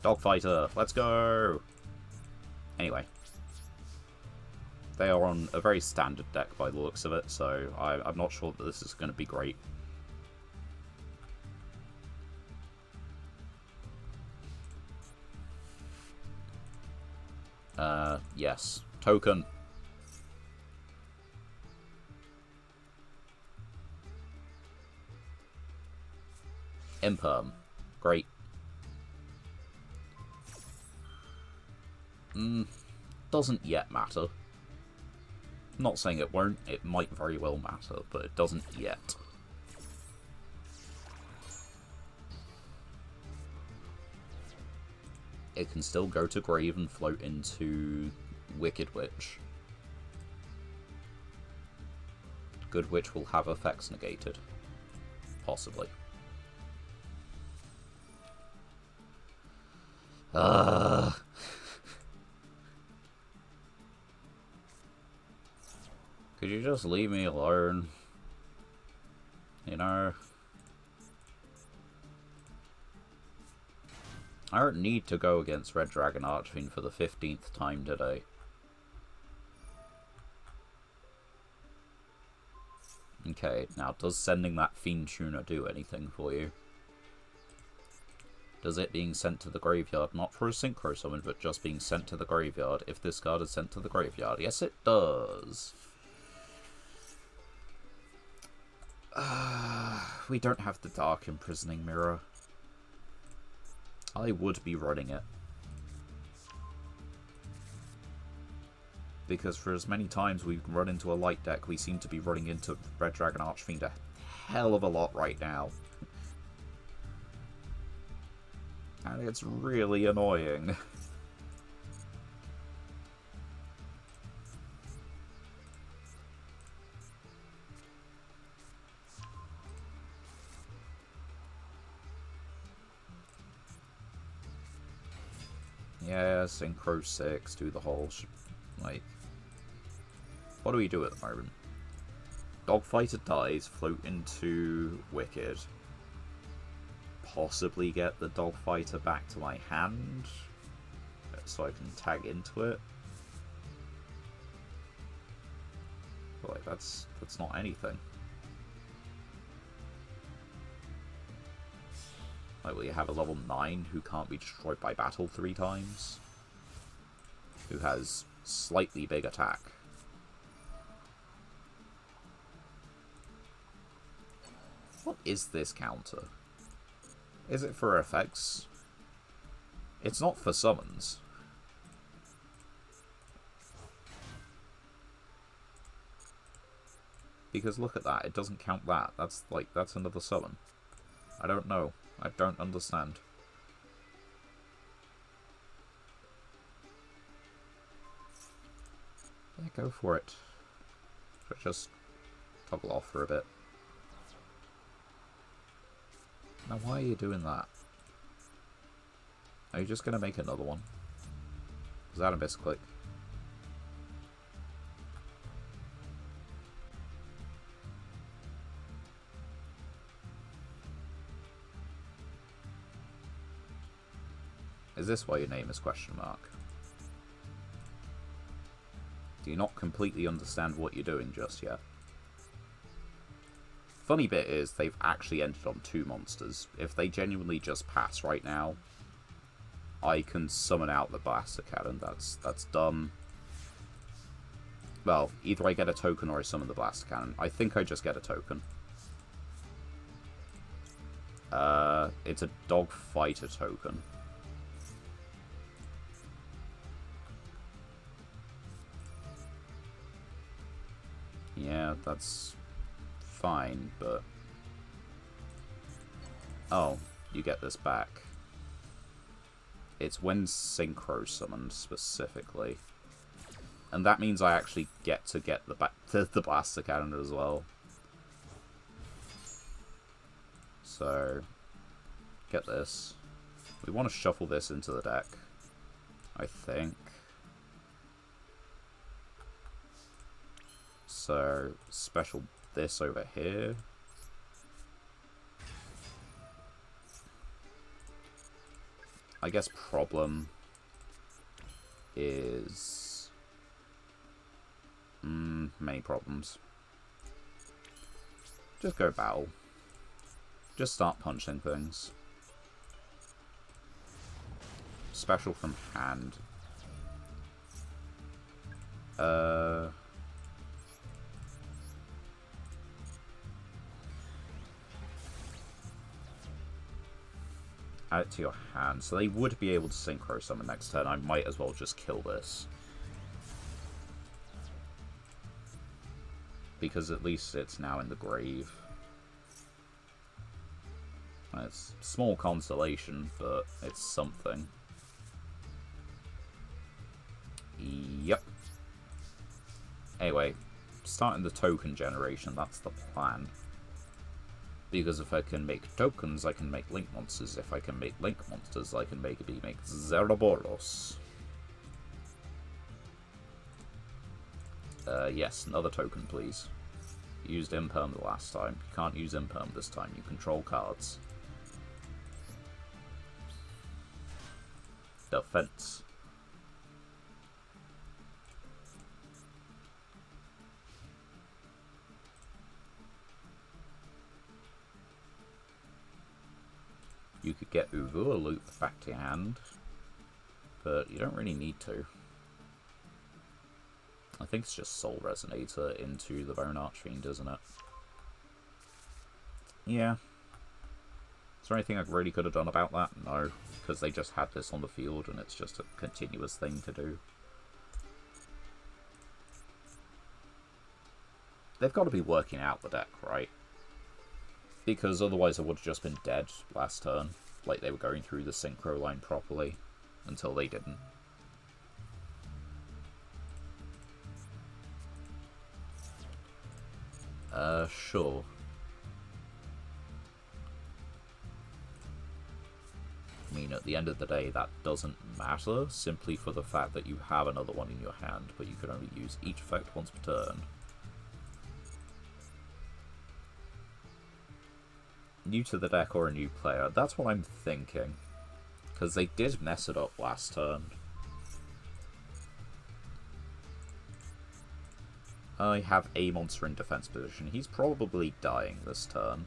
Dogfighter, let's go! Anyway. They are on a very standard deck by the looks of it, so I'm not sure that this is going to be great. Yes. Token. Imperm. Great. Doesn't yet matter. Not saying it won't, it might very well matter, but it doesn't yet. It can still go to grave and float into Wicked Witch. Good Witch will have effects negated. Possibly. Could you just leave me alone? You know? I don't need to go against Red Dragon Archfiend for the 15th time today. Okay, now does sending that Fiend Tuner do anything for you? Does it being sent to the graveyard, not for a Synchro Summon, but just being sent to the graveyard, if this card is sent to the graveyard? Yes, it does. We don't have the Dark Imprisoning Mirror. I would be running it. Because for as many times we've run into a light deck, we seem to be running into Red Dragon Archfiend a hell of a lot right now. And it's really annoying. Yeah, Synchro 6, do the whole... like... What do we do at the moment? Dogfighter dies, float into Wicked. Possibly get the Dogfighter back to my hand, so I can tag into it. But like, that's not anything. Like, will you have a level 9 who can't be destroyed by battle 3 times? Who has slightly big attack? What is this counter? Is it for effects? It's not for summons. Because look at that, it doesn't count that. That's another summon. I don't know. I don't understand. Yeah, go for it. Just toggle off for a bit. Now, why are you doing that? Are you just going to make another one? Is that a misclick? Is this why your name is question mark? Do you not completely understand what you're doing just yet? Funny bit is, they've actually ended on 2 monsters. If they genuinely just pass right now, I can summon out the Blaster Cannon. That's done. Well, either I get a token or I summon the Blaster Cannon. I think I just get a token. It's a Dog Fighter token. Yeah, that's fine, but... Oh, you get this back. It's when Synchro summoned, specifically. And that means I actually get to get the Blaster Cannon as well. So, get this. We want to shuffle this into the deck, I think. So, special this over here. I guess problem is... many problems. Just go battle. Just start punching things. Special from hand. Add it to your hand. So they would be able to Synchro Summon next turn. I might as well just kill this. Because at least it's now in the grave. It's small consolation, but it's something. Yep. Anyway, starting the token generation, that's the plan. Because if I can make tokens, I can make link monsters. If I can make link monsters, I can make Zeraboros. Yes, another token, please. Used Imperm the last time. You can't use Imperm this time. You control cards. defense. You could get Uvu, a loop back to your hand, but you don't really need to. I think it's just Soul Resonator into the Bone Archfiend, isn't it? Yeah. Is there anything I really could have done about that? No, because they just had this on the field and it's just a continuous thing to do. They've got to be working out the deck, right? Because otherwise I would have just been dead last turn. Like they were going through the synchro line properly until they didn't. Sure. I mean, at the end of the day, that doesn't matter, simply for the fact that you have another one in your hand, but you can only use each effect once per turn. New to the deck or a new player? That's what I'm thinking. Because they did mess it up last turn. I have a monster in defense position. He's probably dying this turn.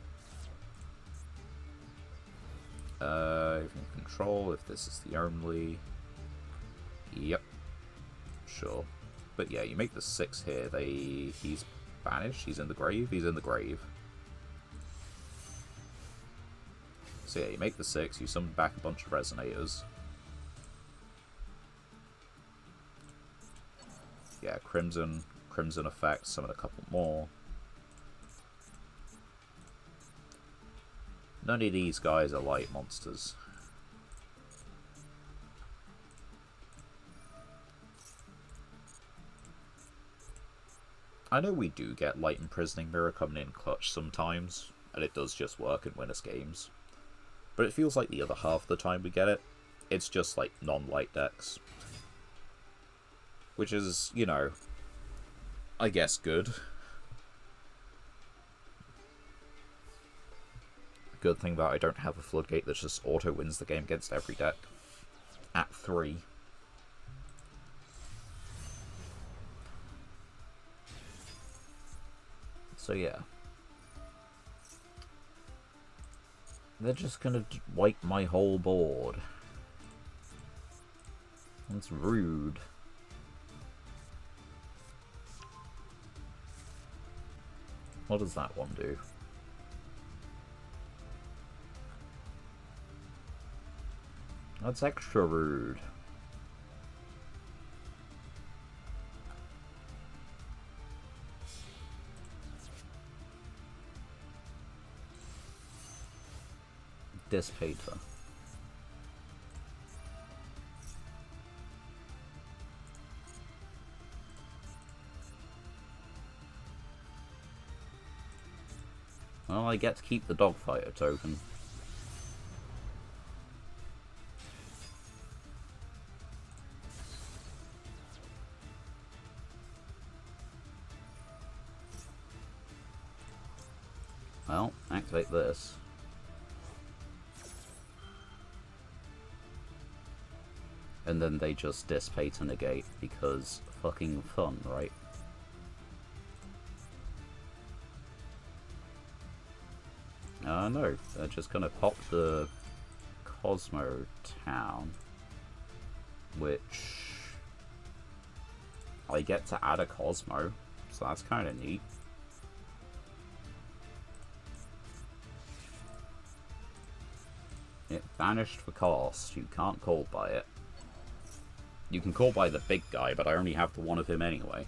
If you can control, if this is the only... Yep. Sure. But yeah, you make the 6 here. He's banished. He's in the grave. He's in the grave. So yeah, you make the 6. You summon back a bunch of Resonators. Yeah, Crimson effect. Summon a couple more. None of these guys are light monsters. I know we do get Light Imprisoning Mirror coming in clutch sometimes, and it does just work in winners games. But it feels like the other half of the time we get it, it's just like non-light decks. Which is, you know, I guess good. Good thing that I don't have a Floodgate that just auto-wins the game against every deck. At 3. So yeah. They're just gonna wipe my whole board. That's rude. What does that one do? That's extra rude. Dissipator. Well, I get to keep the Dogfighter token. Well, activate this. And then they just dissipate and negate because fucking fun, right? No, they're just gonna pop the Cosmo Town, which I get to add a Cosmo, so that's kind of neat. It vanished for cost. You can't call by it. You can call by the big guy, but I only have the one of him anyway.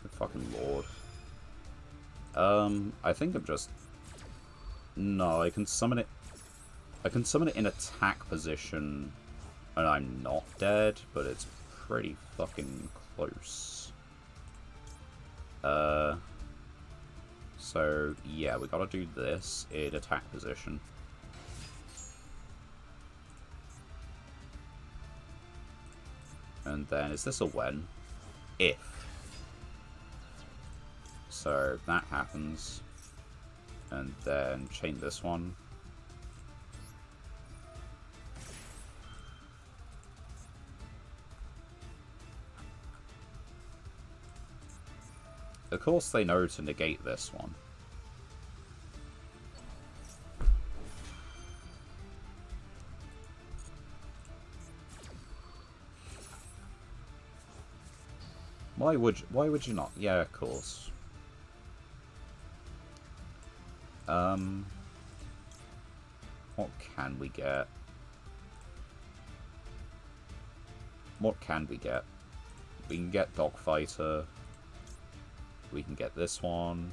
Good fucking lord. I think I'm just... No, I can summon it... I can summon it in attack position, and I'm not dead, but it's pretty fucking close. So, yeah, we gotta do this in attack position. And then, is this a when? If. So that happens. And then chain this one. Of course they know to negate this one. Why would you not? Yeah, of course. What can we get? What can we get? We can get Dogfighter. We can get this one.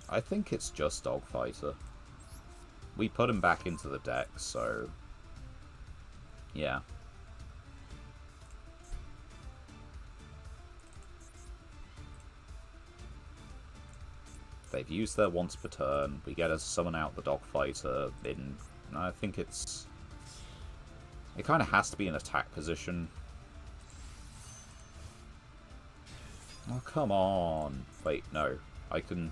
I think it's just Dogfighter. We put him back into the deck, so... yeah. They've used their once per turn. We get to summon out the Dogfighter in... I think it's... it kind of has to be an attack position. Oh, come on. Wait, no. I can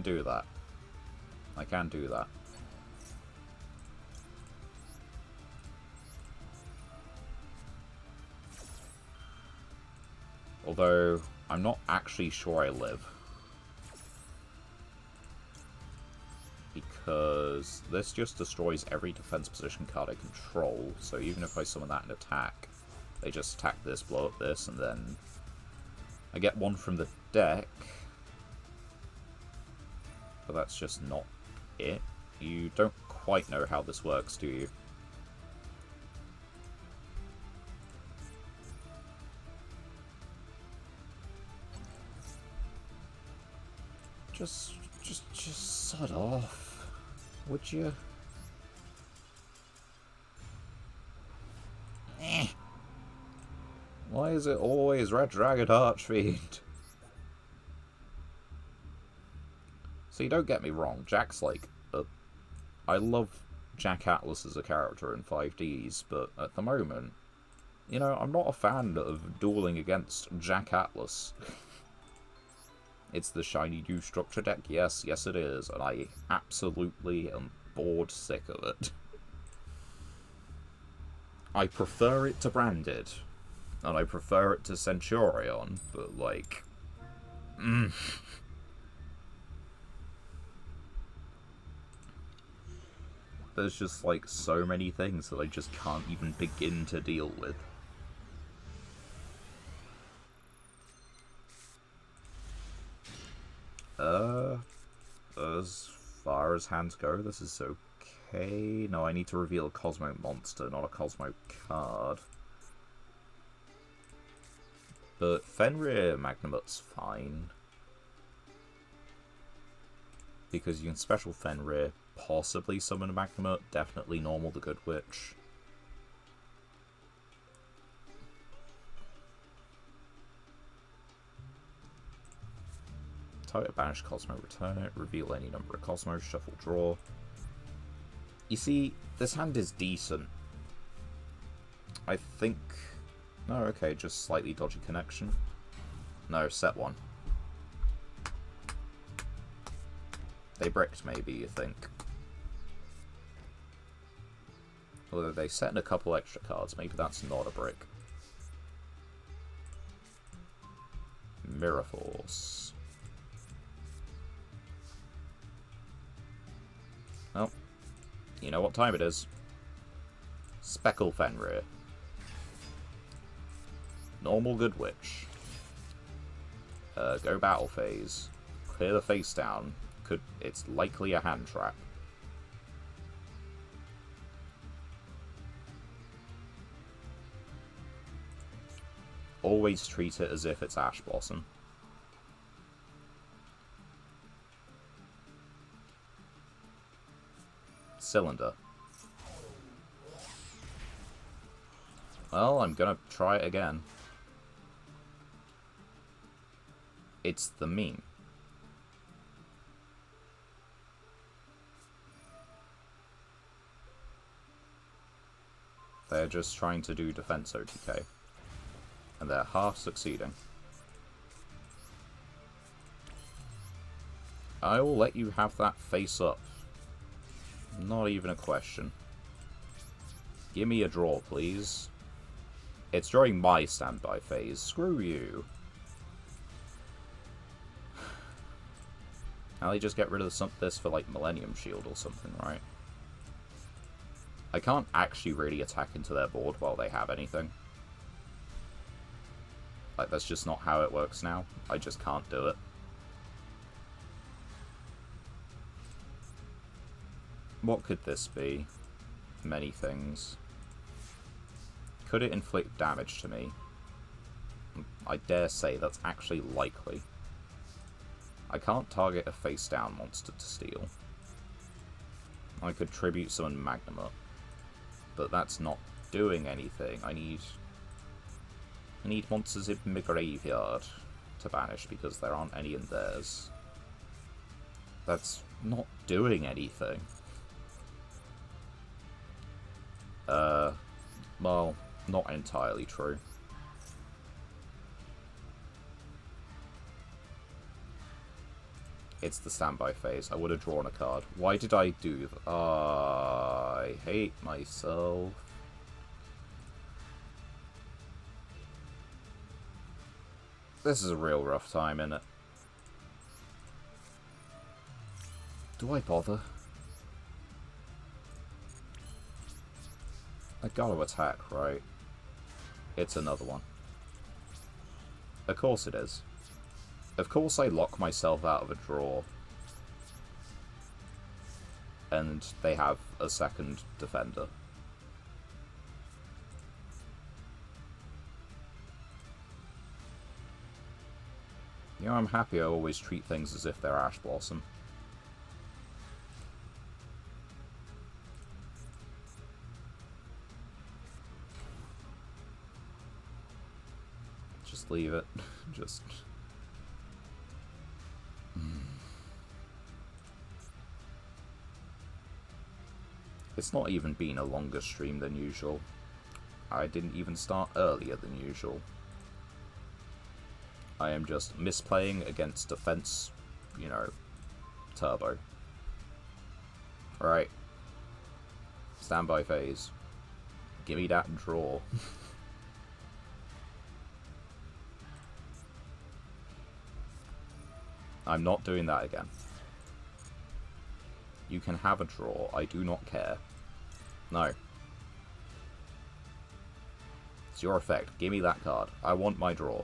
do that. I can do that. Although, I'm not actually sure I live. Because this just destroys every defense position card I control, so even if I summon that and attack, they just attack this, blow up this, and then I get one from the deck. But that's just not it. You don't quite know how this works, do you? Just sod off, would you? Eh. Why is it always Red Dragon Archfiend? See, don't get me wrong, Jack's like... I love Jack Atlas as a character in 5Ds, but at the moment, you know, I'm not a fan of dueling against Jack Atlas. It's the shiny new structure deck, yes it is, and I absolutely am bored sick of it. I prefer it to Branded, and I prefer it to Centurion, but like... There's just like so many things that I just can't even begin to deal with. As far as hands go, this is okay. No, I need to reveal a Cosmo monster, not a Cosmo card. But Fenrir Magnamut's fine. Because you can special Fenrir, possibly summon a Magnamut, definitely normal the Good Witch. Target banish Cosmo, return it, reveal any number of Cosmos, shuffle, draw. You see, this hand is decent. I think... no, okay, just slightly dodgy connection. No, set one. They bricked, maybe, you think. Although they set in a couple extra cards, maybe that's not a brick. Mirror Force. Well, you know what time it is. Speckle Fenrir. Normal Good Witch. Go battle phase. Clear the face down. It's likely a hand trap. Always treat it as if it's Ash Blossom. Cylinder. Well, I'm gonna try it again. It's the meme. They're just trying to do defense OTK. And they're half succeeding. I will let you have that face up. Not even a question. Give me a draw, please. It's during my standby phase. Screw you. Now they just get rid of this for, like, Millennium Shield or something, right? I can't actually really attack into their board while they have anything. Like, that's just not how it works now. I just can't do it. What could this be? Many things. Could it inflict damage to me? I dare say that's actually likely. I can't target a face-down monster to steal. I could tribute summon Magnum up. But that's not doing anything. I need monsters in my graveyard to banish because there aren't any in theirs. That's not doing anything. Well, not entirely true. It's the standby phase. I would have drawn a card. Why did I do that? I hate myself. This is a real rough time, innit? Do I bother? I gotta attack, right? It's another one. Of course it is. Of course I lock myself out of a draw. And they have a second defender. You know, I'm happy I always treat things as if they're Ash Blossom. Just leave it. Just... It's not even been a longer stream than usual. I didn't even start earlier than usual. I am just misplaying against defense, you know, turbo. Alright. Standby phase. Give me that draw. I'm not doing that again. You can have a draw. I do not care. No. It's your effect. Give me that card. I want my draw.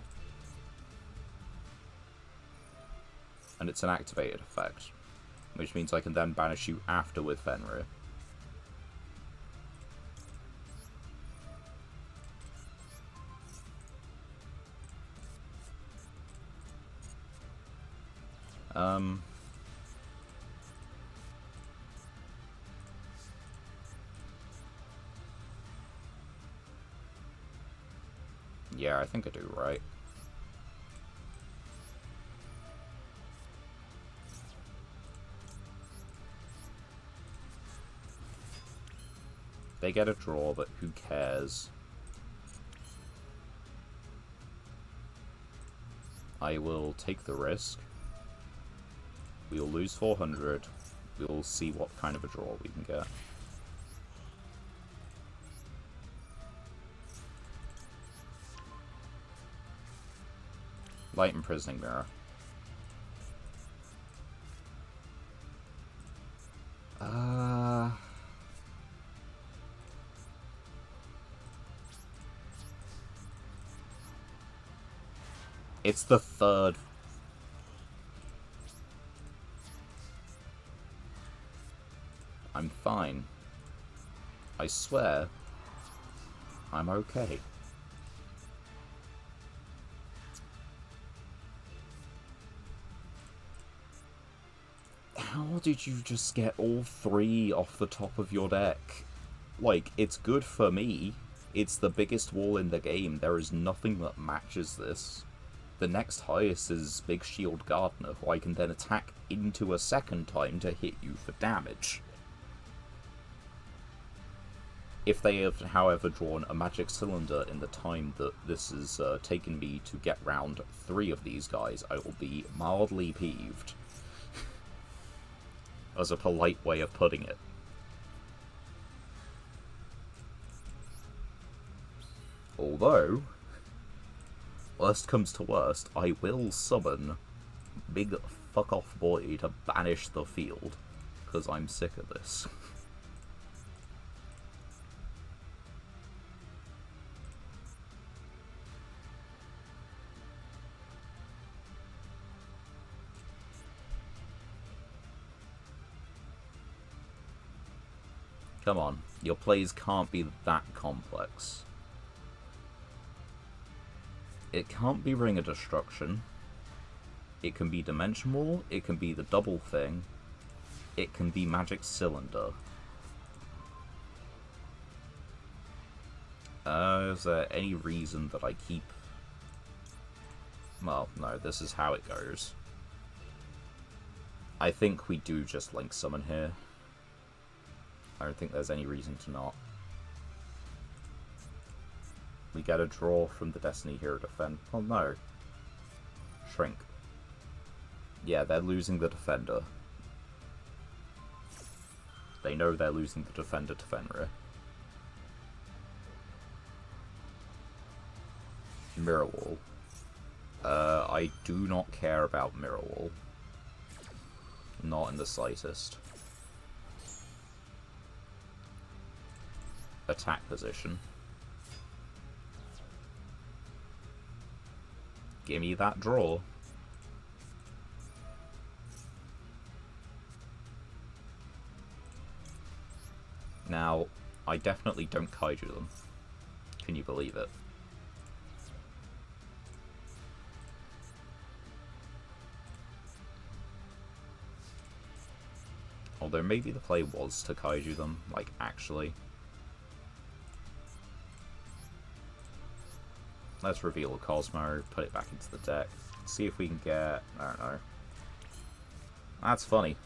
And it's an activated effect. Which means I can then banish you after with Fenrir. Yeah, I think I do, right? They get a draw, but who cares? I will take the risk. We'll lose 400. We'll see what kind of a draw we can get. Light Imprisoning Mirror. It's the third. I'm fine. I swear, I'm okay. How did you just get all three off the top of your deck? Like, it's good for me. It's the biggest wall in the game. There is nothing that matches this. The next highest is Big Shield Gardener, who I can then attack into a second time to hit you for damage. If they have, however, drawn a magic cylinder in the time that this has taken me to get round 3 of these guys, I will be mildly peeved. As a polite way of putting it. Although, worst comes to worst, I will summon big fuck off boy to banish the field, because I'm sick of this. Come on, your plays can't be that complex. It can't be Ring of Destruction. It can be Dimension Wall, it can be the double thing, it can be Magic Cylinder. Is there any reason that I keep... Well, no, this is how it goes. I think we do just Link Summon here. I don't think there's any reason to not. We get a draw from the Destiny Hero Defend. Oh no. Shrink. Yeah, they're losing the Defender. They know they're losing the Defender to Fenrir. Mirror Wall. I do not care about Mirror Wall. Not in the slightest. Attack position. Give me that draw. Now, I definitely don't kaiju them. Can you believe it? Although maybe the play was to kaiju them, like, actually. Let's reveal a Cosmo, put it back into the deck, see if we can get... I don't know. That's funny.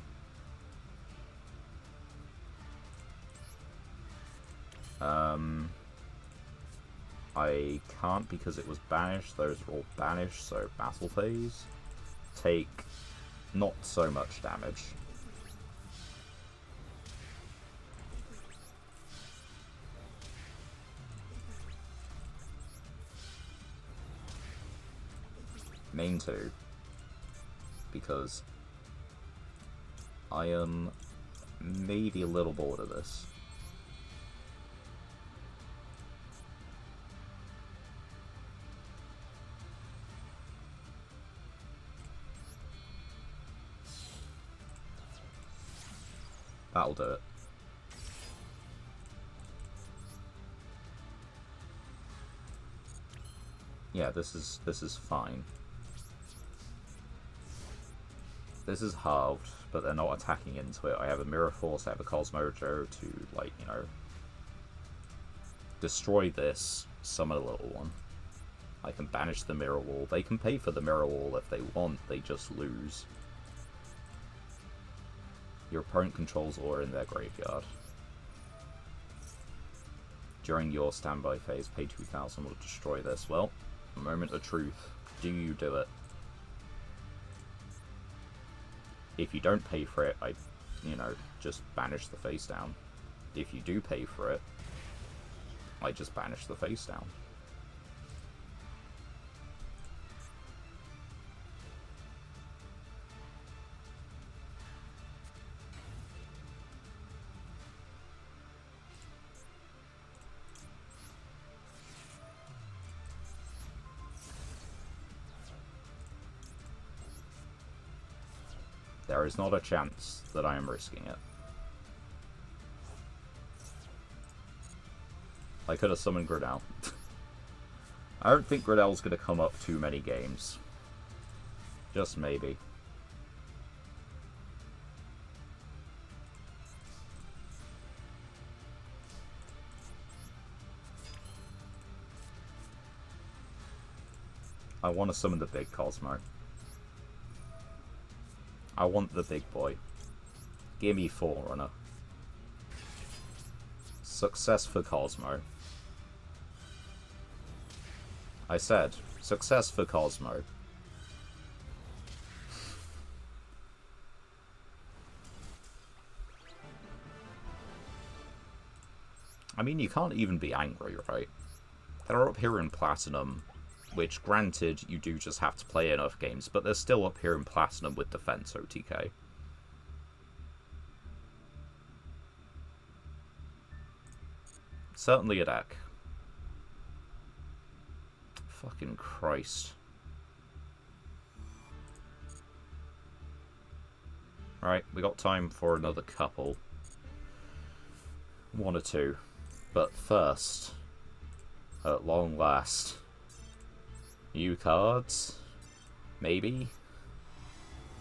I can't because it was banished. Those are all banished, so battle phase. Take not so much damage. Main 2. Because I am maybe a little bored of this. That'll do it. Yeah, this is fine. This is halved, but they're not attacking into it. I have a Mirror Force, I have a Cosmojo to, like, you know, destroy this, summon a little one. I can banish the Mirror Wall. They can pay for the Mirror Wall if they want, they just lose. Your opponent controls Aura in their graveyard. During your standby phase, pay 2,000 will destroy this. Well, moment of truth. Do you do it? If you don't pay for it, I, you know, just banish the face down. If you do pay for it, I just banish the face down. There is not a chance that I am risking it. I could have summoned Grinnell. I don't think Grinnell's going to come up too many games. Just maybe. I want to summon the big Cosmo. I want the big boy. Give me Forerunner. Success for Cosmo. I said, success for Cosmo. I mean, you can't even be angry, right? They're up here in Platinum, which, granted, you do just have to play enough games, but they're still up here in Platinum with Defense OTK. Certainly a deck. Fucking Christ. Right, we got time for another couple. One or two. But first, at long last, new cards? Maybe?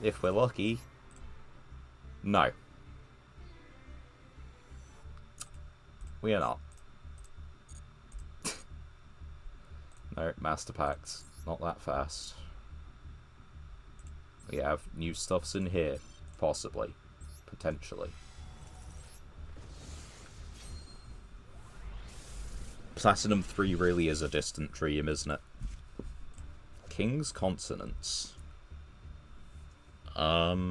If we're lucky. No. We are not. No, Master Packs. Not that fast. We have new stuffs in here. Possibly. Potentially. Platinum 3 really is a distant dream, isn't it? King's Consonants. Yeah,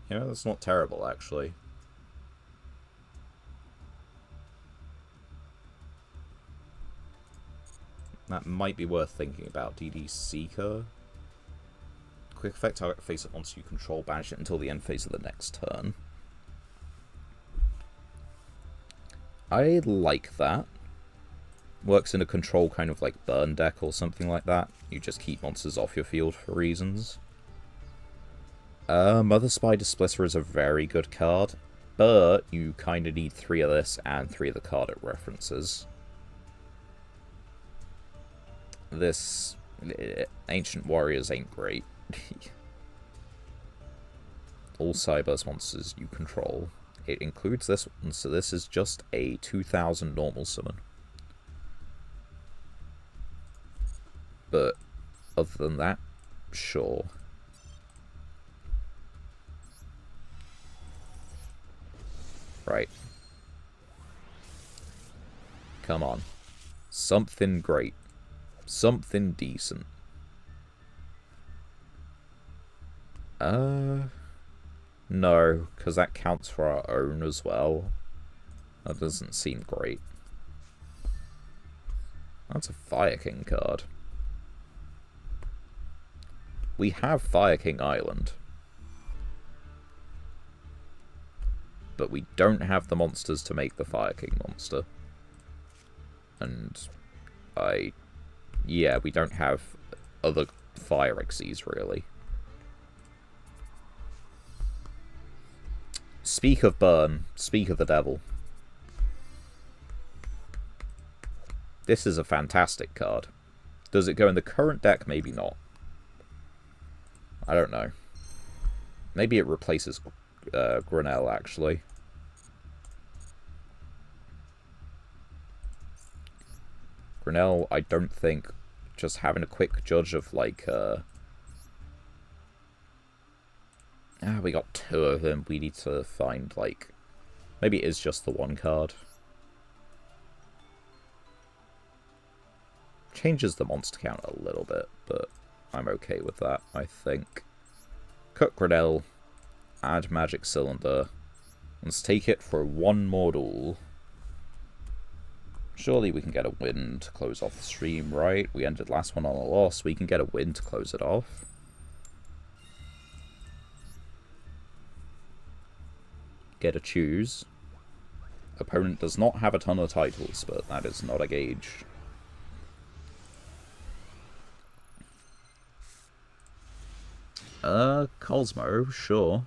that's not terrible, actually. That might be worth thinking about. DD Seeker. Quick effect, target face it once you control, banish it until the end phase of the next turn. I like that. Works in a control kind of like burn deck or something like that. You just keep monsters off your field for reasons. Mother Spider Splitter is a very good card, but you kind of need 3 of this and 3 of the card it references. This Ancient Warriors ain't great. All Cyberse monsters you control. It includes this one, so this is just a 2000 normal summon. But other than that, sure. Right. Come on. Something great. Something decent. No, because that counts for our own as well. That doesn't seem great. That's a Fire King card. We have Fire King Island. But we don't have the monsters to make the Fire King monster. And yeah, we don't have other Fire Xyzs, really. Speak of burn, speak of the devil. This is a fantastic card. Does it go in the current deck? Maybe not. I don't know. Maybe it replaces Grinnell, actually. Grinnell, I don't think just having a quick judge of, like, we got 2 of them. We need to find, like... Maybe it is just the 1 card. Changes the monster count a little bit, but I'm okay with that, I think. Cut Grinnell. Add Magic Cylinder. Let's take it for 1 more duel. Surely we can get a win to close off the stream, right? We ended last one on a loss. We can get a win to close it off. Get a choose. Opponent does not have a ton of titles, but that is not a gauge. Cosmo, sure.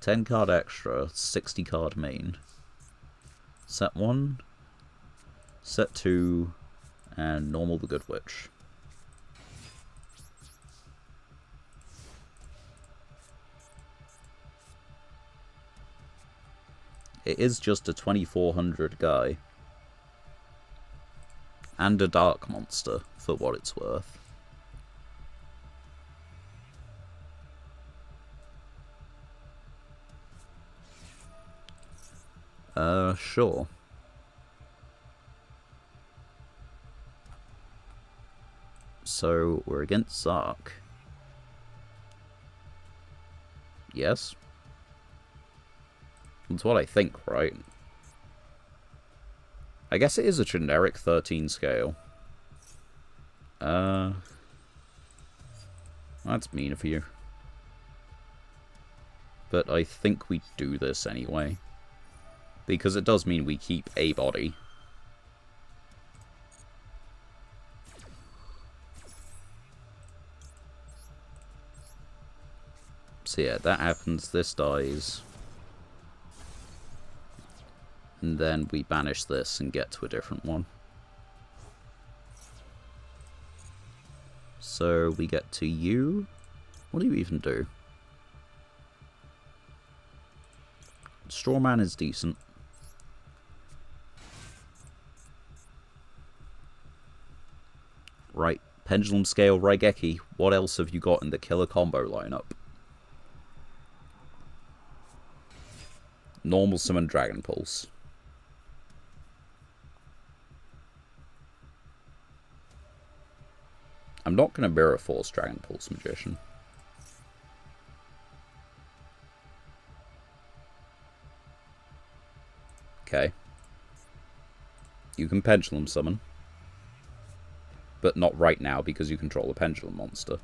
10 card extra, 60 card main. Set 1, set 2, and normal the Good Witch. It is just a 2400 guy. And a dark monster, for what it's worth. Sure. So, we're against Zark. Yes? That's what I think, right? I guess it is a generic 13 scale. That's mean of you. But I think we do this anyway. Because it does mean we keep a body. So yeah, that happens, this dies. And then we banish this and get to a different one. So we get to you. What do you even do? Strawman is decent. Right, Pendulum Scale Raigeki. What else have you got in the killer combo lineup? Normal Summon Dragon Pulse. I'm not going to Mirror Force Dragon Pulse Magician. Okay. You can Pendulum Summon. But not right now because you control a Pendulum monster.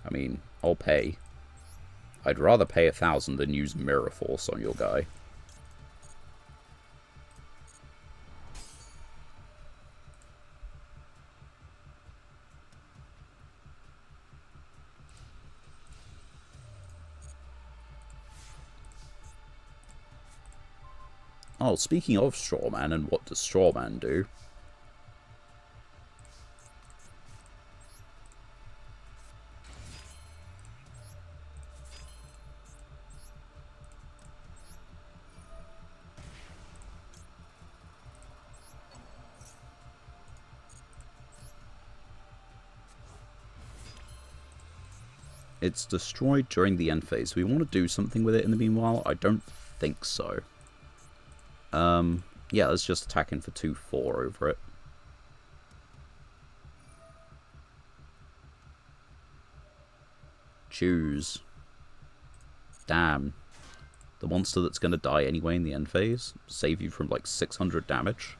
I mean, I'll pay. I'd rather pay 1,000 than use Mirror Force on your guy. Oh, speaking of Strawman and what does Strawman do? It's destroyed during the end phase. We want to do something with it in the meanwhile? I don't think so. Yeah, let's just attack in for 2/4 over it. Choose. Damn. The monster that's going to die anyway in the end phase. Save you from like 600 damage.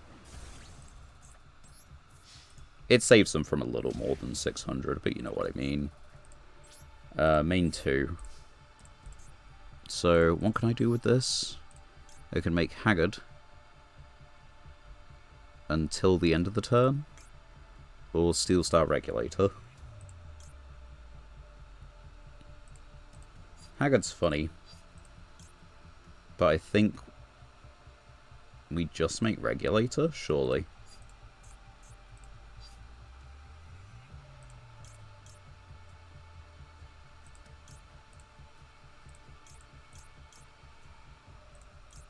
It saves them from a little more than 600, but you know what I mean. Main 2. So, what can I do with this? I can make Haggard until the end of the turn. Or Steel Star Regulator. Haggard's funny. But I think we just make Regulator, surely.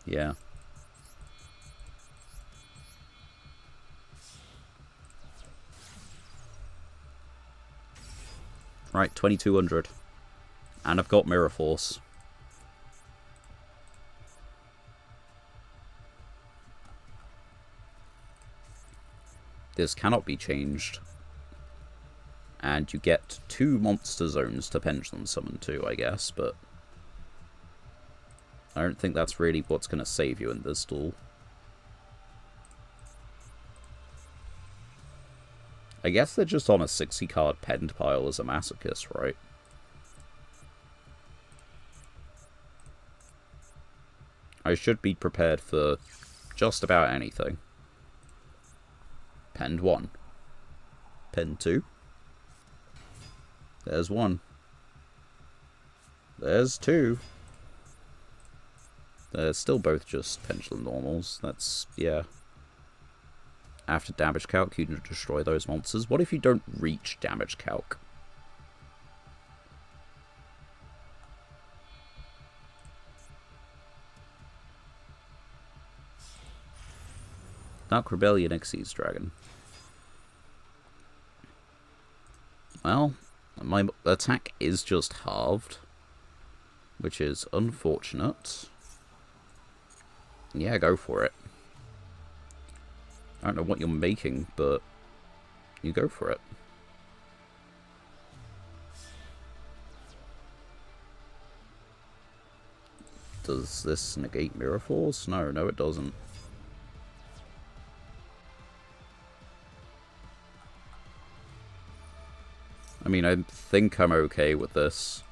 Yeah. Right, 2200. And I've got Mirror Force. This cannot be changed. And you get 2 monster zones to Pendulum Summon to, I guess, but I don't think that's really what's going to save you in this duel. I guess they're just on a 60-card penned pile as a Masochist, right? I should be prepared for just about anything. Penned 1. Penned 2. There's 1. There's 2. They're still both just Pendulum Normals. That's, yeah. After damage calc, you can destroy those monsters. What if you don't reach damage calc? Dark Rebellion Xyz Dragon. Well, my attack is just halved, which is unfortunate. Yeah, go for it. I don't know what you're making, but you go for it. Does this negate Mirror Force? No, it doesn't. I mean, I think I'm okay with this.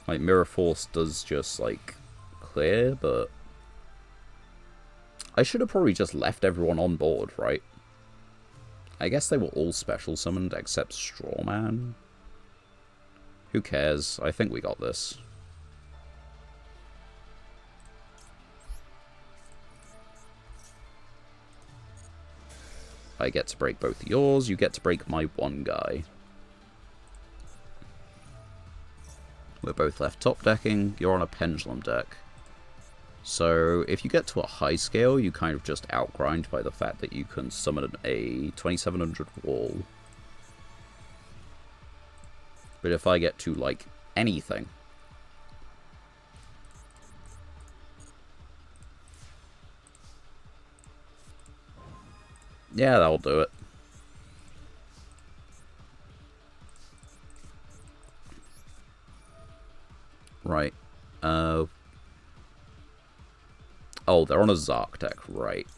Like, Mirror Force does just, like, clear, but I should have probably just left everyone on board, right? I guess they were all special summoned except Strawman. Who cares? I think we got this. I get to break both yours, you get to break my one guy. We're both left top decking, you're on a pendulum deck. So if you get to a high scale, you kind of just outgrind by the fact that you can summon a 2700 wall. But if I get to, like, anything... Yeah, that'll do it. Right. Oh, they're on a Zark deck, right.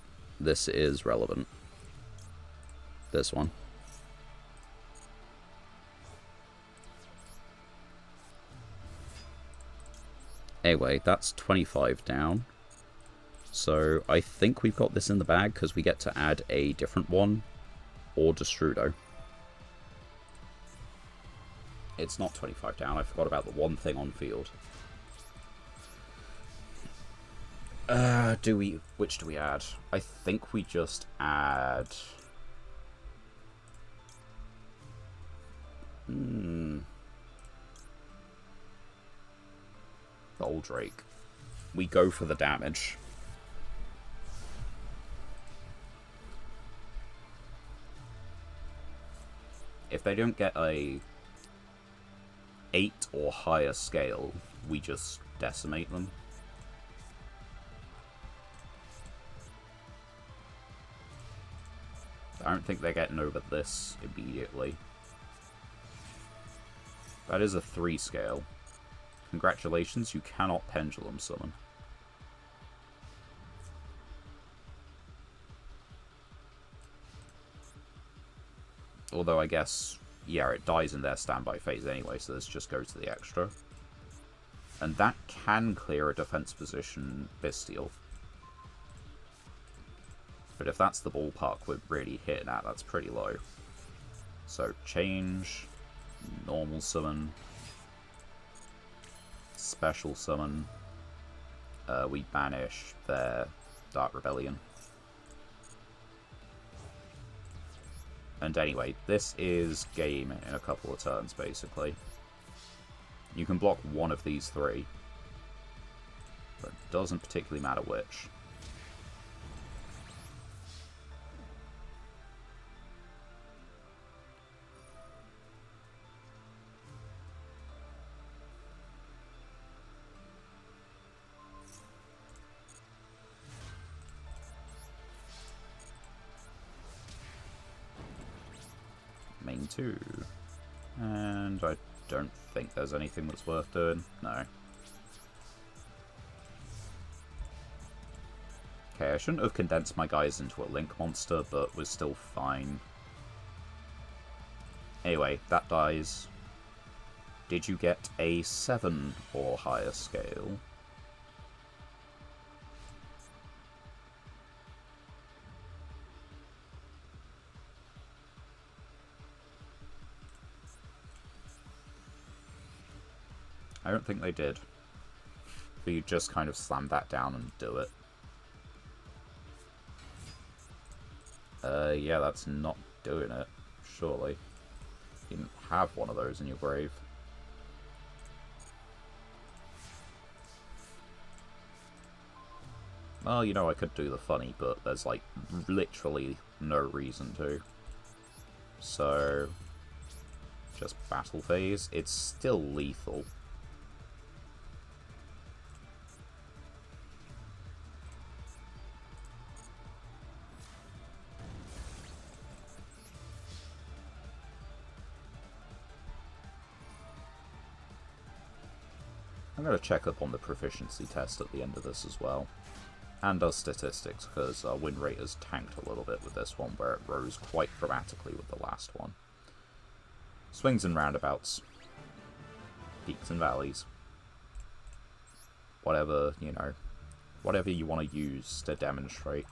This is relevant. This one. Anyway, that's 25 down. So I think we've got this in the bag because we get to add a different one or Destrudo. It's not 25 down. I forgot about the one thing on field. Which do we add? I think we just add... Goldrake. We go for the damage. If they don't get a 8 or higher scale, we just decimate them. I don't think they're getting over this immediately. That is a 3 scale. Congratulations, you cannot pendulum summon. Although I guess, yeah, it dies in their standby phase anyway, so this just goes to the extra. And that can clear a defense position Bestial. But if that's the ballpark we're really hitting at, that's pretty low. So change, normal summon, special summon, we banish their Dark Rebellion. And anyway, this is game in a couple of turns, basically. You can block one of these 3, but it doesn't particularly matter which. Main 2. And I don't think there's anything that's worth doing. No. Okay, I shouldn't have condensed my guys into a Link monster, but was still fine. Anyway, that dies. Did you get a 7 or higher scale? I don't think they did. But you just kind of slam that down and do it. Yeah, that's not doing it, surely. You didn't have one of those in your grave. Well, you know, I could do the funny, but there's, like, literally no reason to. So... just battle phase. It's still lethal. I'm going to check up on the proficiency test at the end of this as well. And our statistics, because our win rate has tanked a little bit with this one, where it rose quite dramatically with the last one. Swings and roundabouts. Peaks and valleys. Whatever, you know, whatever you want to use to demonstrate.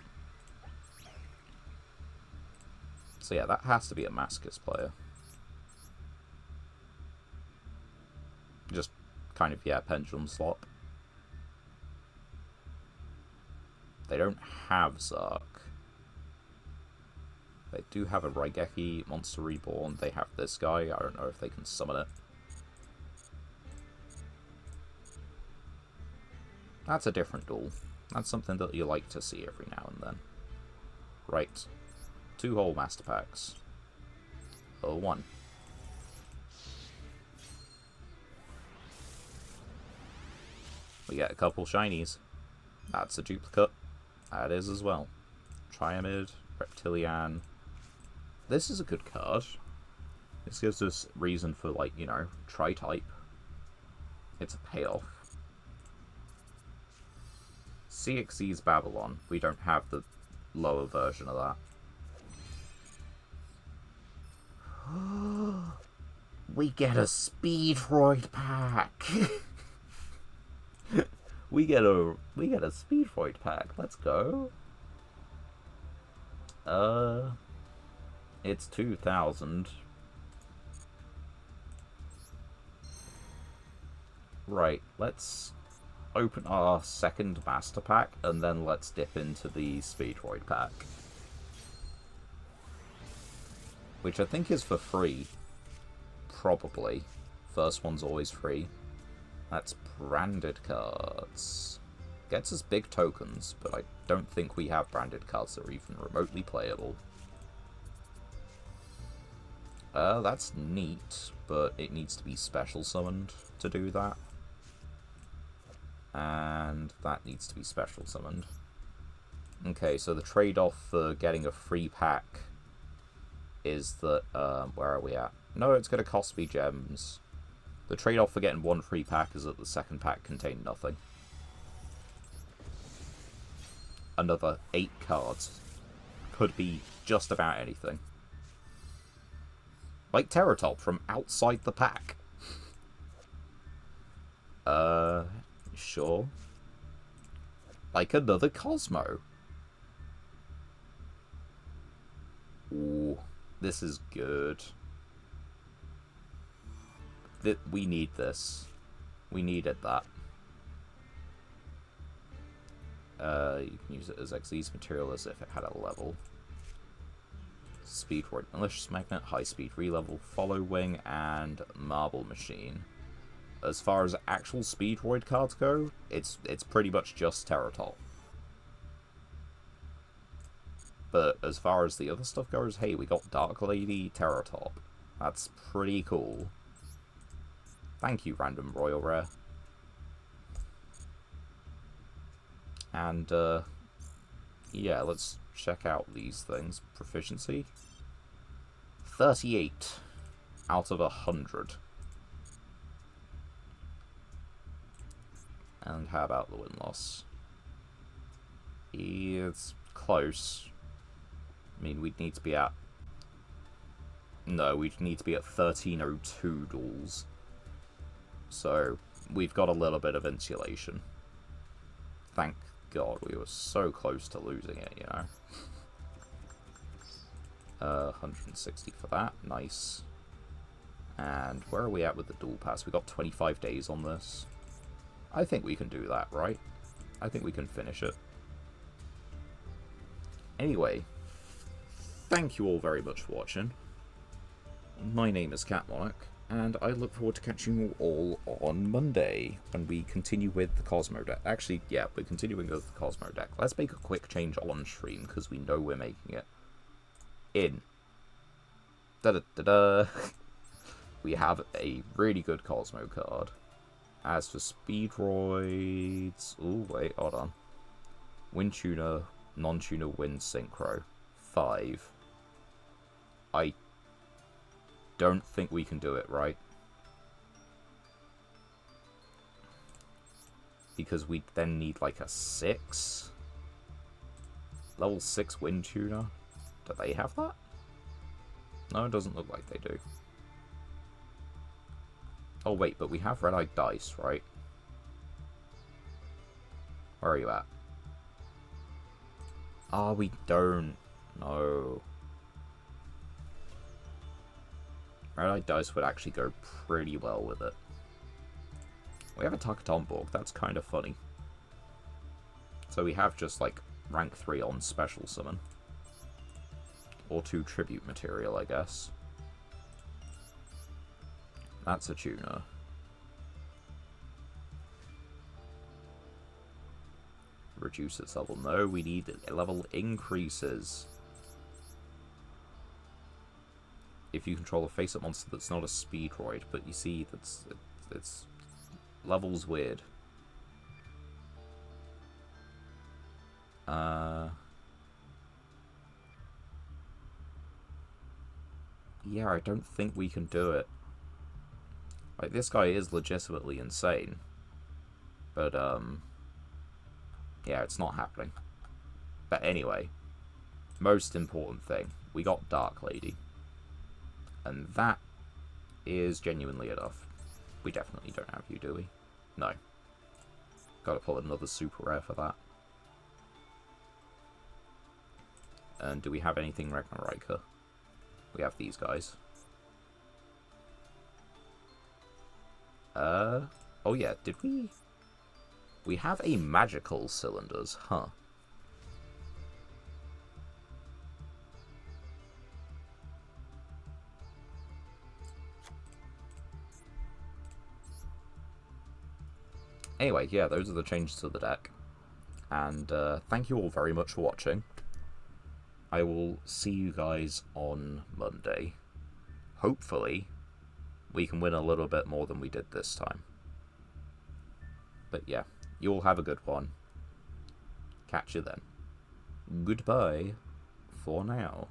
So yeah, that has to be a Masochist player. Just kind of, yeah, pendulum slop. They don't have Zark. They do have a Raigeki Monster Reborn. They have this guy. I don't know if they can summon it. That's a different duel. That's something that you like to see every now and then. Right. 2 whole Master Packs. Or 1. We get a couple shinies. That's a duplicate. That is as well. Triamid, Reptilian. This is a good card. This gives us reason for, like, you know, Tri-type. It's a payoff. CXC's Babylon. We don't have the lower version of that. We get a Speedroid pack! We get a Speedroid pack. Let's go. It's 2,000. Right, let's open our second Master Pack, and then let's dip into the Speedroid pack. Which I think is for free. Probably. First one's always free. That's branded cards. Gets us big tokens, but I don't think we have branded cards that are even remotely playable. That's neat, but it needs to be special summoned to do that. And that needs to be special summoned. Okay, so the trade-off for getting a free pack is that, where are we at? No, it's going to cost me gems. The trade-off for getting 1 free pack is that the second pack contained nothing. Another 8 cards. Could be just about anything. Like Terratop from outside the pack. Sure. Like another Cosmo. Ooh, this is good. We need this. We needed that. You can use it as Xyz material as if it had a level. Speedroid Malicious Magnet, High Speed Relevel, Follow Wing, and Marble Machine. As far as actual Speedroid cards go, it's pretty much just Terratop. But as far as the other stuff goes, hey, we got Dark Lady, Terratop. That's pretty cool. Thank you, random Royal Rare. And, yeah, let's check out these things. Proficiency. 38 out of 100. And how about the win-loss? It's close. I mean, we'd need to be at... No, we'd need to be at 1302 duels. So, we've got a little bit of insulation. Thank God, we were so close to losing it, you know. 160 for that, nice. And where are we at with the duel pass? We got 25 days on this. I think we can do that, right? I think we can finish it. Anyway, thank you all very much for watching. My name is Cat Monarch, and I look forward to catching you all on Monday when we continue with the Cosmo deck. Actually, yeah, we're continuing with the Cosmo deck. Let's make a quick change on stream, because we know we're making it. In. Da-da-da-da. we have a really good Cosmo card. As for Speedroids... Ooh, wait, hold on. Wind Tuner, Non-Tuner, Wind Synchro. 5. I don't think we can do it, right? Because we then need like a 6? Level 6 Wind Tuner? Do they have that? No, it doesn't look like they do. Oh wait, but we have red-eyed dice, right? Where are you at? Ah, we don't. No. Red-eyed dice would actually go pretty well with it. We have a Takatomborg, that's kind of funny. So we have just like rank 3 on special summon. Or 2 tribute material, I guess. That's a tuner. Reduce its level. No, we need level increases. If you control a face-up monster that's not a Speedroid, but you see, it's level's weird. Yeah, I don't think we can do it. Like, this guy is legitimately insane. But, yeah, it's not happening. But anyway, most important thing, we got Dark Lady. And that is genuinely enough. We definitely don't have you, do we? No. Gotta pull another super rare for that. And do we have anything Ragnarika? We have these guys. Oh yeah, did we? We have a magical cylinders, huh? Anyway, yeah, those are the changes to the deck. And thank you all very much for watching. I will see you guys on Monday. Hopefully, we can win a little bit more than we did this time. But yeah, you all have a good one. Catch you then. Goodbye for now.